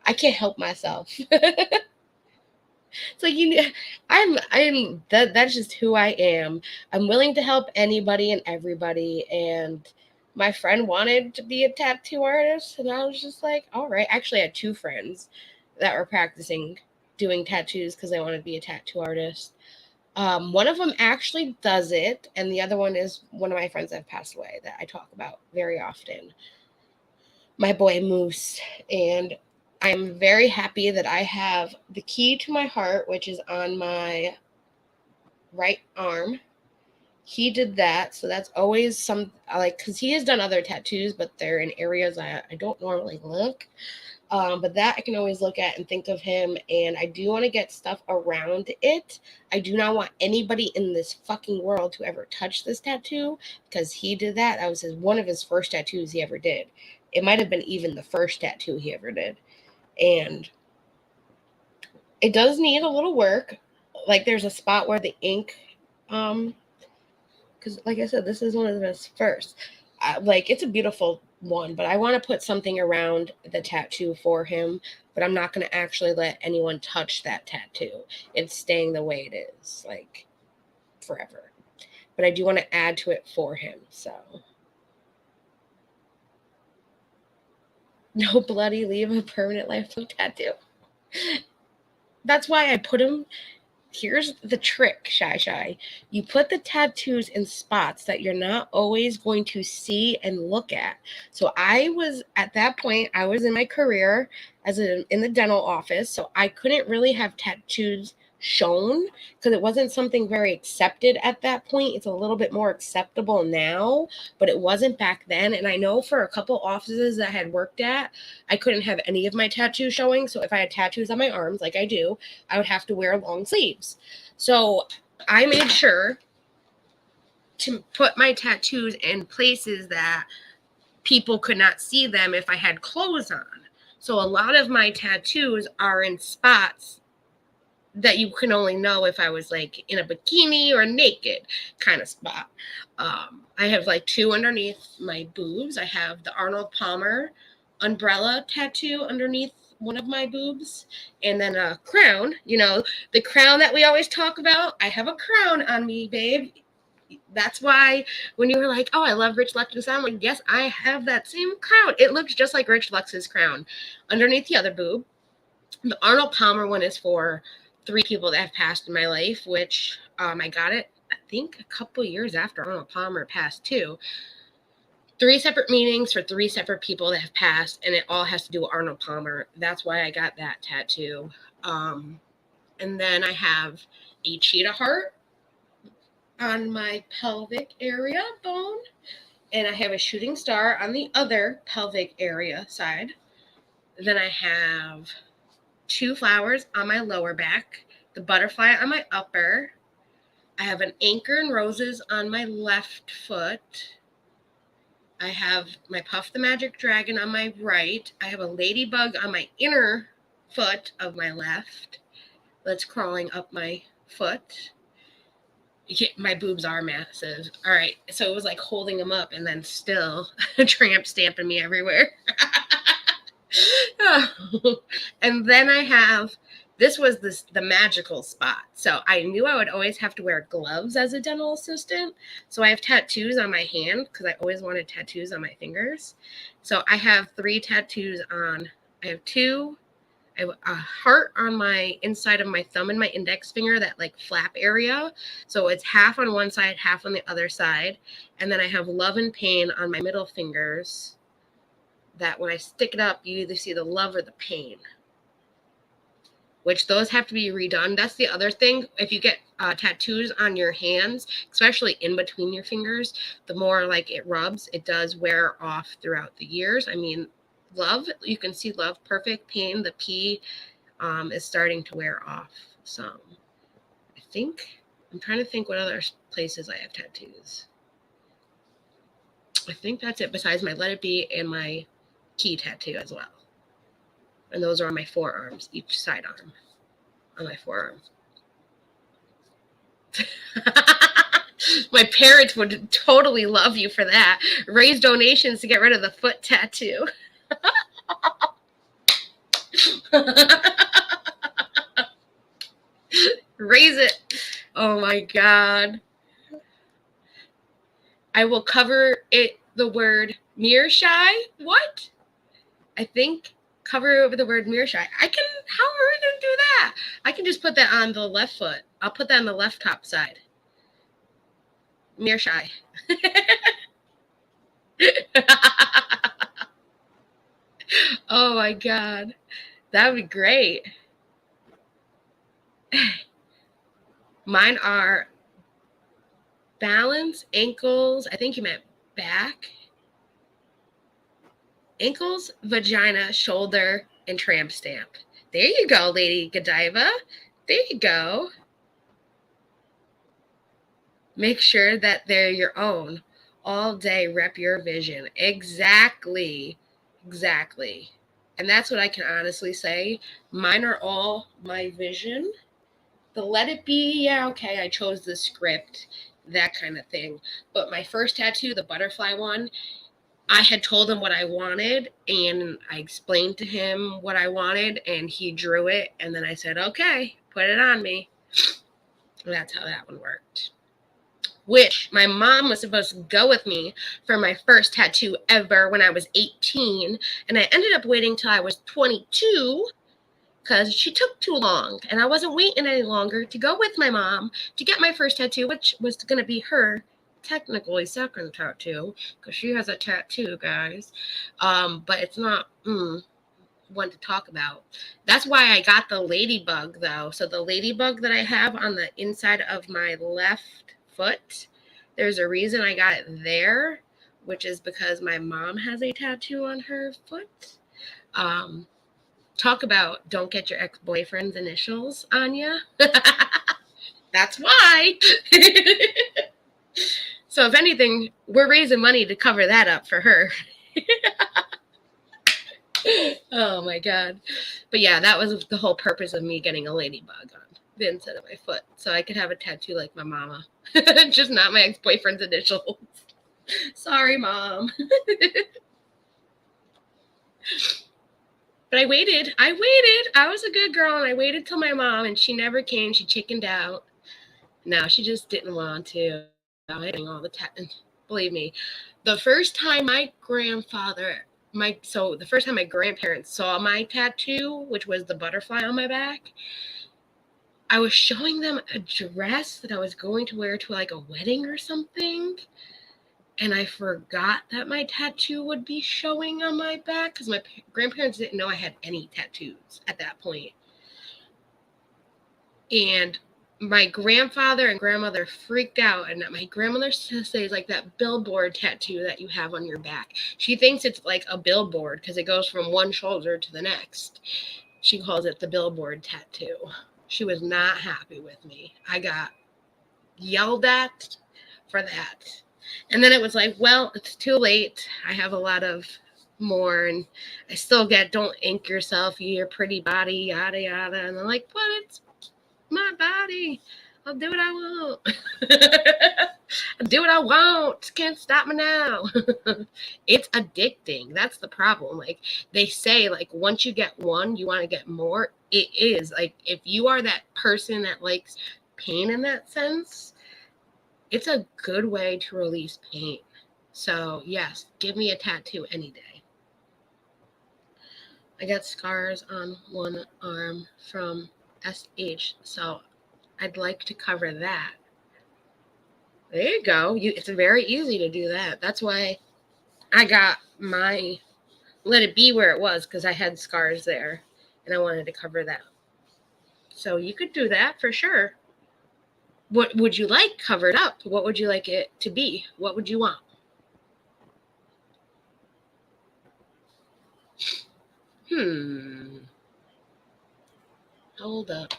I can't help myself. It's like, you know, that's just who I am. I'm willing to help anybody and everybody. And my friend wanted to be a tattoo artist, and I was just like, all right. Actually, I had 2 friends that were practicing doing tattoos because they wanted to be a tattoo artist. One of them actually does it, and the other one is one of my friends that have passed away that I talk about very often. My boy Moose. And I'm very happy that I have the key to my heart, which is on my right arm. He did that, so that's always some, like, because he has done other tattoos, but they're in areas I don't normally look. But that I can always look at and think of him. And I do want to get stuff around it. I do not want anybody in this fucking world to ever touch this tattoo, because he did that. That was one of his first tattoos he ever did. It might have been even the first tattoo he ever did. And it does need a little work. Like there's a spot where the ink, because like I said, this is one of his first. Like it's a beautiful one, but I want to put something around the tattoo for him, but I'm not going to actually let anyone touch that tattoo. It's staying the way it is, like forever. But I do want to add to it for him, so. No bloody, leave a permanent lifelong tattoo. That's why I put him. Here's the trick, Shy. You put the tattoos in spots that you're not always going to see and look at. So I was, at that point, I was in my career in the dental office, so I couldn't really have tattoos shown because it wasn't something very accepted at that point. It's a little bit more acceptable now, but it wasn't back then. And I know for a couple offices that I had worked at, I couldn't have any of my tattoos showing. So if I had tattoos on my arms, like I do, I would have to wear long sleeves. So I made sure to put my tattoos in places that people could not see them if I had clothes on. So a lot of my tattoos are in spots that you can only know if I was like in a bikini or naked kind of spot. I have like 2 underneath my boobs. I have the Arnold Palmer umbrella tattoo underneath one of my boobs, and then a crown, you know, the crown that we always talk about. I have a crown on me, babe. That's why when you were like, oh, I love Rich Lux's sound, like, yes, I have that same crown. It looks just like Rich Lux's crown underneath the other boob. The Arnold Palmer one is for 3 people that have passed in my life, which I got it, I think, a couple years after Arnold Palmer passed too. 3 separate meetings for 3 separate people that have passed, and it all has to do with Arnold Palmer. That's why I got that tattoo. And then I have a cheetah heart on my pelvic area bone, and I have a shooting star on the other pelvic area side. Then I have 2 flowers on my lower back, the butterfly on my upper. I have an anchor and roses on my left foot. I have my Puff the Magic Dragon on my right. I have a ladybug on my inner foot of my left that's crawling up my foot. Yeah, my boobs are massive. All right, so it was like holding them up and then still tramp stamping me everywhere. And then I have, this was the magical spot. So I knew I would always have to wear gloves as a dental assistant. So I have tattoos on my hand because I always wanted tattoos on my fingers. So I have 3 tattoos on. I have 2. I have a heart on my inside of my thumb and my index finger, that like flap area. So it's half on one side, half on the other side. And then I have love and pain on my middle fingers, that when I stick it up, you either see the love or the pain, which those have to be redone. That's the other thing. If you get tattoos on your hands, especially in between your fingers, the more like it rubs, it does wear off throughout the years. I mean, love, you can see love, perfect, pain, the P is starting to wear off some. I think, I'm trying to think what other places I have tattoos. I think that's it, besides my Let It Be and my key tattoo as well. And those are on my forearms, each side arm on my forearm. My parents would totally love you for that. Raise donations to get rid of the foot tattoo. Raise it. Oh my God. I will cover it, the word mirror shy. What? I think cover over the word mirror shy. I can, how are we going to do that? I can just put that on the left foot. I'll put that on the left top side. Mirror shy. Oh my God. That would be great. Mine are balance, ankles. I think you meant back. Ankles, vagina, shoulder, and tramp stamp. There you go, Lady Godiva. There you go. Make sure that they're your own. All day, rep your vision. Exactly. Exactly. And that's what I can honestly say. Mine are all my vision. The let it be, yeah, okay, I chose the script, that kind of thing. But my first tattoo, the butterfly one, I had told him what I wanted, and I explained to him what I wanted, and he drew it, and then I said, okay, put it on me. And that's how that one worked. Which my mom was supposed to go with me for my first tattoo ever when I was 18, and I ended up waiting till I was 22 because she took too long, and I wasn't waiting any longer to go with my mom to get my first tattoo, which was going to be her technically second tattoo, because she has a tattoo, guys. But it's not one to talk about. That's why I got the ladybug, though. So the ladybug that I have on the inside of my left foot, there's a reason I got it there, which is because my mom has a tattoo on her foot. Talk about don't get your ex-boyfriend's initials on ya. That's why. So if anything, we're raising money to cover that up for her. Oh my God. But yeah, that was the whole purpose of me getting a ladybug on the inside of my foot, so I could have a tattoo like my mama. Just not my ex-boyfriend's initials. Sorry, Mom. But I waited. I was a good girl, and I waited till my mom, and she never came. She chickened out. No, she just didn't want to. All the time. Believe me, the first time my grandparents saw my tattoo, which was the butterfly on my back, I was showing them a dress that I was going to wear to like a wedding or something. And I forgot that my tattoo would be showing on my back because my grandparents didn't know I had any tattoos at that point. And my grandfather and grandmother freaked out, and my grandmother says like that billboard tattoo that you have on your back. She thinks it's like a billboard because it goes from one shoulder to the next. She calls it the billboard tattoo. She was not happy with me. I got yelled at for that. And then it was like, well, it's too late. I have a lot of more, and I still get, don't ink yourself, your pretty body, yada, yada. And I'm like, but it's my body. I'll do what I want. I'll do what I want. Can't stop me now. It's addicting. That's the problem. Like they say, like once you get one, you want to get more. It is like if you are that person that likes pain in that sense, it's a good way to release pain. So yes, give me a tattoo any day. I got scars on one arm from SH, so I'd like to cover that. There you go. It's very easy to do that. That's why I got my let it be where it was, because I had scars there and I wanted to cover that. So you could do that for sure. What would you like covered up? What would you like it to be? What would you want? Hold up.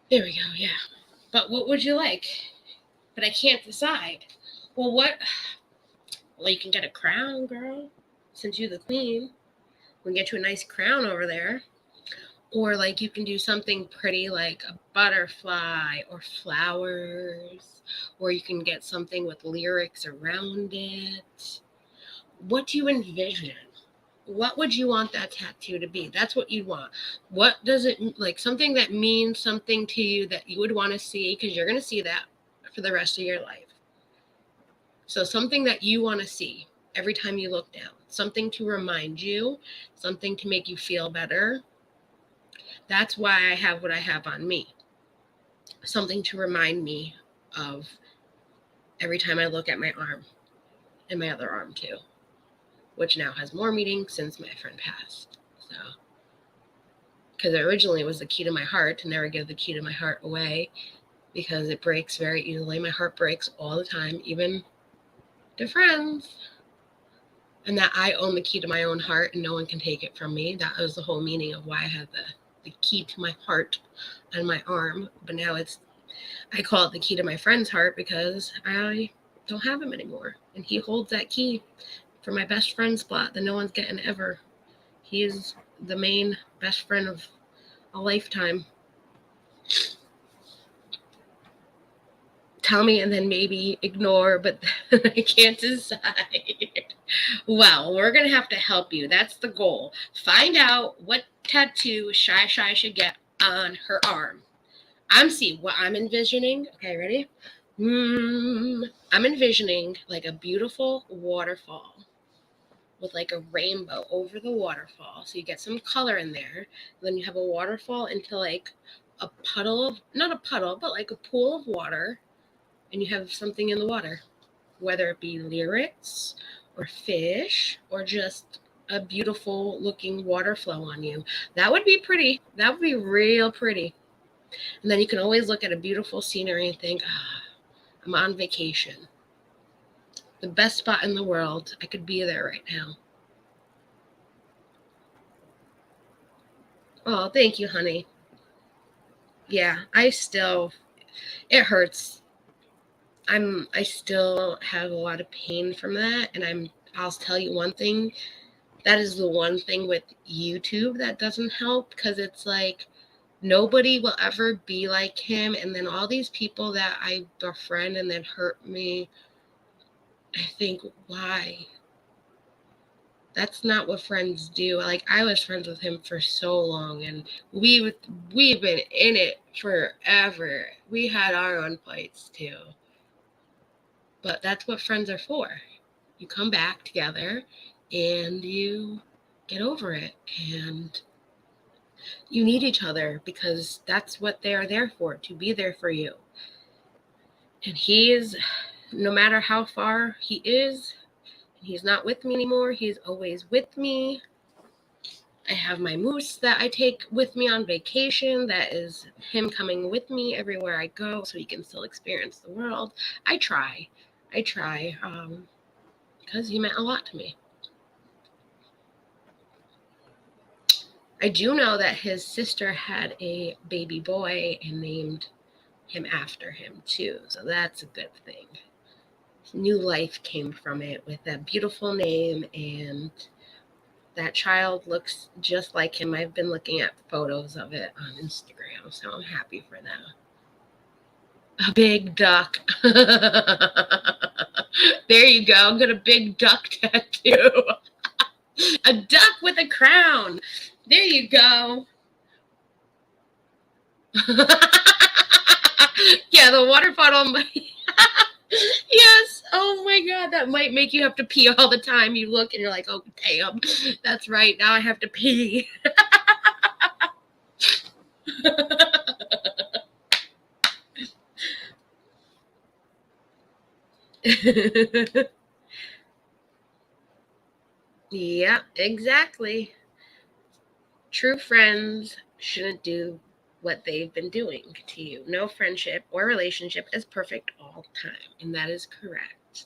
There we go, yeah. But what would you like? But I can't decide. Well, what? Well, you can get a crown, girl. Since you're the queen, we can get you a nice crown over there. Or like you can do something pretty like a butterfly or flowers. Or you can get something with lyrics around it. What do you envision? What would you want that tattoo to be? That's what you want. What does it, like something that means something to you that you would want to see, because you're going to see that for the rest of your life. So something that you want to see every time you look down, something to remind you, something to make you feel better. That's why I have what I have on me. Something to remind me of every time I look at my arm and my other arm too, which now has more meetings since my friend passed. So because originally it was the key to my heart to never give the key to my heart away because it breaks very easily. My heart breaks all the time, even to friends. And that I own the key to my own heart and no one can take it from me. That was the whole meaning of why I had the key to my heart on my arm. But now I call it the key to my friend's heart because I don't have him anymore. And he holds that key for my best friend spot that no one's getting ever. He is the main best friend of a lifetime. Tell me and then maybe ignore, but I can't decide. Well, we're going to have to help you. That's the goal. Find out what tattoo Shy should get on her arm. What I'm envisioning. Okay, ready? I'm envisioning like a beautiful waterfall with like a rainbow over the waterfall. So you get some color in there. Then you have a waterfall into like a puddle of, not a puddle, but like a pool of water. And you have something in the water, whether it be lyrics or fish or just a beautiful looking water flow on you. That would be pretty. That would be real pretty. And then you can always look at a beautiful scenery and think, I'm on vacation. The best spot in the world. I could be there right now. Oh, thank you, honey. Yeah, it hurts. I still have a lot of pain from that. And I'll tell you one thing. That is the one thing with YouTube that doesn't help, because it's like nobody will ever be like him. And then all these people that I befriend and then hurt me, I think, why? That's not what friends do. Like, I was friends with him for so long, and we've been in it forever. We had our own fights too. But that's what friends are for. You come back together and you get over it, and you need each other because that's what they are there for, to be there for you. And no matter how far he is, he's not with me anymore. He's always with me. I have my moose that I take with me on vacation. That is him coming with me everywhere I go so he can still experience the world. I try because he meant a lot to me. I do know that his sister had a baby boy and named him after him too. So that's a good thing. New life came from it with that beautiful name, and that child looks just like him. I've been looking at photos of it on Instagram, so I'm happy for that. A big duck. There you go. Got a big duck tattoo. A duck with a crown. There you go. Yeah, the water bottle. Yes. Oh my God. That might make you have to pee all the time. You look and you're like, oh, damn. That's right. Now I have to pee. Yeah, exactly. True friends shouldn't do what they've been doing to you. No friendship or relationship is perfect all the time, and that is correct.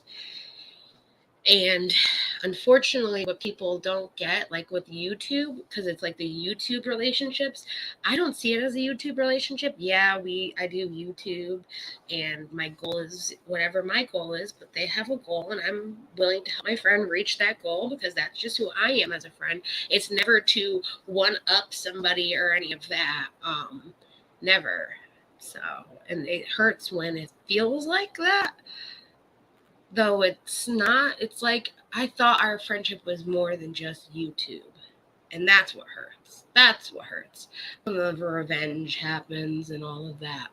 And unfortunately, what people don't get, like with YouTube, because it's like the YouTube relationships, I don't see it as a YouTube relationship. Yeah, I do YouTube, and my goal is whatever my goal is, but they have a goal, and I'm willing to help my friend reach that goal because that's just who I am as a friend. It's never to one-up somebody or any of that. Never. So, and it hurts when it feels like that. Though it's not, it's like, I thought our friendship was more than just YouTube. And that's what hurts. That's what hurts. When the revenge happens and all of that.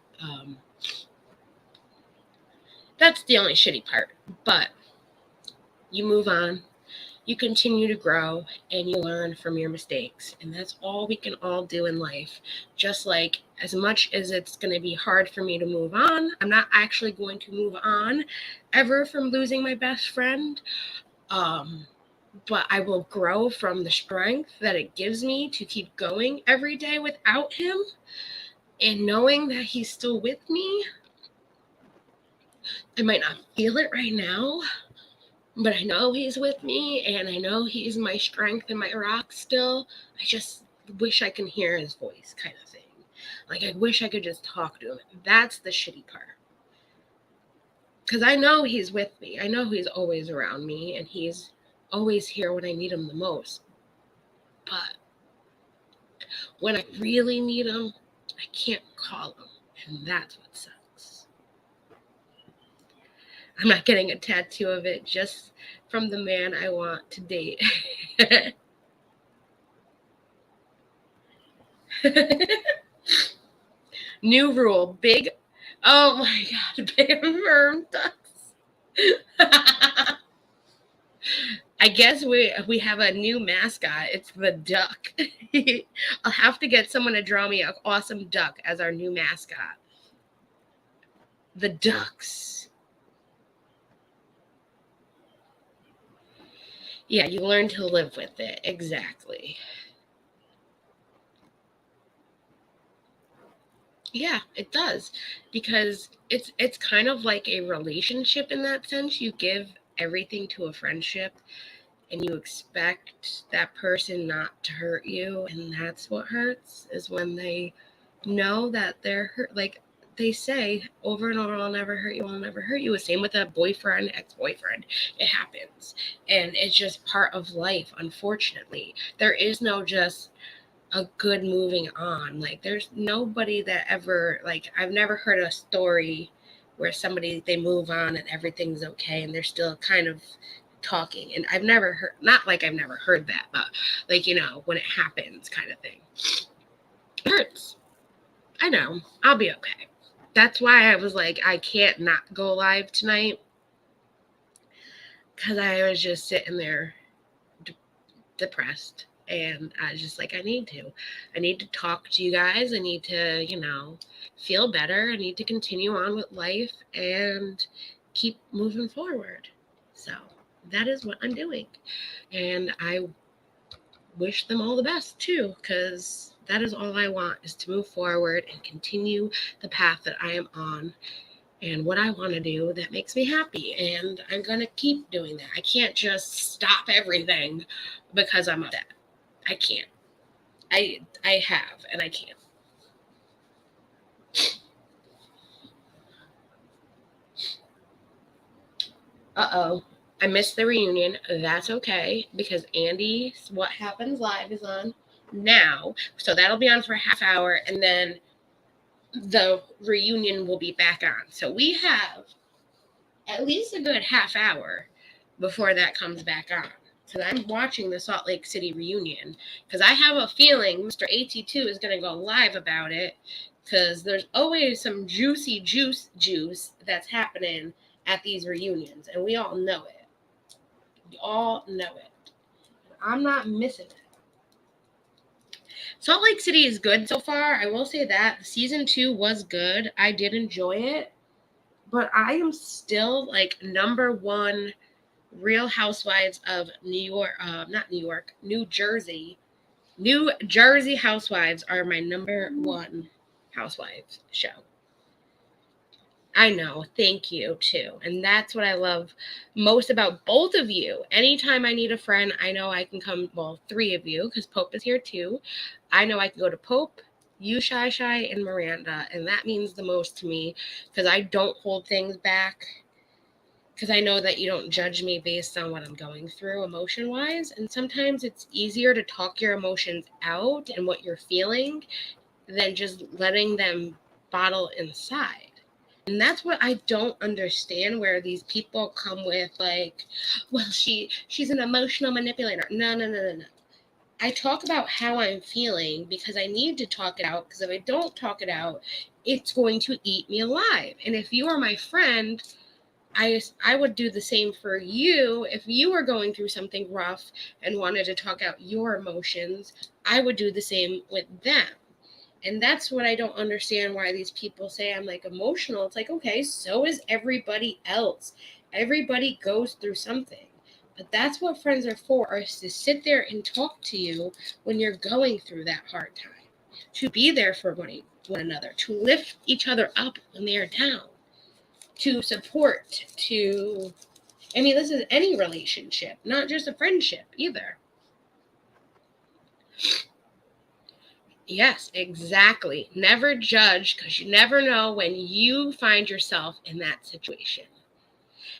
That's the only shitty part. But you move on. You continue to grow and you learn from your mistakes. And that's all we can all do in life. Just like as much as it's going to be hard for me to move on, I'm not actually going to move on ever from losing my best friend. but I will grow from the strength that it gives me to keep going every day without him, and knowing that he's still with me. I might not feel it right now, but I know he's with me, and I know he's my strength and my rock still. I just wish I can hear his voice, kind of thing. Like, I wish I could just talk to him. That's the shitty part. Because I know he's with me. I know he's always around me, and he's always here when I need him the most. But when I really need him, I can't call him, and that's what sucks. I'm not getting a tattoo of it just from the man I want to date. New rule, big, oh my God, big firm ducks. I guess we have a new mascot. It's the duck. I'll have to get someone to draw me an awesome duck as our new mascot. The ducks. Yeah, you learn to live with it. Exactly. Yeah, it does. Because it's kind of like a relationship in that sense. You give everything to a friendship, and you expect that person not to hurt you, and that's what hurts, is when they know that they're hurt. Like they say over and over, I'll never hurt you, I'll never hurt you. The same with a boyfriend, ex-boyfriend. It happens, and it's just part of life, unfortunately. There is no just a good moving on. Like, there's nobody that ever, like, I've never heard a story where somebody, they move on and everything's okay and they're still kind of talking. And I've never heard, not like I've never heard that, but like, you know, when it happens kind of thing. It hurts. I know. I'll be okay. That's why I was like, I can't not go live tonight, because I was just sitting there depressed. And I was just like, I need to talk to you guys. I need to, you know, feel better. I need to continue on with life and keep moving forward. So that is what I'm doing. And I wish them all the best too, because that is all I want, is to move forward and continue the path that I am on and what I want to do that makes me happy. And I'm going to keep doing that. I can't just stop everything because I'm upset. I can't. I have, and I can't. Uh-oh. I missed the reunion. That's okay, because Andy's What Happens Live is on now. So that'll be on for a half hour, and then the reunion will be back on. So we have at least a good half hour before that comes back on. Because I'm watching the Salt Lake City reunion. Because I have a feeling Mr. AT2 is going to go live about it. Because there's always some juicy juice that's happening at these reunions. And we all know it. We all know it. I'm not missing it. Salt Lake City is good so far. I will say that. Season 2 was good. I did enjoy it. But I am still like number one Real Housewives of New Jersey. New Jersey Housewives are my number one housewives show. I know. Thank you, too. And that's what I love most about both of you. Anytime I need a friend, I know I can come, well, 3 of you, because Pope is here, too. I know I can go to Pope, you, Shy, and Miranda, and that means the most to me, because I don't hold things back. Because I know that you don't judge me based on what I'm going through emotion-wise. And sometimes it's easier to talk your emotions out and what you're feeling than just letting them bottle inside. And that's what I don't understand, where these people come with like, well, she's an emotional manipulator. No. I talk about how I'm feeling because I need to talk it out, because if I don't talk it out, it's going to eat me alive. And if you are my friend, I would do the same for you. If you were going through something rough and wanted to talk out your emotions, I would do the same with them. And that's what I don't understand, why these people say I'm like emotional. It's like, okay, so is everybody else. Everybody goes through something. But that's what friends are for, is to sit there and talk to you when you're going through that hard time, to be there for one another, to lift each other up when they are down, to support, this is any relationship, not just a friendship either. Yes, exactly. Never judge, because you never know when you find yourself in that situation.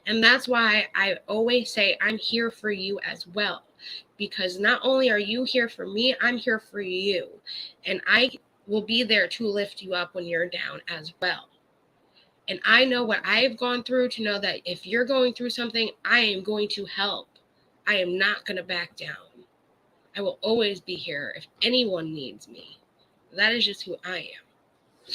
And that's why I always say I'm here for you as well, because not only are you here for me, I'm here for you. And I will be there to lift you up when you're down as well. And I know what I've gone through to know that if you're going through something, I am going to help. I am not going to back down. I will always be here if anyone needs me. That is just who I am.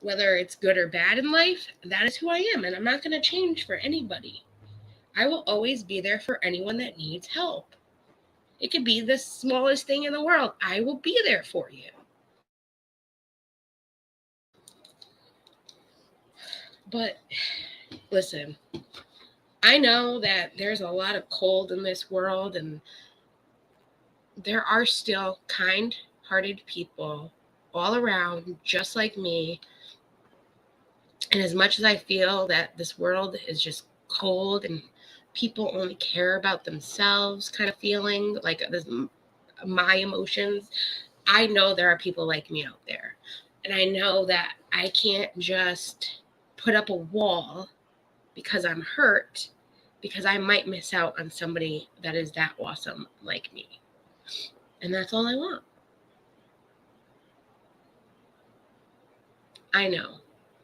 Whether it's good or bad in life, that is who I am, and I'm not going to change for anybody. I will always be there for anyone that needs help. It could be the smallest thing in the world. I will be there for you. But listen, I know that there's a lot of cold in this world, and there are still kind-hearted people all around, just like me. And as much as I feel that this world is just cold and people only care about themselves kind of feeling, like this, my emotions, I know there are people like me out there. And I know that I can't just put up a wall because I'm hurt, because I might miss out on somebody that is that awesome like me. And that's all I want. I know.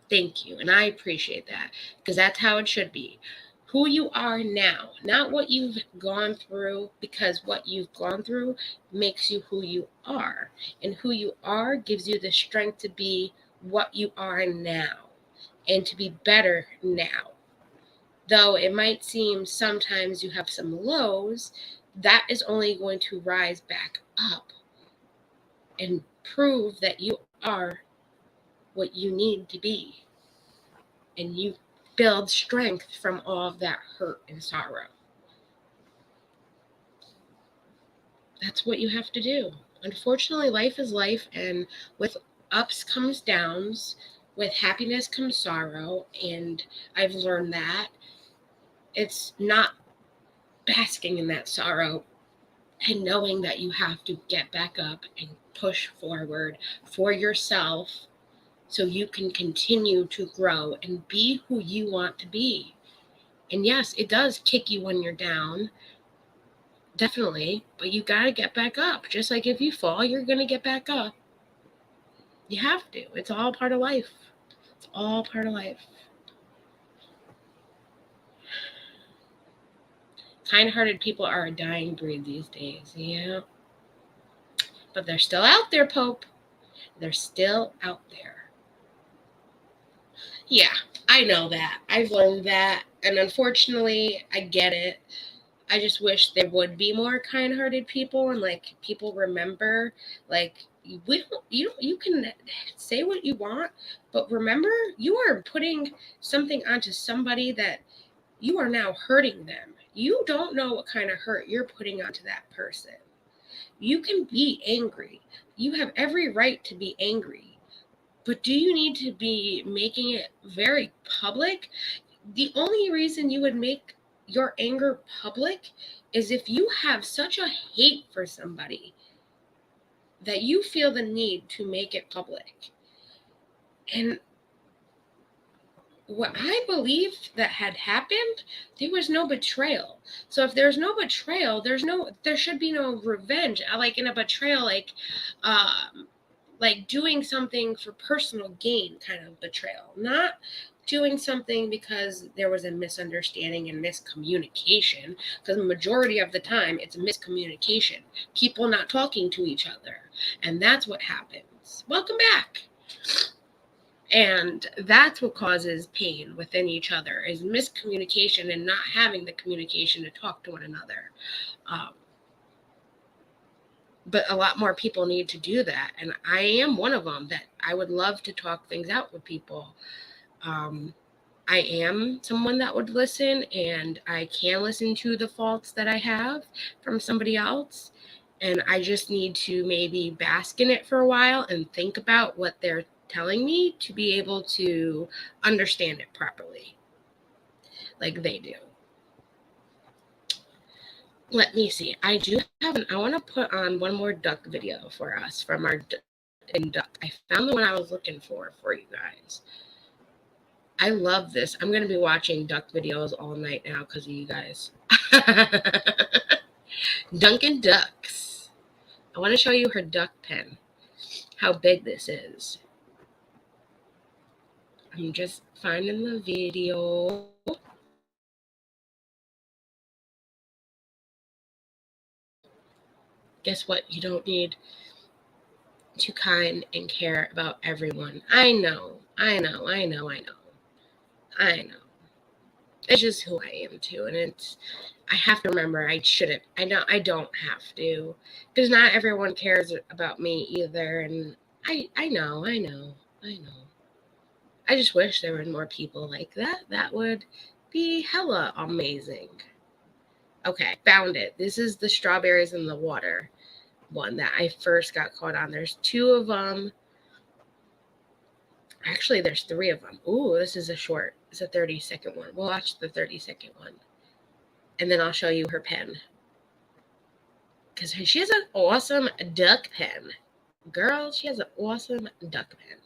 Thank you. And I appreciate that, because that's how it should be. Who you are now, not what you've gone through, because what you've gone through makes you who you are. And who you are gives you the strength to be what you are now and to be better now. Though it might seem sometimes you have some lows, that is only going to rise back up and prove that you are what you need to be. And you build strength from all of that hurt and sorrow. That's what you have to do. Unfortunately, life is life, and with ups comes downs, with happiness comes sorrow, and I've learned that it's not basking in that sorrow and knowing that you have to get back up and push forward for yourself so you can continue to grow and be who you want to be. And yes, it does kick you when you're down, definitely, but you got to get back up. Just like if you fall, you're going to get back up. You have to. It's all part of life. It's all part of life. Kind-hearted people are a dying breed these days, yeah. But they're still out there, Pope. They're still out there. Yeah, I know that. I've learned that. And unfortunately, I get it. I just wish there would be more kind-hearted people, and like people remember, like you can say what you want, but remember, you are putting something onto somebody that you are now hurting them. You don't know what kind of hurt you're putting onto that person. You can be angry. You have every right to be angry. But do you need to be making it very public? The only reason you would make your anger public is if you have such a hate for somebody that you feel the need to make it public. And what I believe that had happened, there was no betrayal. So if there's no betrayal, there should be no revenge. Like in a betrayal, like doing something for personal gain kind of betrayal, not doing something because there was a misunderstanding and miscommunication, because the majority of the time it's a miscommunication, people not talking to each other, and that's what happens. Welcome back. And that's what causes pain within each other, is miscommunication and not having the communication to talk to one another. But a lot more people need to do that. And I am one of them, that I would love to talk things out with people. I am someone that would listen, and I can listen to the faults that I have from somebody else. And I just need to maybe bask in it for a while and think about what they're telling me to be able to understand it properly, like they do. Let me see. I want to put on one more duck video for us from our duck. I found the one I was looking for you guys. I love this. I'm going to be watching duck videos all night now because of you guys. Dunkin' Ducks. I want to show you her duck pen, how big this is. I'm just finding the video. Guess what? You don't need to kind and care about everyone. I know. It's just who I am too, and I have to remember I shouldn't. I don't have to, because not everyone cares about me either, and I know. I just wish there were more people like that. That would be hella amazing. Okay, found it. This is the strawberries in the water one that I first got caught on. There's 2 of them. Actually, there's 3 of them. Ooh, this is a short. It's a 30-second one. We'll watch the 30-second one. And then I'll show you her pen. Because she has an awesome duck pen. Girl, she has an awesome duck pen.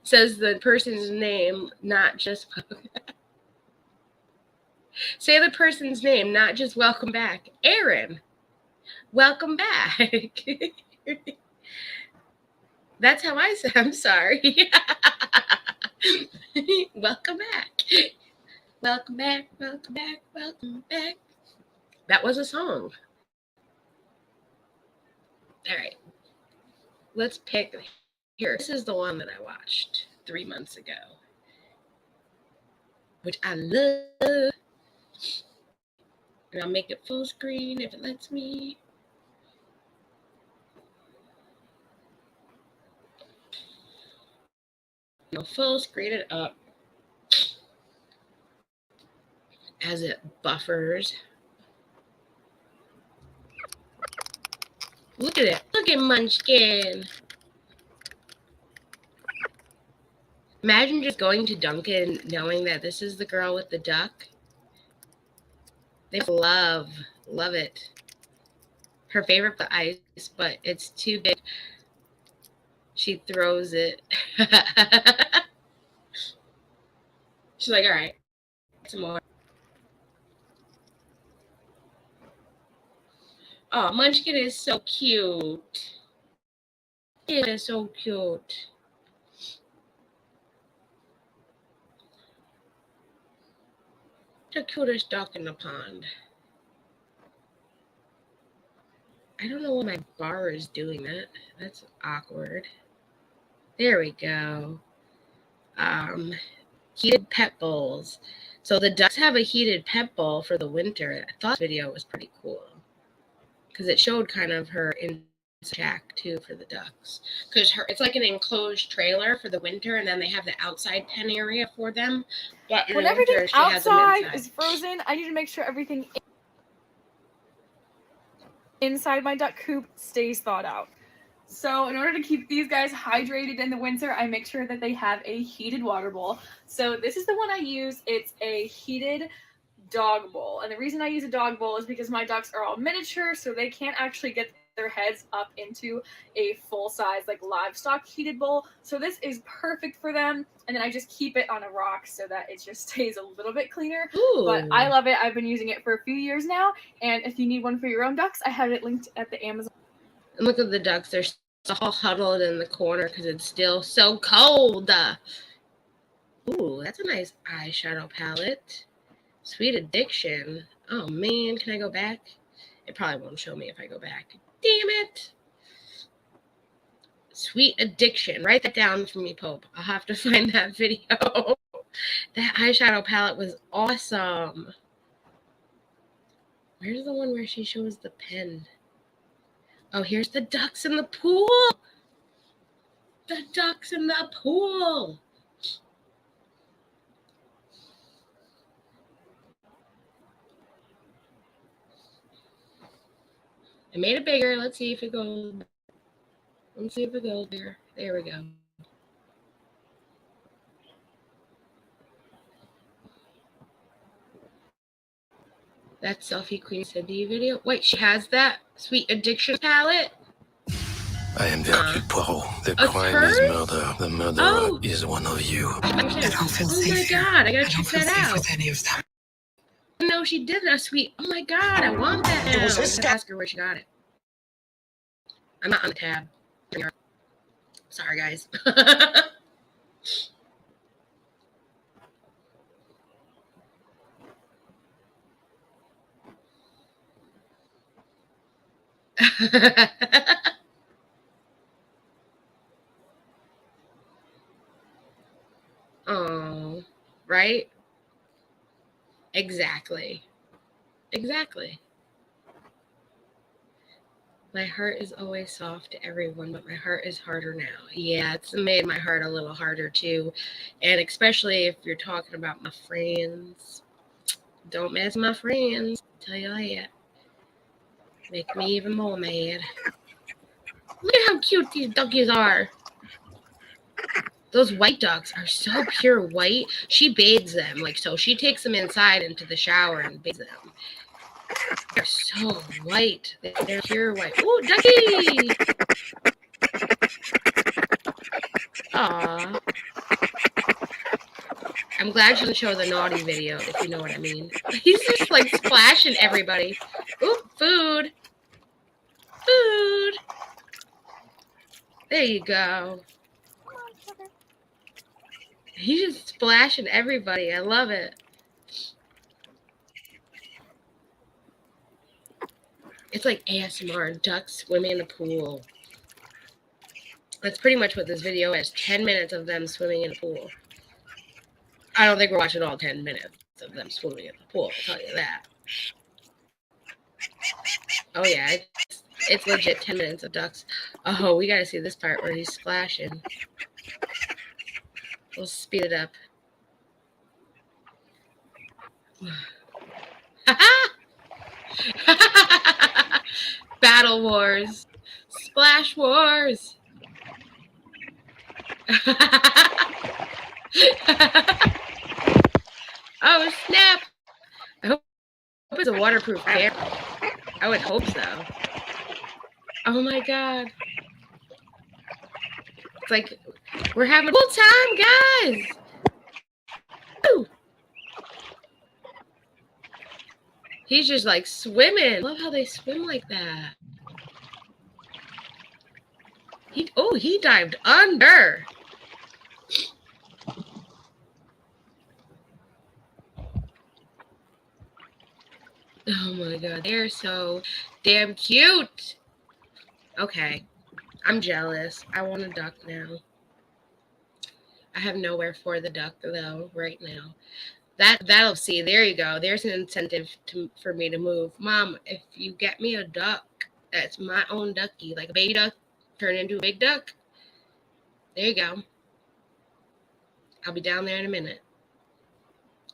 Says the person's name, not just... Say the person's name, not just welcome back. Aaron, welcome back. That's how I say, I'm sorry. Welcome back. Welcome back, welcome back, welcome back. That was a song. All right. Let's pick here. This is the one that I watched 3 months ago, which I love. And I'll make it full screen if it lets me. I'll full screen it up as it buffers. Look at it. Look at Munchkin. Imagine just going to Dunkin' knowing that this is the girl with the duck. They love it. Her favorite the ice, but it's too big. She throws it. She's like, all right, some more. Oh, Munchkin is so cute. It is so cute. The cutest duck in the pond. I don't know why my bar is doing that. That's awkward. There we go. Heated pet bowls. So the ducks have a heated pet bowl for the winter. I thought the video was pretty cool because it showed kind of her in shack too for the ducks. Because it's like an enclosed trailer for the winter, and then they have the outside pen area for them. But when everything outside is frozen, I need to make sure everything inside my duck coop stays thawed out. So in order to keep these guys hydrated in the winter, I make sure that they have a heated water bowl. So this is the one I use. It's a heated dog bowl. And the reason I use a dog bowl is because my ducks are all miniature, so they can't actually get their heads up into a full-size like livestock heated bowl. So this is perfect for them. And then I just keep it on a rock so that it just stays a little bit cleaner. Ooh. But I love it. I've been using it for a few years now. And if you need one for your own ducks, I have it linked at the Amazon. And look at the ducks. They're all huddled in the corner because it's still so cold. Ooh, that's a nice eyeshadow palette. Sweet Addiction. Oh, man. Can I go back? It probably won't show me if I go back. Damn it. Sweet Addiction. Write that down for me, Pope. I'll have to find that video. That eyeshadow palette was awesome. Where's the one where she shows the pen? Oh, here's the ducks in the pool. The ducks in the pool. I made it bigger. Let's see if it goes. Let's see if it goes bigger. There we go. That Selfie Queen Cindy video. Wait, she has that Sweet Addiction palette? I am Hercule Poirot. The crime is murder. The murderer is one of you. Oh my god, I gotta check that out. With any of them. No, she did a sweet. Oh my god, I want that now. I have to ask her where she got it. I'm not on the tab. Sorry, guys. Oh, right? Exactly. Exactly. My heart is always soft to everyone, but my heart is harder now. Yeah, it's made my heart a little harder too. And especially if you're talking about my friends. Don't mess with my friends. I'll tell you that. Make me even more mad. Look at how cute these duckies are. Those white ducks are so pure white. She bathes them. Like, so she takes them inside into the shower and bathes them. They're so white. They're pure white. Ooh, ducky! Aww. I'm glad she doesn't show the naughty video, if you know what I mean. He's just like splashing everybody. Ooh, food. Food. There you go. He's just splashing everybody. I love it. It's like ASMR, ducks swimming in the pool. That's pretty much what this video is. 10 minutes of them swimming in the pool. I don't think we're watching all 10 minutes of them swimming in the pool, I'll tell you that. Oh yeah, it's legit 10 minutes of ducks. Oh, we gotta see this part where he's splashing. We'll speed it up. Battle wars. Splash wars. Oh, snap. I hope it's a waterproof camera. I would hope so. Oh my god. It's like we're having a cool time, guys. Woo. He's just like swimming. I love how they swim like that. He dived under. Oh my god, they're so damn cute. Okay, I'm jealous. I want a duck now. I have nowhere for the duck though right now. That'll see. There you go. There's an incentive for me to move. Mom, if you get me a duck, that's my own ducky, like a baby duck turn into a big duck. There you go. I'll be down there in a minute.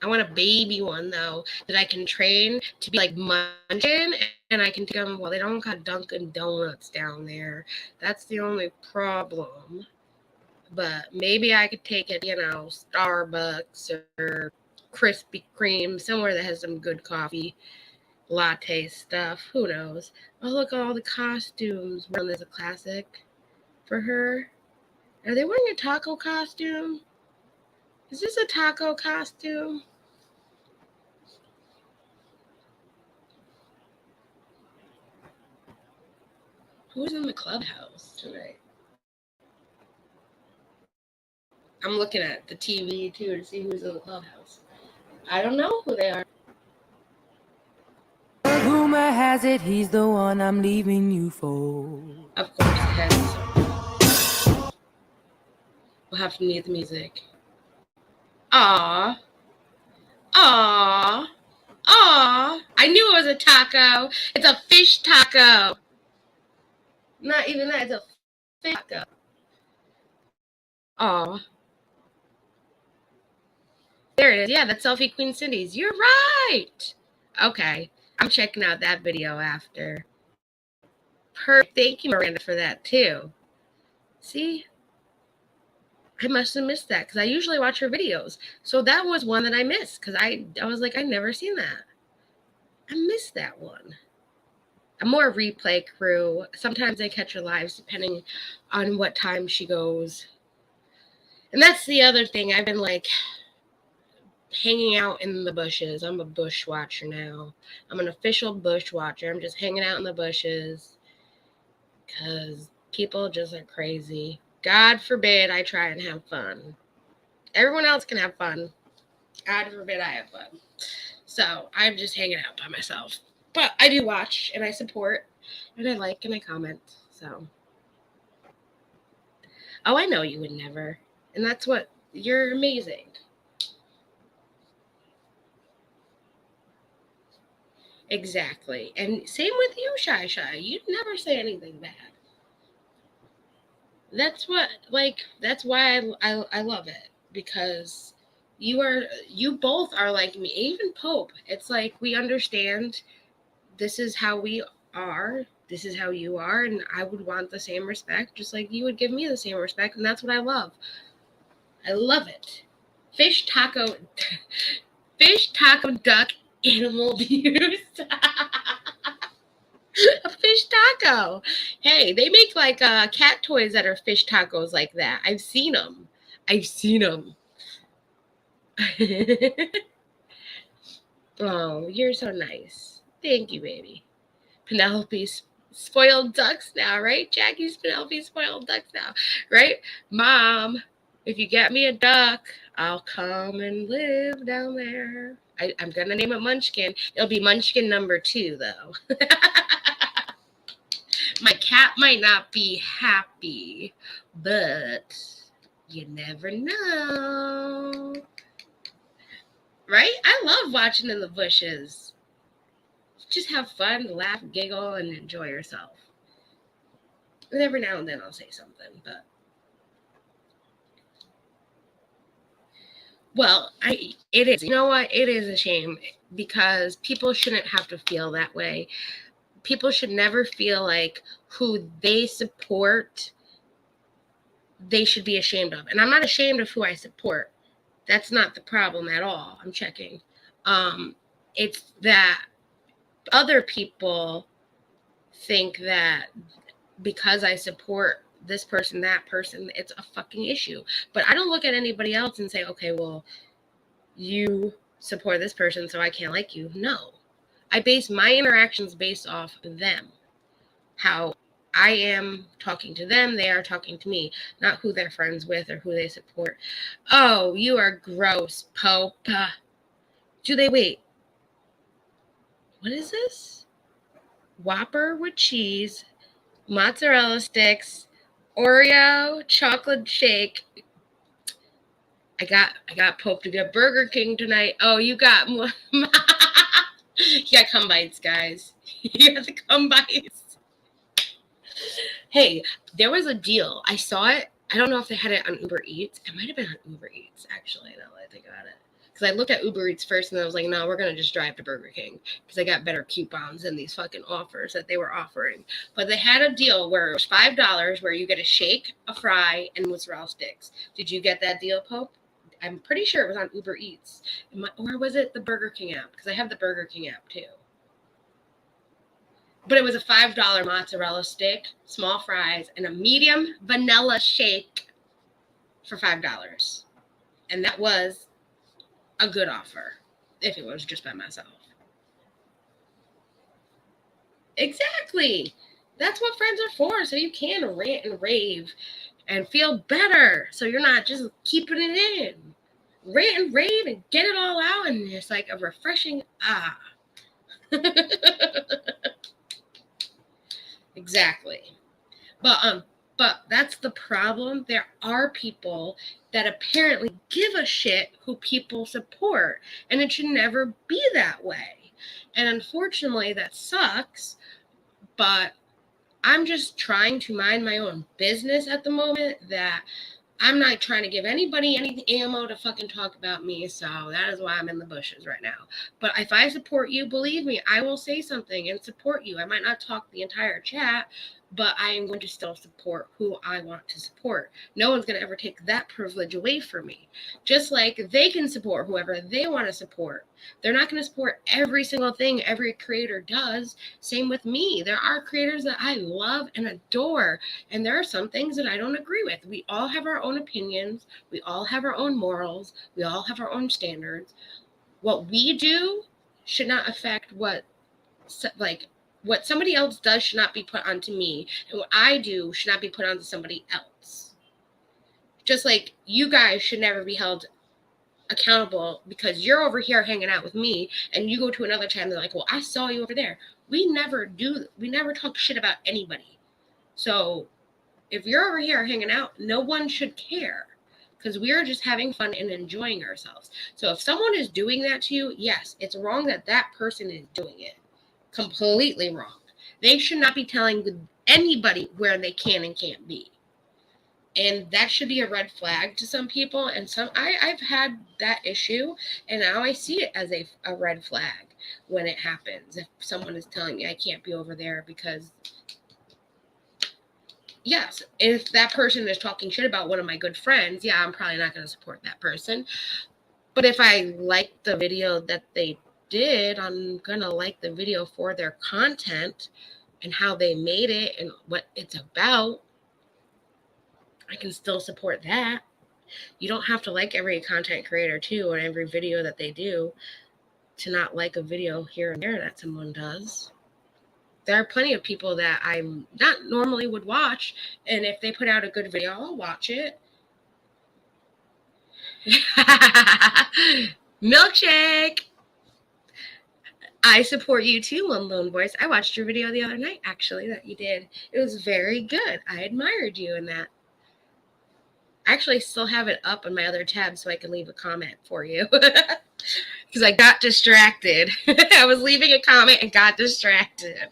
I want a baby one though that I can train to be like Munchkin, and I can take them. Well, they don't got Dunkin' Donuts down there. That's the only problem. But maybe I could take it, Starbucks or Krispy Kreme, somewhere that has some good coffee, latte stuff. Who knows? Oh, look at all the costumes. One is a classic for her. Are they wearing a taco costume? Is this a taco costume? Who's in the clubhouse tonight? I'm looking at the TV too to see who's in the clubhouse. I don't know who they are. Rumor has it he's the one I'm leaving you for. Of course, it has. We'll have to mute the music. Aww. Aww. Aww. I knew it was a taco. It's a fish taco. Not even that. It's a fake taco. Oh. There it is. Yeah, that's Selfie Queen Cindy's. You're right. Okay. I'm checking out that video after. Perfect. Thank you, Miranda, for that too. See? I must have missed that because I usually watch her videos. So that was one that I missed because I was like, I've never seen that. I missed that one. I'm more replay crew. Sometimes I catch her lives depending on what time she goes. And that's the other thing. I've been like hanging out in the bushes. I'm a bush watcher now. I'm an official bush watcher. I'm just hanging out in the bushes because people just are crazy. God forbid I try and have fun. Everyone else can have fun. God forbid I have fun. So I'm just hanging out by myself. But I do watch and I support and I like and I comment. So. Oh, I know you would never. And that's what, you're amazing. Exactly. And same with you, Shy. You never say anything bad. That's what, like, that's why I love it. Because you both are like me. Even Pope. It's like we understand this is how we are. This is how you are. And I would want the same respect, just like you would give me the same respect. And that's what I love. I love it. Fish taco, duck, animal abuse. A fish taco. Hey, they make like cat toys that are fish tacos like that. I've seen them. Oh, you're so nice. Thank you, baby. Penelope's spoiled ducks now, right? Jackie's Penelope's spoiled ducks now, right? Mom, if you get me a duck, I'll come and live down there. I'm going to name it Munchkin. It'll be Munchkin number 2, though. My cat might not be happy, but you never know. Right? I love watching in the bushes. Just have fun, laugh, giggle, and enjoy yourself. And every now and then I'll say something, but... Well, it is. You know what? It is a shame because people shouldn't have to feel that way. People should never feel like who they support, they should be ashamed of. And I'm not ashamed of who I support. That's not the problem at all. I'm checking. It's that other people think that because I support this person, that person, it's a fucking issue. But I don't look at anybody else and say, okay, well, you support this person, so I can't like you. No. I base my interactions based off of them. How I am talking to them, they are talking to me, not who they're friends with or who they support. Oh, you are gross, Pope. Wait. What is this? Whopper with cheese, mozzarella sticks, Oreo chocolate shake. I got Pope to get Burger King tonight. Oh, you got more. You got cum bites, guys. You got the cum bites. Hey, there was a deal. I saw it. I don't know if they had it on Uber Eats. It might have been on Uber Eats, actually, now that I think about it. Because I looked at Uber Eats first, and I was like, no, we're going to just drive to Burger King. Because they got better coupons than these fucking offers that they were offering. But they had a deal where it was $5 where you get a shake, a fry, and mozzarella sticks. Did you get that deal, Pope? I'm pretty sure it was on Uber Eats. Or was it the Burger King app? Because I have the Burger King app, too. But it was a $5 mozzarella stick, small fries, and a medium vanilla shake for $5. And that was a good offer if it was just by myself. Exactly. That's what friends are for, so you can rant and rave and feel better, so you're not just keeping it in. Rant and rave and get it all out, and it's like a refreshing ah. Exactly. But that's the problem. There are people that apparently give a shit who people support, and it should never be that way. And unfortunately, that sucks, but I'm just trying to mind my own business at the moment, that I'm not trying to give anybody any ammo to fucking talk about me, so that is why I'm in the bushes right now. But if I support you, believe me, I will say something and support you. I might not talk the entire chat, but I am going to still support who I want to support. No one's going to ever take that privilege away from me. Just like they can support whoever they want to support. They're not going to support every single thing every creator does. Same with me. There are creators that I love and adore, and there are some things that I don't agree with. We all have our own opinions. We all have our own morals. We all have our own standards. What we do should not affect what somebody else does should not be put onto me, and what I do should not be put onto somebody else. Just like you guys should never be held accountable because you're over here hanging out with me and you go to another chat and they're like, well, I saw you over there. We never talk shit about anybody. So if you're over here hanging out, no one should care, because we're just having fun and enjoying ourselves. So if someone is doing that to you, yes, it's wrong that that person is doing it. Completely wrong. They should not be telling anybody where they can and can't be. And that should be a red flag to some people. And I've had that issue, and now I see it as a red flag when it happens. If someone is telling me I can't be over there because, yes, if that person is talking shit about one of my good friends, yeah, I'm probably not going to support that person. But if I like the video that they did, I'm going to like the video for their content and how they made it and what it's about. I can still support that. You don't have to like every content creator too, or every video that they do, to not like a video here and there that someone does. There are plenty of people that I not normally would watch, and if they put out a good video, I'll watch it. Milkshake! I support you too, One Lone Voice. I watched your video the other night, actually, that you did. It was very good. I admired you in that. I actually still have it up on my other tab so I can leave a comment for you. Because I got distracted. I was leaving a comment and got distracted.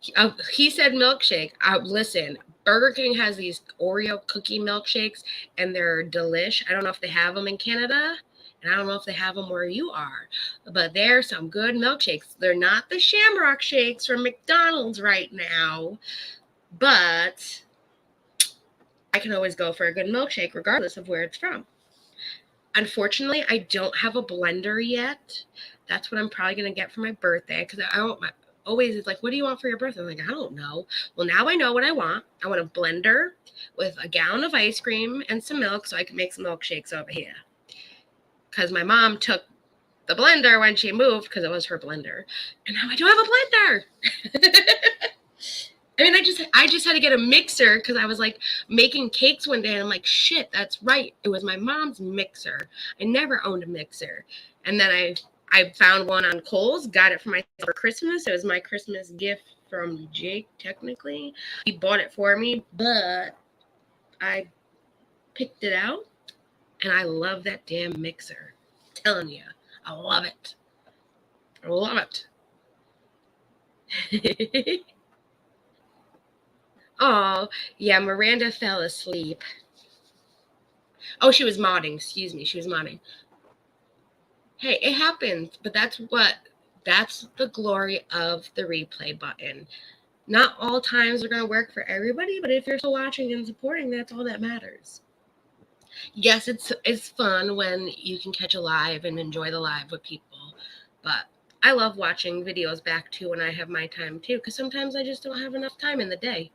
He said milkshake. Listen, Burger King has these Oreo cookie milkshakes, and they're delish. I don't know if they have them in Canada, and I don't know if they have them where you are, but they're some good milkshakes. They're not the Shamrock Shakes from McDonald's right now, but I can always go for a good milkshake regardless of where it's from. Unfortunately, I don't have a blender yet. That's what I'm probably going to get for my birthday, because always it's like, what do you want for your birthday? I'm like, I don't know. Well, now I know what I want. I want a blender with a gallon of ice cream and some milk so I can make some milkshakes over here. Because my mom took the blender when she moved, because it was her blender. And now I don't have a blender. I mean, I just had to get a mixer because I was like making cakes one day and I'm like, shit, that's right. It was my mom's mixer. I never owned a mixer. And then I found one on Kohl's, got it for myself for Christmas. It was my Christmas gift from Jake, technically. He bought it for me, but I picked it out and I love that damn mixer. I'm telling you, I love it. I love it. Oh, yeah, Miranda fell asleep. Oh, she was modding. Excuse me. She was modding. Hey, it happens, but that's the glory of the replay button. Not all times are going to work for everybody, but if you're still watching and supporting, that's all that matters. Yes, it's fun when you can catch a live and enjoy the live with people, but I love watching videos back too when I have my time too, because sometimes I just don't have enough time in the day.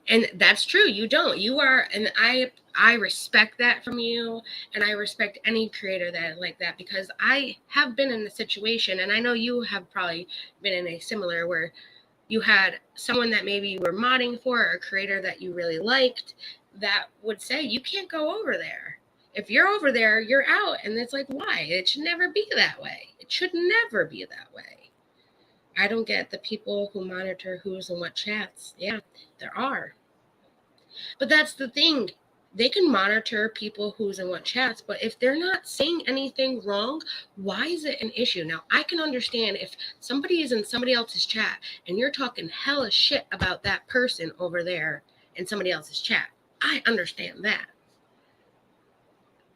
And that's true. You don't. You are, and I respect that from you, and I respect any creator that like that, because I have been in a situation, and I know you have probably been in a similar, where you had someone that maybe you were modding for, or a creator that you really liked, that would say, you can't go over there. If you're over there, you're out. And it's like, why? It should never be that way. It should never be that way. I don't get the people who monitor who's in what chats. Yeah, there are. But that's the thing. they can monitor people who's in what chats, but if they're not saying anything wrong, why is it an issue? Now, I can understand if somebody is in somebody else's chat and you're talking hella shit about that person over there in somebody else's chat. I understand that.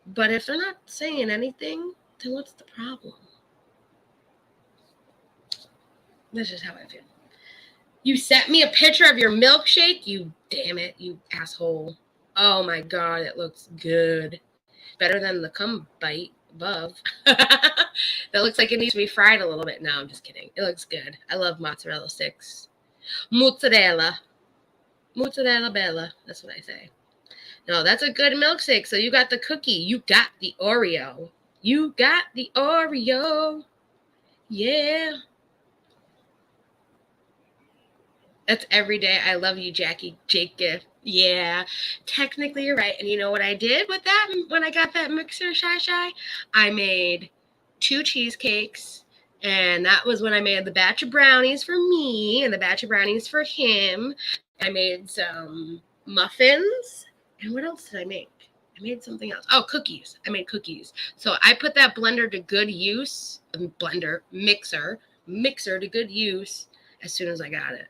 But if they're not saying anything, then what's the problem? This is how I feel. You sent me a picture of your milkshake? You damn it, you asshole. Oh my God, it looks good. Better than the cum bite above. That looks like it needs to be fried a little bit. No, I'm just kidding. It looks good. I love mozzarella sticks. Mozzarella. Mozzarella bella. That's what I say. No, that's a good milkshake. So you got the cookie. You got the Oreo. You got the Oreo. Yeah. That's every day. I love you, Jackie. Jake gift. Yeah, technically you're right. And you know what I did with that when I got that mixer, Shy? I made 2 cheesecakes. And that was when I made the batch of brownies for me and the batch of brownies for him. I made some muffins. And what else did I make? I made something else. Oh, cookies. I made cookies. So I put that blender to good use. Mixer to good use as soon as I got it.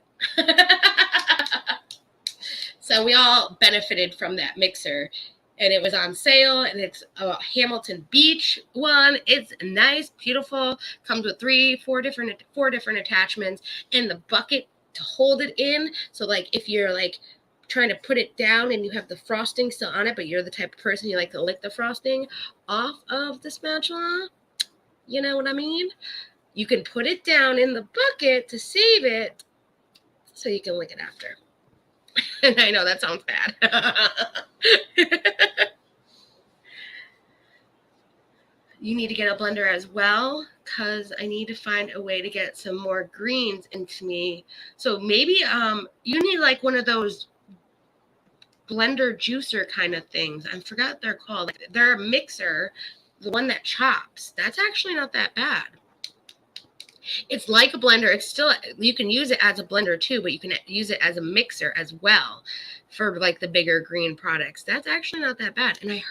So we all benefited from that mixer, and it was on sale, and it's a Hamilton Beach one. It's nice, beautiful, comes with 4 different attachments, and the bucket to hold it in. So like if you're like trying to put it down and you have the frosting still on it, but you're the type of person you like to lick the frosting off of the spatula, you know what I mean? You can put it down in the bucket to save it so you can lick it after. And I know that sounds bad. You need to get a blender as well, because I need to find a way to get some more greens into me. So maybe you need like one of those blender juicer kind of things. I forgot what they're called. They're a mixer, the one that chops. That's actually not that bad. It's like a blender. It's still, you can use it as a blender too, but you can use it as a mixer as well for like the bigger green products. That's actually not that bad. And I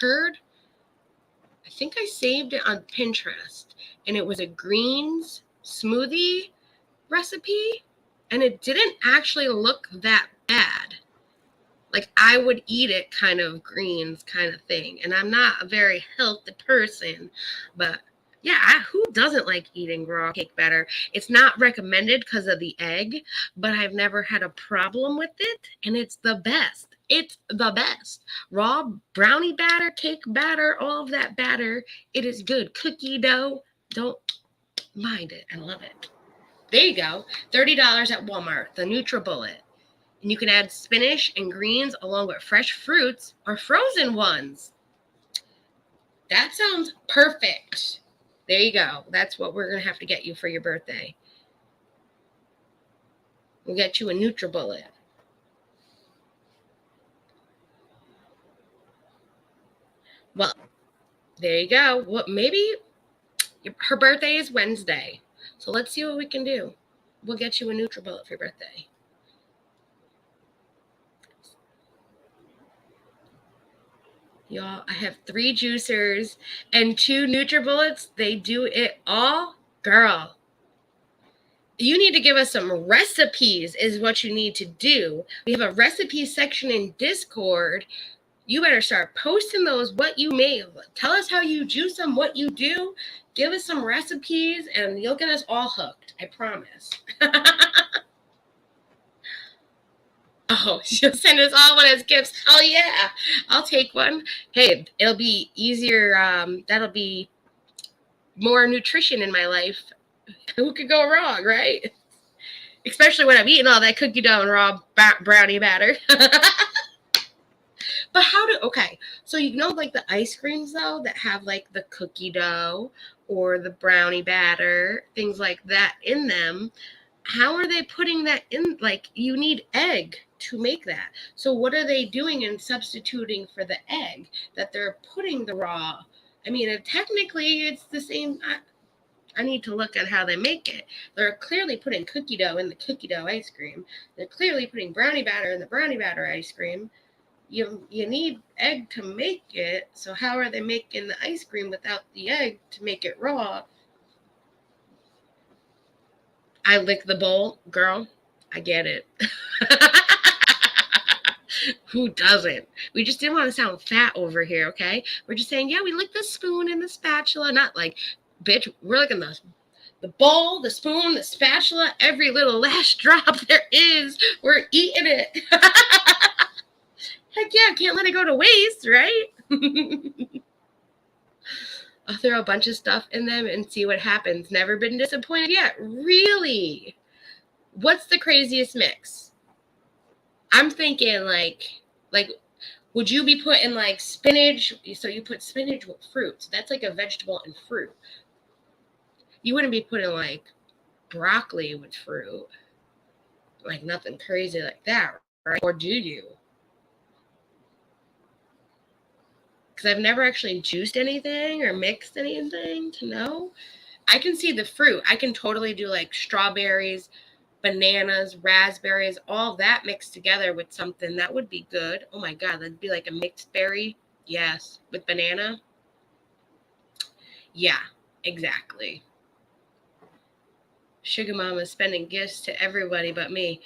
think I saved it on Pinterest, and it was a greens smoothie recipe, and it didn't actually look that bad. Like I would eat it kind of greens kind of thing. And I'm not a very healthy person, but yeah, who doesn't like eating raw cake batter? It's not recommended because of the egg, but I've never had a problem with it, and it's the best. It's the best. Raw brownie batter, cake batter, all of that batter, it is good. Cookie dough, don't mind it. I love it. There you go. $30 at Walmart, the NutriBullet. And you can add spinach and greens along with fresh fruits or frozen ones. That sounds perfect. There you go. That's what we're going to have to get you for your birthday. We'll get you a NutriBullet. Well, there you go. Well, maybe her birthday is Wednesday. So let's see what we can do. We'll get you a NutriBullet for your birthday. Y'all, I have 3 juicers and 2 NutriBullets. They do it all. Girl, you need to give us some recipes is what you need to do. We have a recipe section in Discord. You better start posting those, what you made. Tell us how you juice them, what you do. Give us some recipes, and you'll get us all hooked. I promise. Oh, she'll send us all one as gifts. Oh, yeah. I'll take one. Hey, it'll be easier. That'll be more nutrition in my life. Who could go wrong, right? Especially when I'm eating all that cookie dough and raw brownie batter. But okay, so you know like the ice creams though that have like the cookie dough or the brownie batter, things like that in them, how are they putting that in? Like you need egg to make that. So what are they doing in substituting for the egg that they're putting the raw? I mean, technically it's the same. I need to look at how they make it. They're clearly putting cookie dough in the cookie dough ice cream. They're clearly putting brownie batter in the brownie batter ice cream. you need egg to make it. So how are they making the ice cream without the egg to make it raw? I lick the bowl, girl. I get it. Who doesn't? We just didn't want to sound fat over here, okay? We're just saying, yeah, we lick the spoon and the spatula. Not like, bitch, we're licking the bowl, the spoon, the spatula, every little last drop there is. We're eating it. Heck yeah, can't let it go to waste, right? I'll throw a bunch of stuff in them and see what happens. Never been disappointed yet. Really? What's the craziest mix? I'm thinking like, would you be putting like spinach? So you put spinach with fruit. So that's like a vegetable and fruit. You wouldn't be putting like broccoli with fruit. Like nothing crazy like that, right? Or do you? Because I've never actually juiced anything or mixed anything to know. I can see the fruit. I can totally do like strawberries, bananas, raspberries, all that mixed together with something. That would be good. Oh my God, that'd be like a mixed berry. Yes, with banana. Yeah, exactly. Sugar Mama's spending gifts to everybody but me.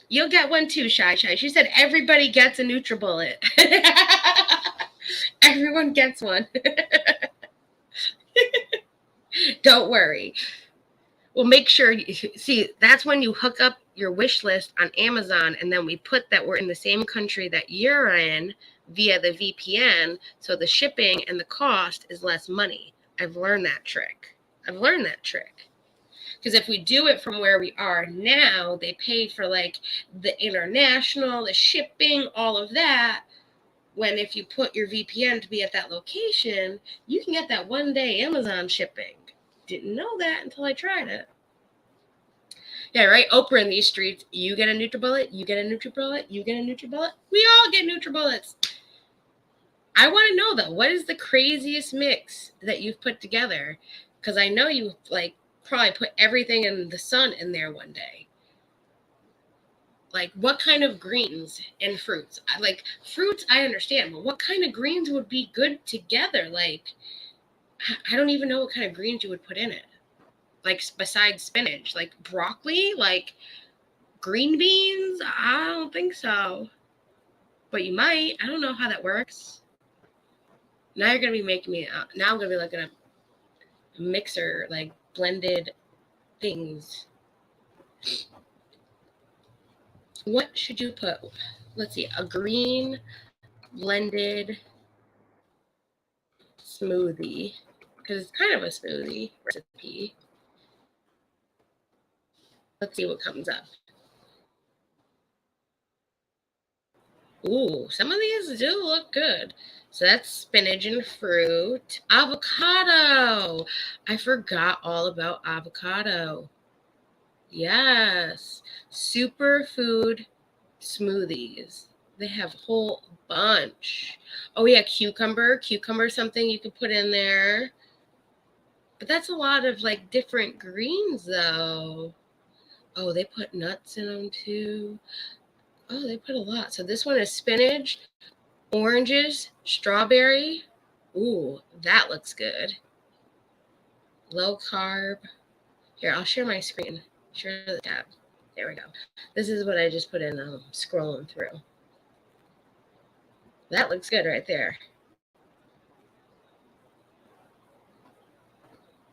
You'll get one too, Shy. She said everybody gets a NutriBullet. Everyone gets one. Don't worry. Well, make sure you see, that's when you hook up your wish list on Amazon, and then we put that we're in the same country that you're in via the VPN, so the shipping and the cost is less money. I've learned that trick. Because if we do it from where we are now, they pay for like the international, the shipping, all of that. When if you put your VPN to be at that location, you can get that one day Amazon shipping. Didn't know that until I tried it. Yeah, right? Oprah in these streets. You get a NutriBullet, you get a NutriBullet, you get a NutriBullet. We all get NutriBullets. I want to know, though, what is the craziest mix that you've put together? Because I know you like probably put everything in the sun in there one day. Like, what kind of greens and fruits? Like, fruits, I understand, but what kind of greens would be good together? Like, I don't even know what kind of greens you would put in it. Like, besides spinach. Like, broccoli? Like, green beans? I don't think so. But you might. I don't know how that works. Now you're going to be making me... now I'm going to be looking at a mixer, like, blended things. What should you put? Let's see, a green blended smoothie, because it's kind of a smoothie recipe. Let's see what comes up. Ooh, some of these do look good. So that's spinach and fruit. Avocado. I forgot all about avocado. Yes. Superfood smoothies. They have a whole bunch. Oh, yeah, cucumber. Cucumber is something you could put in there. But that's a lot of, like, different greens, though. Oh, they put nuts in them, too. Oh, they put a lot. So this one is spinach, oranges, strawberry. Ooh, that looks good. Low carb. Here, I'll share my screen. Share the tab. There we go. This is what I just put in, scrolling through. That looks good right there.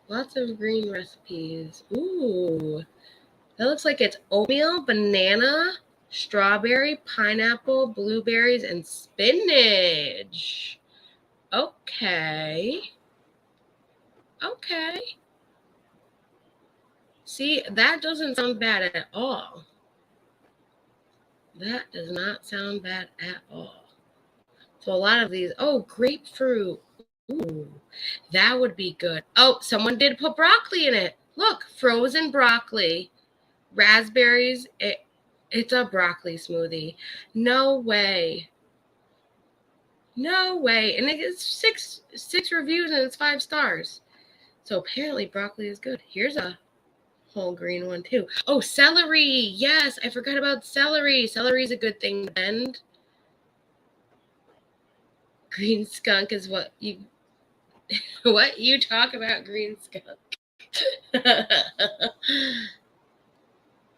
Lots of green recipes. Ooh, that looks like it's oatmeal, banana, strawberry, pineapple, blueberries, and spinach. Okay. Okay. See, that doesn't sound bad at all. That does not sound bad at all. So a lot of these, oh, grapefruit. Ooh, that would be good. Oh, someone did put broccoli in it. Look, frozen broccoli, raspberries. It's a broccoli smoothie. No way. No way. And it gets six reviews and it's 5 stars. So apparently broccoli is good. Here's a whole green one too. Oh, celery. Yes, I forgot about celery. Celery is a good thing to blend. Green skunk is what you talk about, green skunk.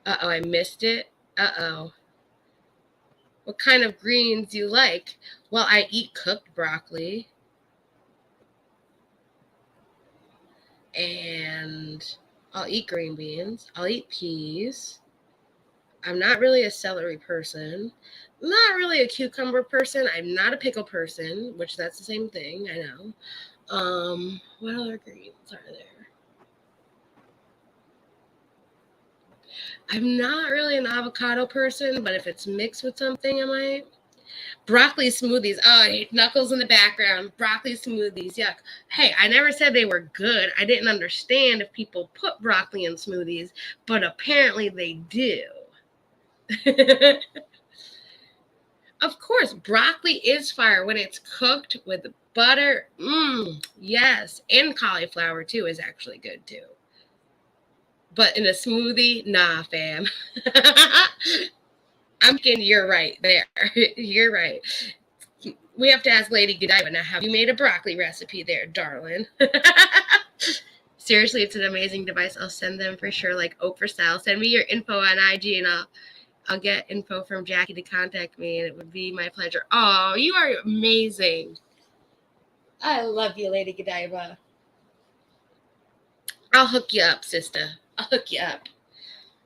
Uh-oh, I missed it. Uh-oh. What kind of greens do you like? Well, I eat cooked broccoli. And I'll eat green beans. I'll eat peas. I'm not really a celery person. I'm not really a cucumber person. I'm not a pickle person, which that's the same thing, I know. What other greens are there? I'm not really an avocado person, but if it's mixed with something, I might. Broccoli smoothies. Oh, Knuckles in the background. Broccoli smoothies. Yuck. Hey, I never said they were good. I didn't understand if people put broccoli in smoothies, but apparently they do. Of course, broccoli is fire when it's cooked with butter. Yes. And cauliflower, too, is actually good, too. But in a smoothie, nah, fam. I'm thinking you're right there. You're right. We have to ask Lady Godiva now. Have you made a broccoli recipe there, darling? Seriously, it's an amazing device. I'll send them for sure, like Oprah style. Send me your info on IG, and I'll get info from Jackie to contact me, and it would be my pleasure. Oh, you are amazing. I love you, Lady Godiva. I'll hook you up, sister. I'll hook you up.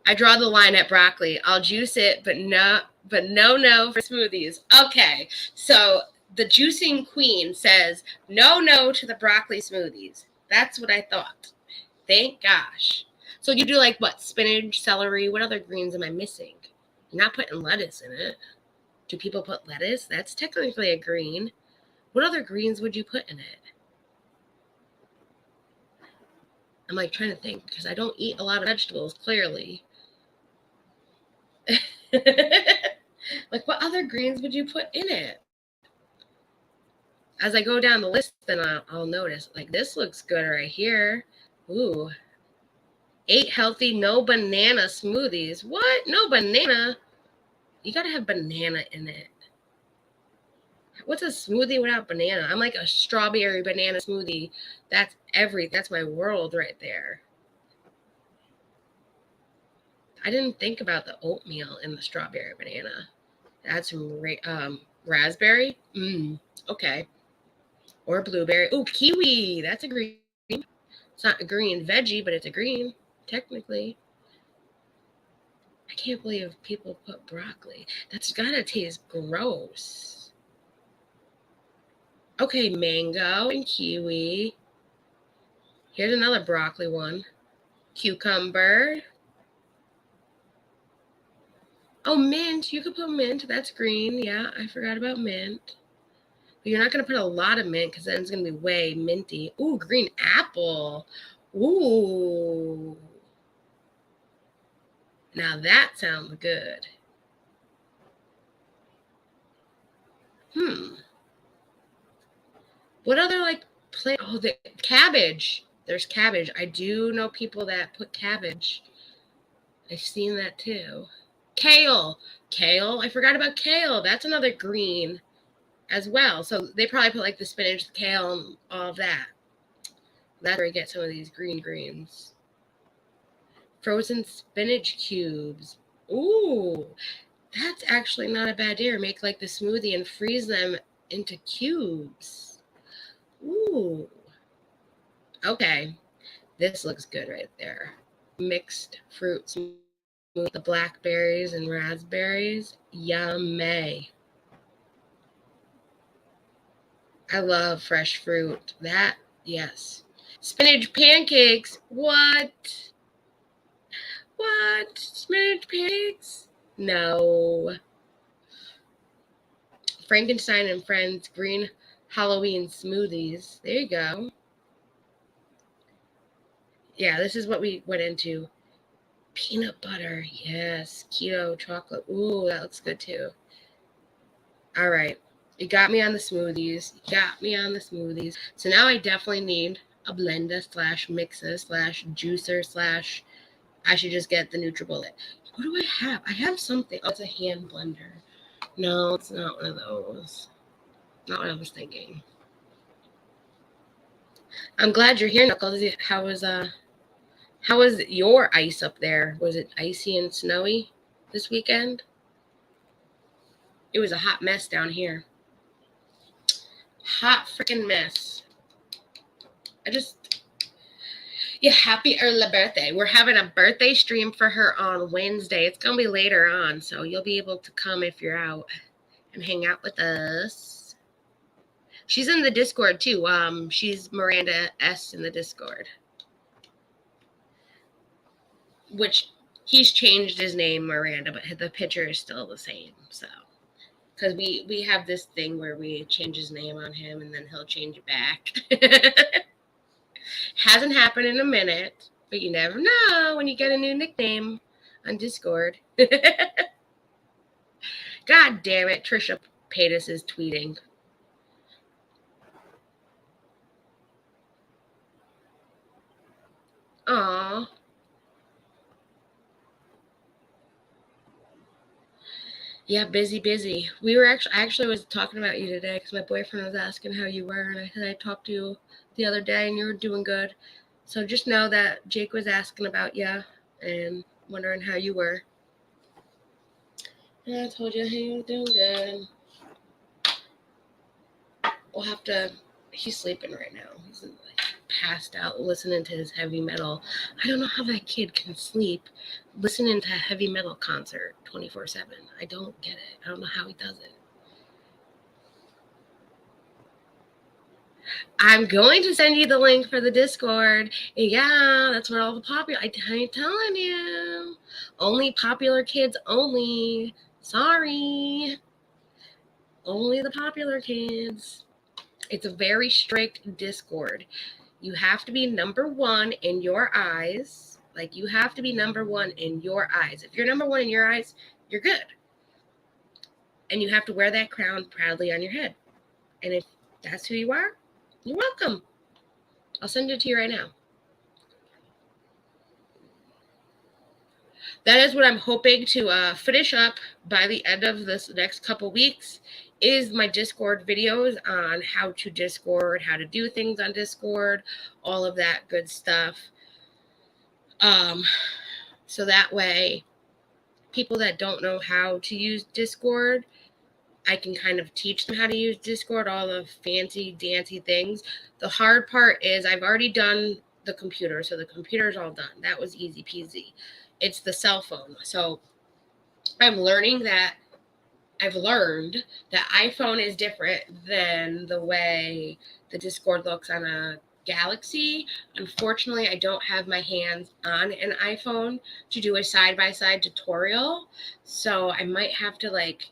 I draw the line at broccoli. I'll juice it, but no for smoothies. Okay, so the juicing queen says no to the broccoli smoothies. That's what I thought. Thank gosh. So you do like what? Spinach, celery. What other greens am I missing? You're not putting lettuce in it. Do people put lettuce? That's technically a green. What other greens would you put in it? I'm like trying to think because I don't eat a lot of vegetables, clearly. Like what other greens would you put in it? As I go down the list, then I'll notice like this looks good right here. Ooh, 8 healthy no banana smoothies. What? No banana? You gotta have banana in it. What's a smoothie without banana? I'm like a strawberry banana smoothie. That's my world right there. I didn't think about the oatmeal in the strawberry banana. Add some raspberry. Okay. Or blueberry. Oh, kiwi. That's a green. It's not a green veggie, but it's a green, technically. I can't believe people put broccoli. That's gotta taste gross. Okay, mango and kiwi. Here's another broccoli one. Cucumber. Oh, mint. You could put mint. That's green. Yeah, I forgot about mint. But you're not going to put a lot of mint because then it's going to be way minty. Ooh, green apple. Ooh. Now that sounds good. What other plant? Oh, the cabbage. There's cabbage. I do know people that put cabbage. I've seen that too. Kale. I forgot about kale. That's another green as well. So they probably put the spinach, the kale, and all of that. That's where you get some of these greens. Frozen spinach cubes. Ooh, that's actually not a bad idea. Make the smoothie and freeze them into cubes. Ooh. Okay. This looks good right there. Mixed fruits. The blackberries and raspberries. Yummy. I love fresh fruit. That, yes. Spinach pancakes. What? Spinach pancakes? No. Frankenstein and Friends green Halloween smoothies. There you go. Yeah, this is what we went into. Peanut butter, yes. Keto chocolate. Ooh, that looks good too. All right. You got me on the smoothies. So now I definitely need a blender / mixer / juicer / I should just get the NutriBullet. What do I have? I have something. Oh, it's a hand blender. No, it's not one of those. Not what I was thinking. I'm glad you're here, Knuckles. How was your ice up there? Was it icy and snowy this weekend? It was a hot mess down here. Hot freaking mess. Yeah, happy early birthday. We're having a birthday stream for her on Wednesday. It's going to be later on, so you'll be able to come if you're out and hang out with us. She's in the Discord, too. She's MIRANDA'S in the Discord. Which, he's changed his name, Miranda, but the picture is still the same, so. Because we have this thing where we change his name on him, and then he'll change it back. Hasn't happened in a minute, but you never know when you get a new nickname on Discord. God damn it, Trisha Paytas is tweeting. Aw. Yeah, busy. We were I actually was talking about you today because my boyfriend was asking how you were, and I said I talked to you the other day and you were doing good. So just know that Jake was asking about you and wondering how you were. And I told you he was doing good. We'll have to, he's sleeping right now. He's like passed out listening to his heavy metal. I don't know how that kid can sleep listening to a heavy metal concert 24/7. I don't get it. I don't know how he does it. I'm going to send you the link for the Discord. Yeah, that's where all the popular, I'm telling you. Only popular kids only. Sorry. Only the popular kids. It's a very strict Discord. You have to be number one in your eyes. Like, you have to be number one in your eyes. If you're number one in your eyes, you're good. And you have to wear that crown proudly on your head. And if that's who you are, you're welcome. I'll send it to you right now. That is what I'm hoping to finish up by the end of this next couple weeks, is my Discord videos on how to Discord, how to do things on Discord, all of that good stuff. So that way, people that don't know how to use Discord, I can kind of teach them how to use Discord, all the fancy dancy things. The hard part is I've already done the computer, so the computer's all done. That was easy peasy. It's the cell phone. So I've learned that iPhone is different than the way the Discord looks on a Galaxy. Unfortunately, I don't have my hands on an iPhone to do a side-by-side tutorial. So I might have to like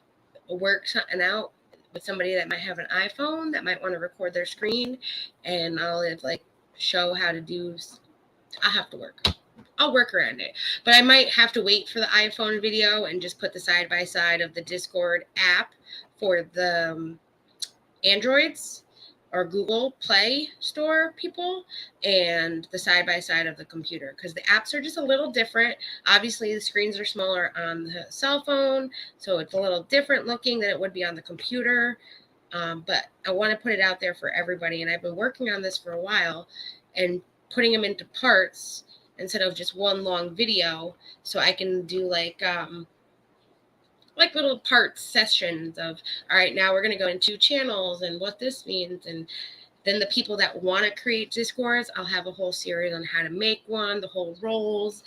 work something out with somebody that might have an iPhone that might want to record their screen, and I'll like show how to do. I'll work around it, but I might have to wait for the iPhone video and just put the side by side of the Discord app for the Androids or Google Play Store people and the side by side of the computer, because the apps are just a little different. Obviously, the screens are smaller on the cell phone, so it's a little different looking than it would be on the computer. But I want to put it out there for everybody, and I've been working on this for a while and putting them into parts instead of just one long video, so I can do like little part sessions of, all right, now we're going to go into channels and what this means. And then the people that want to create Discords, I'll have a whole series on how to make one, the whole roles,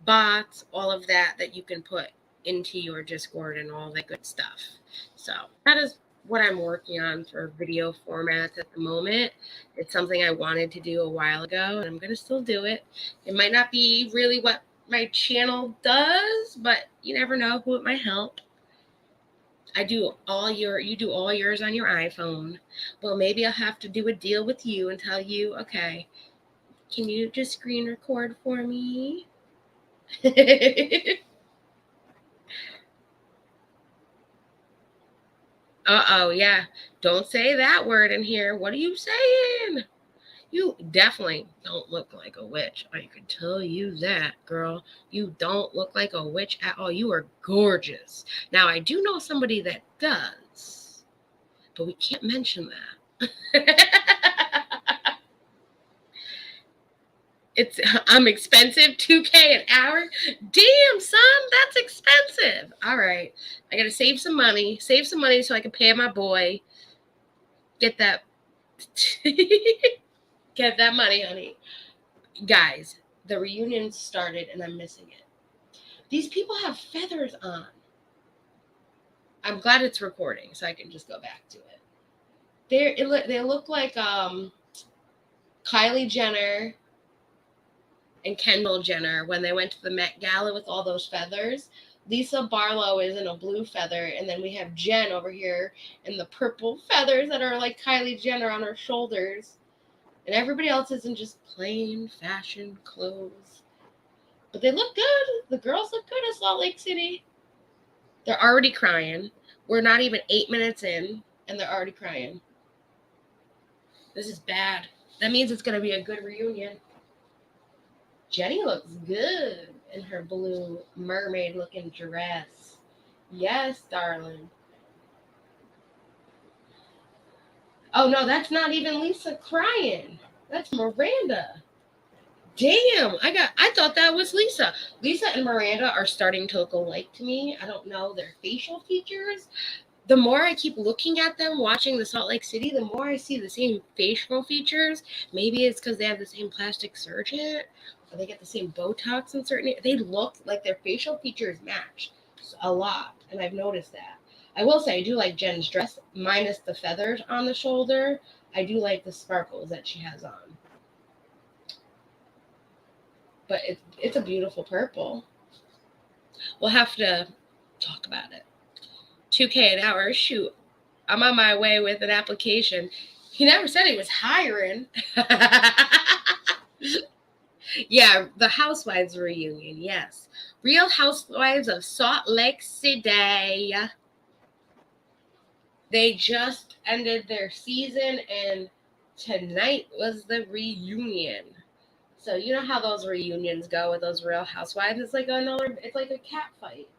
bots, all of that you can put into your Discord and all that good stuff. So that is what I'm working on for video formats at the moment. It's something I wanted to do a while ago, and I'm going to still do it. It might not be really what my channel does, but you never know who it might help. You do all yours on your iPhone. Well, maybe I'll have to do a deal with you and tell you, okay, can you just screen record for me? Uh-oh, yeah. Don't say that word in here. What are you saying? You definitely don't look like a witch. I can tell you that, girl. You don't look like a witch at all. You are gorgeous. Now, I do know somebody that does, but we can't mention that. I'm expensive, $2K an hour. Damn, son, that's expensive. All right, I gotta save some money so I can pay my boy. Get that money, honey. Guys, the reunion started and I'm missing it. These people have feathers on. I'm glad it's recording so I can just go back to it. They look like Kylie Jenner and Kendall Jenner when they went to the Met Gala with all those feathers. Lisa Barlow is in a blue feather, and then we have Jen over here in the purple feathers that are like Kylie Jenner on her shoulders. And everybody else is in just plain fashion clothes. But they look good. The girls look good at Salt Lake City. They're already crying. We're not even 8 minutes in, and they're already crying. This is bad. That means it's going to be a good reunion. Jenny looks good in her blue mermaid-looking dress. Yes, darling. Oh, no, that's not even Lisa crying. That's Miranda. Damn, I thought that was Lisa. Lisa and Miranda are starting to look alike to me. I don't know their facial features. The more I keep looking at them, watching the Salt Lake City, the more I see the same facial features. Maybe it's because they have the same plastic surgeon, or they get the same Botox in certain. They look like their facial features match a lot, and I've noticed that. I will say I do like Jen's dress, minus the feathers on the shoulder. I do like the sparkles that she has on. But it's a beautiful purple. We'll have to talk about it. $2K an hour. Shoot, I'm on my way with an application. He never said he was hiring. Yeah, the Housewives reunion, yes. Real Housewives of Salt Lake City. They just ended their season, and tonight was the reunion. So you know how those reunions go with those Real Housewives? It's like a cat fight.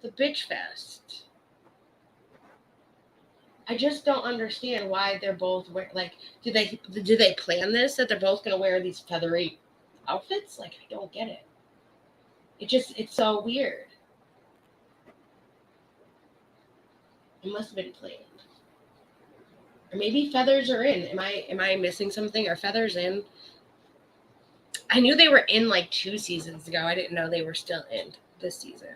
It's a bitch fest. I just don't understand why they're both do they plan this that they're both gonna wear these feathery outfits? Like, I don't get it. It's so weird. It must have been planned. Or maybe feathers are in. Am I missing something? Are feathers in? I knew they were in like 2 seasons ago. I didn't know they were still in this season.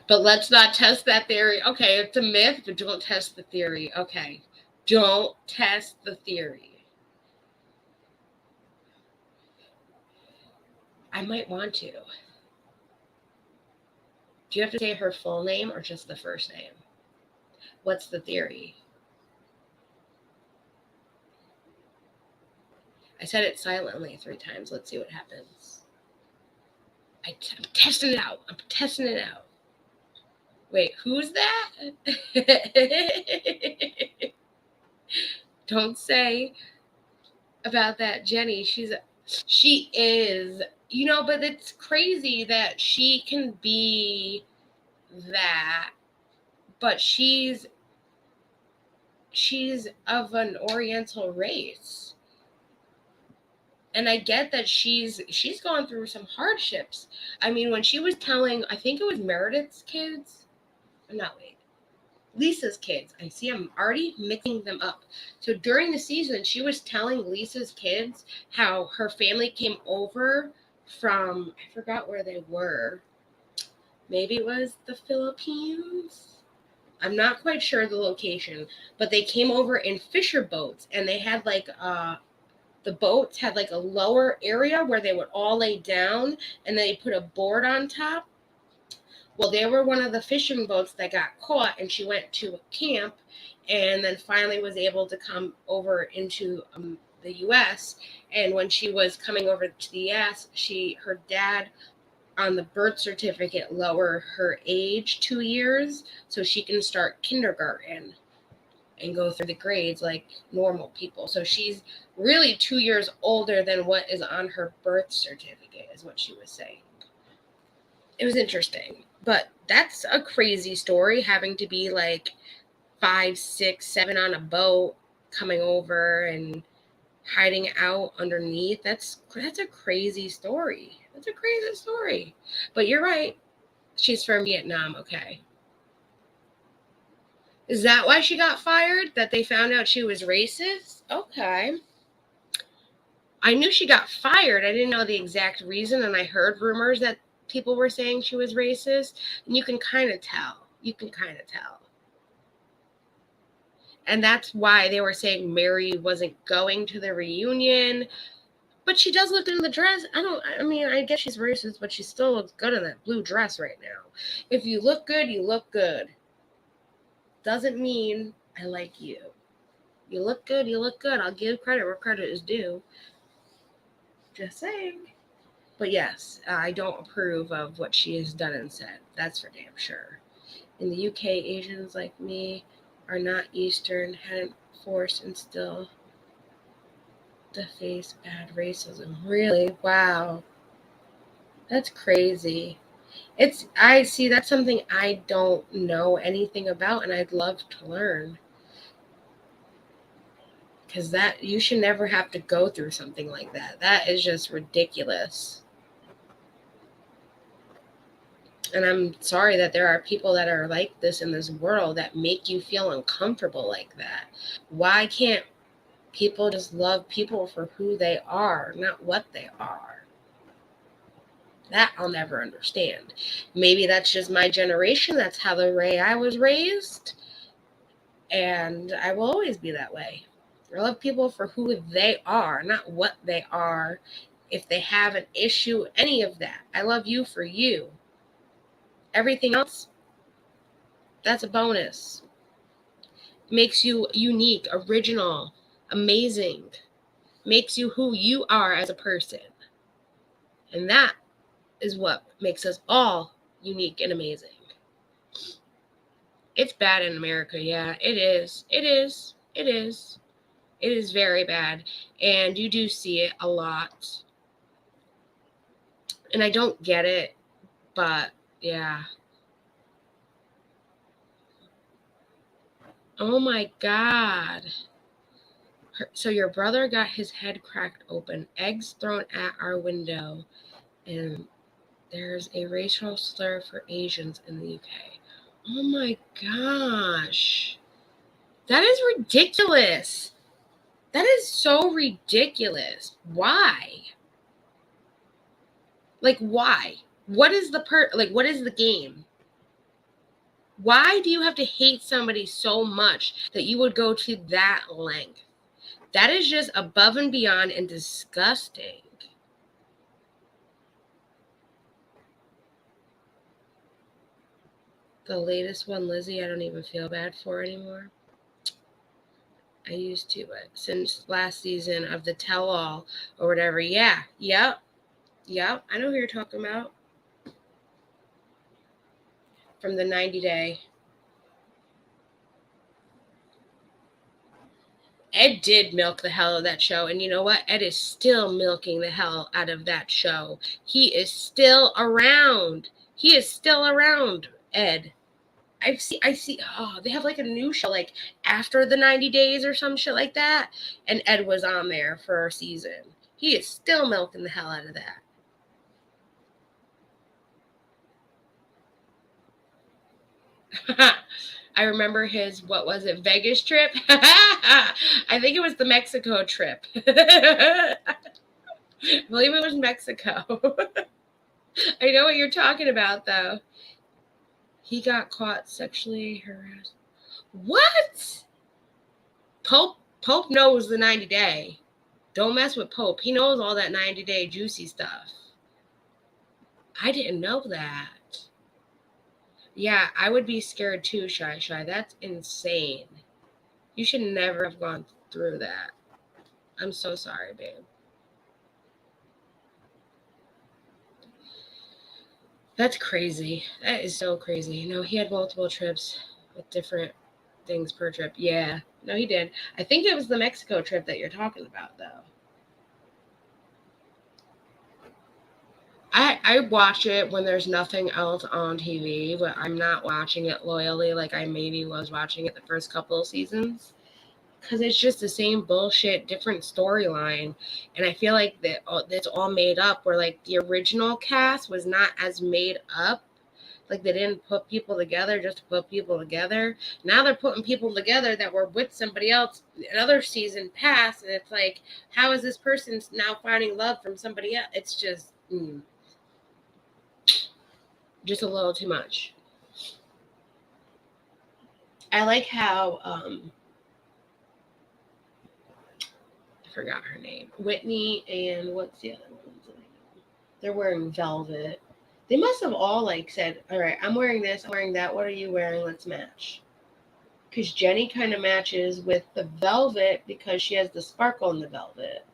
But let's not test that theory. Okay, it's a myth, but don't test the theory. Okay, don't test the theory. I might want to. Do you have to say her full name or just the first name? What's the theory? I said it silently 3 times. Let's see what happens. I'm testing it out. I'm testing it out. Wait, who's that? Don't say about that Jenny. She is, but it's crazy that she can be that, but she's of an Oriental race. And I get that she's gone through some hardships. I mean, when she was telling, I think it was Meredith's kids. No, wait. Lisa's kids. I see I'm already mixing them up. So during the season, she was telling Lisa's kids how her family came over from, I forgot where they were. Maybe it was the Philippines. I'm not quite sure the location, but they came over in fisher boats, and they had the boats had like a lower area where they would all lay down, and they put a board on top. Well, they were one of the fishing boats that got caught, and she went to a camp and then finally was able to come over into the U.S. And when she was coming over to the U.S., her dad on the birth certificate lowered her age 2 years so she can start kindergarten and go through the grades like normal people. So she's really 2 years older than what is on her birth certificate, is what she was saying. It was interesting. But that's a crazy story, having to be like 5, 6, 7 on a boat, coming over and hiding out underneath. That's a crazy story. That's a crazy story. But you're right. She's from Vietnam, okay. Is that why she got fired? That they found out she was racist? Okay. I knew she got fired. I didn't know the exact reason, and I heard rumors that people were saying she was racist, and you can kind of tell. You can kind of tell. And that's why they were saying Mary wasn't going to the reunion. But she does look in the dress. I guess she's racist, but she still looks good in that blue dress right now. If you look good, you look good. Doesn't mean I like you. You look good, you look good. I'll give credit where credit is due. Just saying. But yes, I don't approve of what she has done and said. That's for damn sure. In the UK, Asians like me are not Eastern, hadn't forced and still to face bad racism. Really? Wow. That's crazy. That's something I don't know anything about, and I'd love to learn. Because you should never have to go through something like that. That is just ridiculous. And I'm sorry that there are people that are like this in this world that make you feel uncomfortable like that. Why can't people just love people for who they are, not what they are? That I'll never understand. Maybe that's just my generation. That's how the way I was raised. And I will always be that way. I love people for who they are, not what they are. If they have an issue, any of that. I love you for you. Everything else, that's a bonus. Makes you unique, original, amazing. Makes you who you are as a person. And that is what makes us all unique and amazing. It's bad in America, yeah. It is. It is. It is. It is very bad. And you do see it a lot. And I don't get it, but yeah. Oh my God. So your brother got his head cracked open, eggs thrown at our window, and there's a racial slur for Asians in the UK. Oh my gosh. That is ridiculous. That is so ridiculous. Why? Like, why? What is what is the game? Why do you have to hate somebody so much that you would go to that length? That is just above and beyond and disgusting. The latest one, Lizzie, I don't even feel bad for anymore. I used to, but since last season of the tell-all or whatever, yeah, yep, I know who you're talking about. From the 90-day. Ed did milk the hell out of that show, and you know what? Ed is still milking the hell out of that show. He is still around. He is still around, Ed. I see. Oh, they have like a new show, like after the 90 days or some shit like that. And Ed was on there for a season. He is still milking the hell out of that. I remember his, what was it, Vegas trip? I think it was the Mexico trip. I believe it was Mexico. I know what you're talking about, though. He got caught sexually harassed. What? Pope knows the 90-day. Don't mess with Pope. He knows all that 90-day juicy stuff. I didn't know that. Yeah, I would be scared too, Shy. That's insane. You should never have gone through that. I'm so sorry, babe. That's crazy. That is so crazy. No, he had multiple trips with different things per trip. Yeah. No, he did. I think it was the Mexico trip that you're talking about, though. I watch it when there's nothing else on TV, but I'm not watching it loyally like I maybe was watching it the first couple of seasons. Because it's just the same bullshit, different storyline. And I feel like that it's all made up, where like the original cast was not as made up. Like they didn't put people together just to put people together. Now they're putting people together that were with somebody else another season past. And it's like, how is this person now finding love from somebody else? It's just a little too much. I like how I forgot her name. Whitney and what's the other one? They're wearing velvet. They must have all like said, all right, I'm wearing this, I'm wearing that. What are you wearing? Let's match. Because Jenny kind of matches with the velvet because she has the sparkle in the velvet.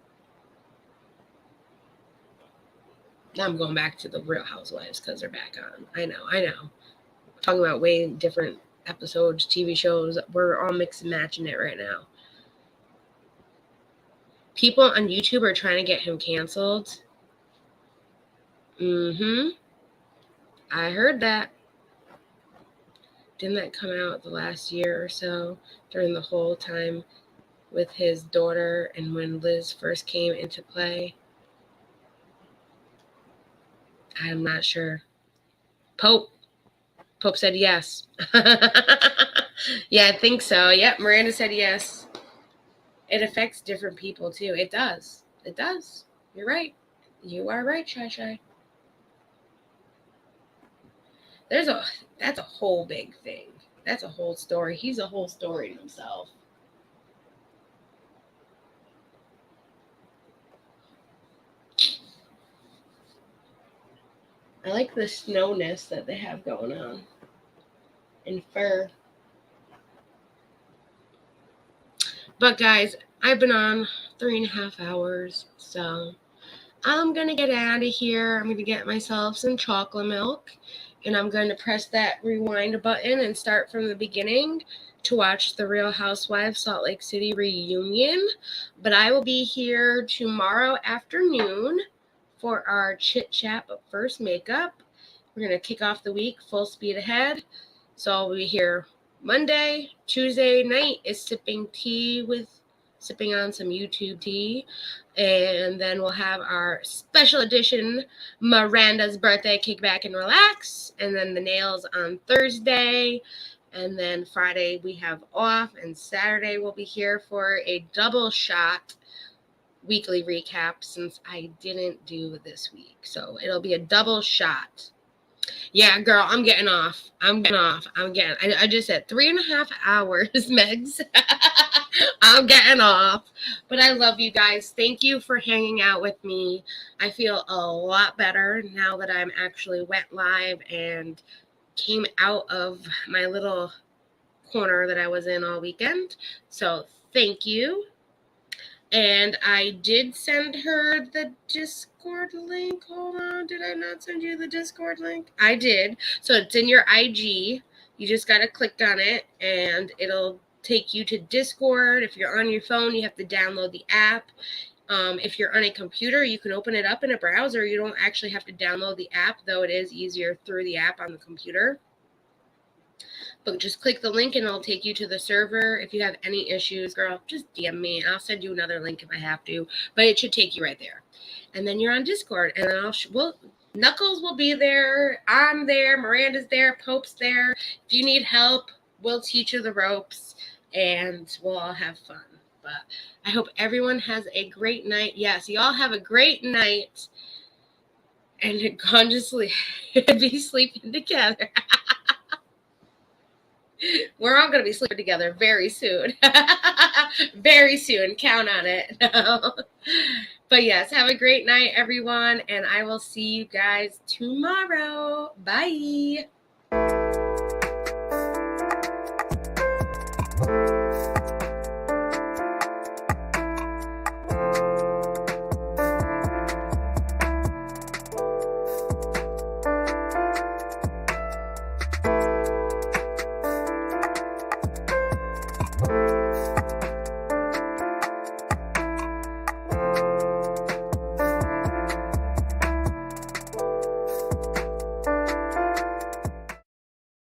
Now I'm going back to the Real Housewives because they're back on. I know. We're talking about way different episodes, TV shows. We're all mixing and matching it right now. People on YouTube are trying to get him canceled. I heard that. Didn't that come out the last year or so during the whole time with his daughter and when Liz first came into play? I'm not sure. Pope said yes. Yeah, I think so. Yep, Miranda said yes. It affects different people too. It does. You're right. You are right, Shy. That's a whole big thing. That's a whole story. He's a whole story in himself. I like the snowness that they have going on. And fur. But guys, I've been on 3.5 hours, so I'm going to get out of here. I'm going to get myself some chocolate milk, and I'm going to press that rewind button and start from the beginning to watch the Real Housewives Salt Lake City reunion. But I will be here tomorrow afternoon for our chit-chat, but first makeup. We're going to kick off the week full speed ahead. So I'll be here Monday. Tuesday night is sipping on some YouTube tea. And then we'll have our special edition Miranda's birthday kickback and relax. And then the nails on Thursday. And then Friday we have off. And Saturday we'll be here for a double shot weekly recap since I didn't do this week. So it'll be a double shot. Yeah, girl, I'm getting off. I just said 3.5 hours, Megs. I'm getting off. But I love you guys. Thank you for hanging out with me. I feel a lot better now that I'm actually went live and came out of my little corner that I was in all weekend. So thank you. And I did send her the Discord link. Hold on. Did I not send you the Discord link? I did. So it's in your IG. You just got to click on it and it'll take you to Discord. If you're on your phone, you have to download the app. If you're on a computer, you can open it up in a browser. You don't actually have to download the app, though it is easier through the app on the computer. But just click the link and it'll take you to the server. If you have any issues, girl, just DM me. I'll send you another link if I have to. But it should take you right there. And then you're on Discord. And then Knuckles will be there. I'm there. Miranda's there. Pope's there. If you need help, we'll teach you the ropes. And we'll all have fun. But I hope everyone has a great night. Yes, you all have a great night. And consciously be sleeping together. We're all going to be sleeping together very soon. Very soon. Count on it. But yes, have a great night, everyone. And I will see you guys tomorrow. Bye.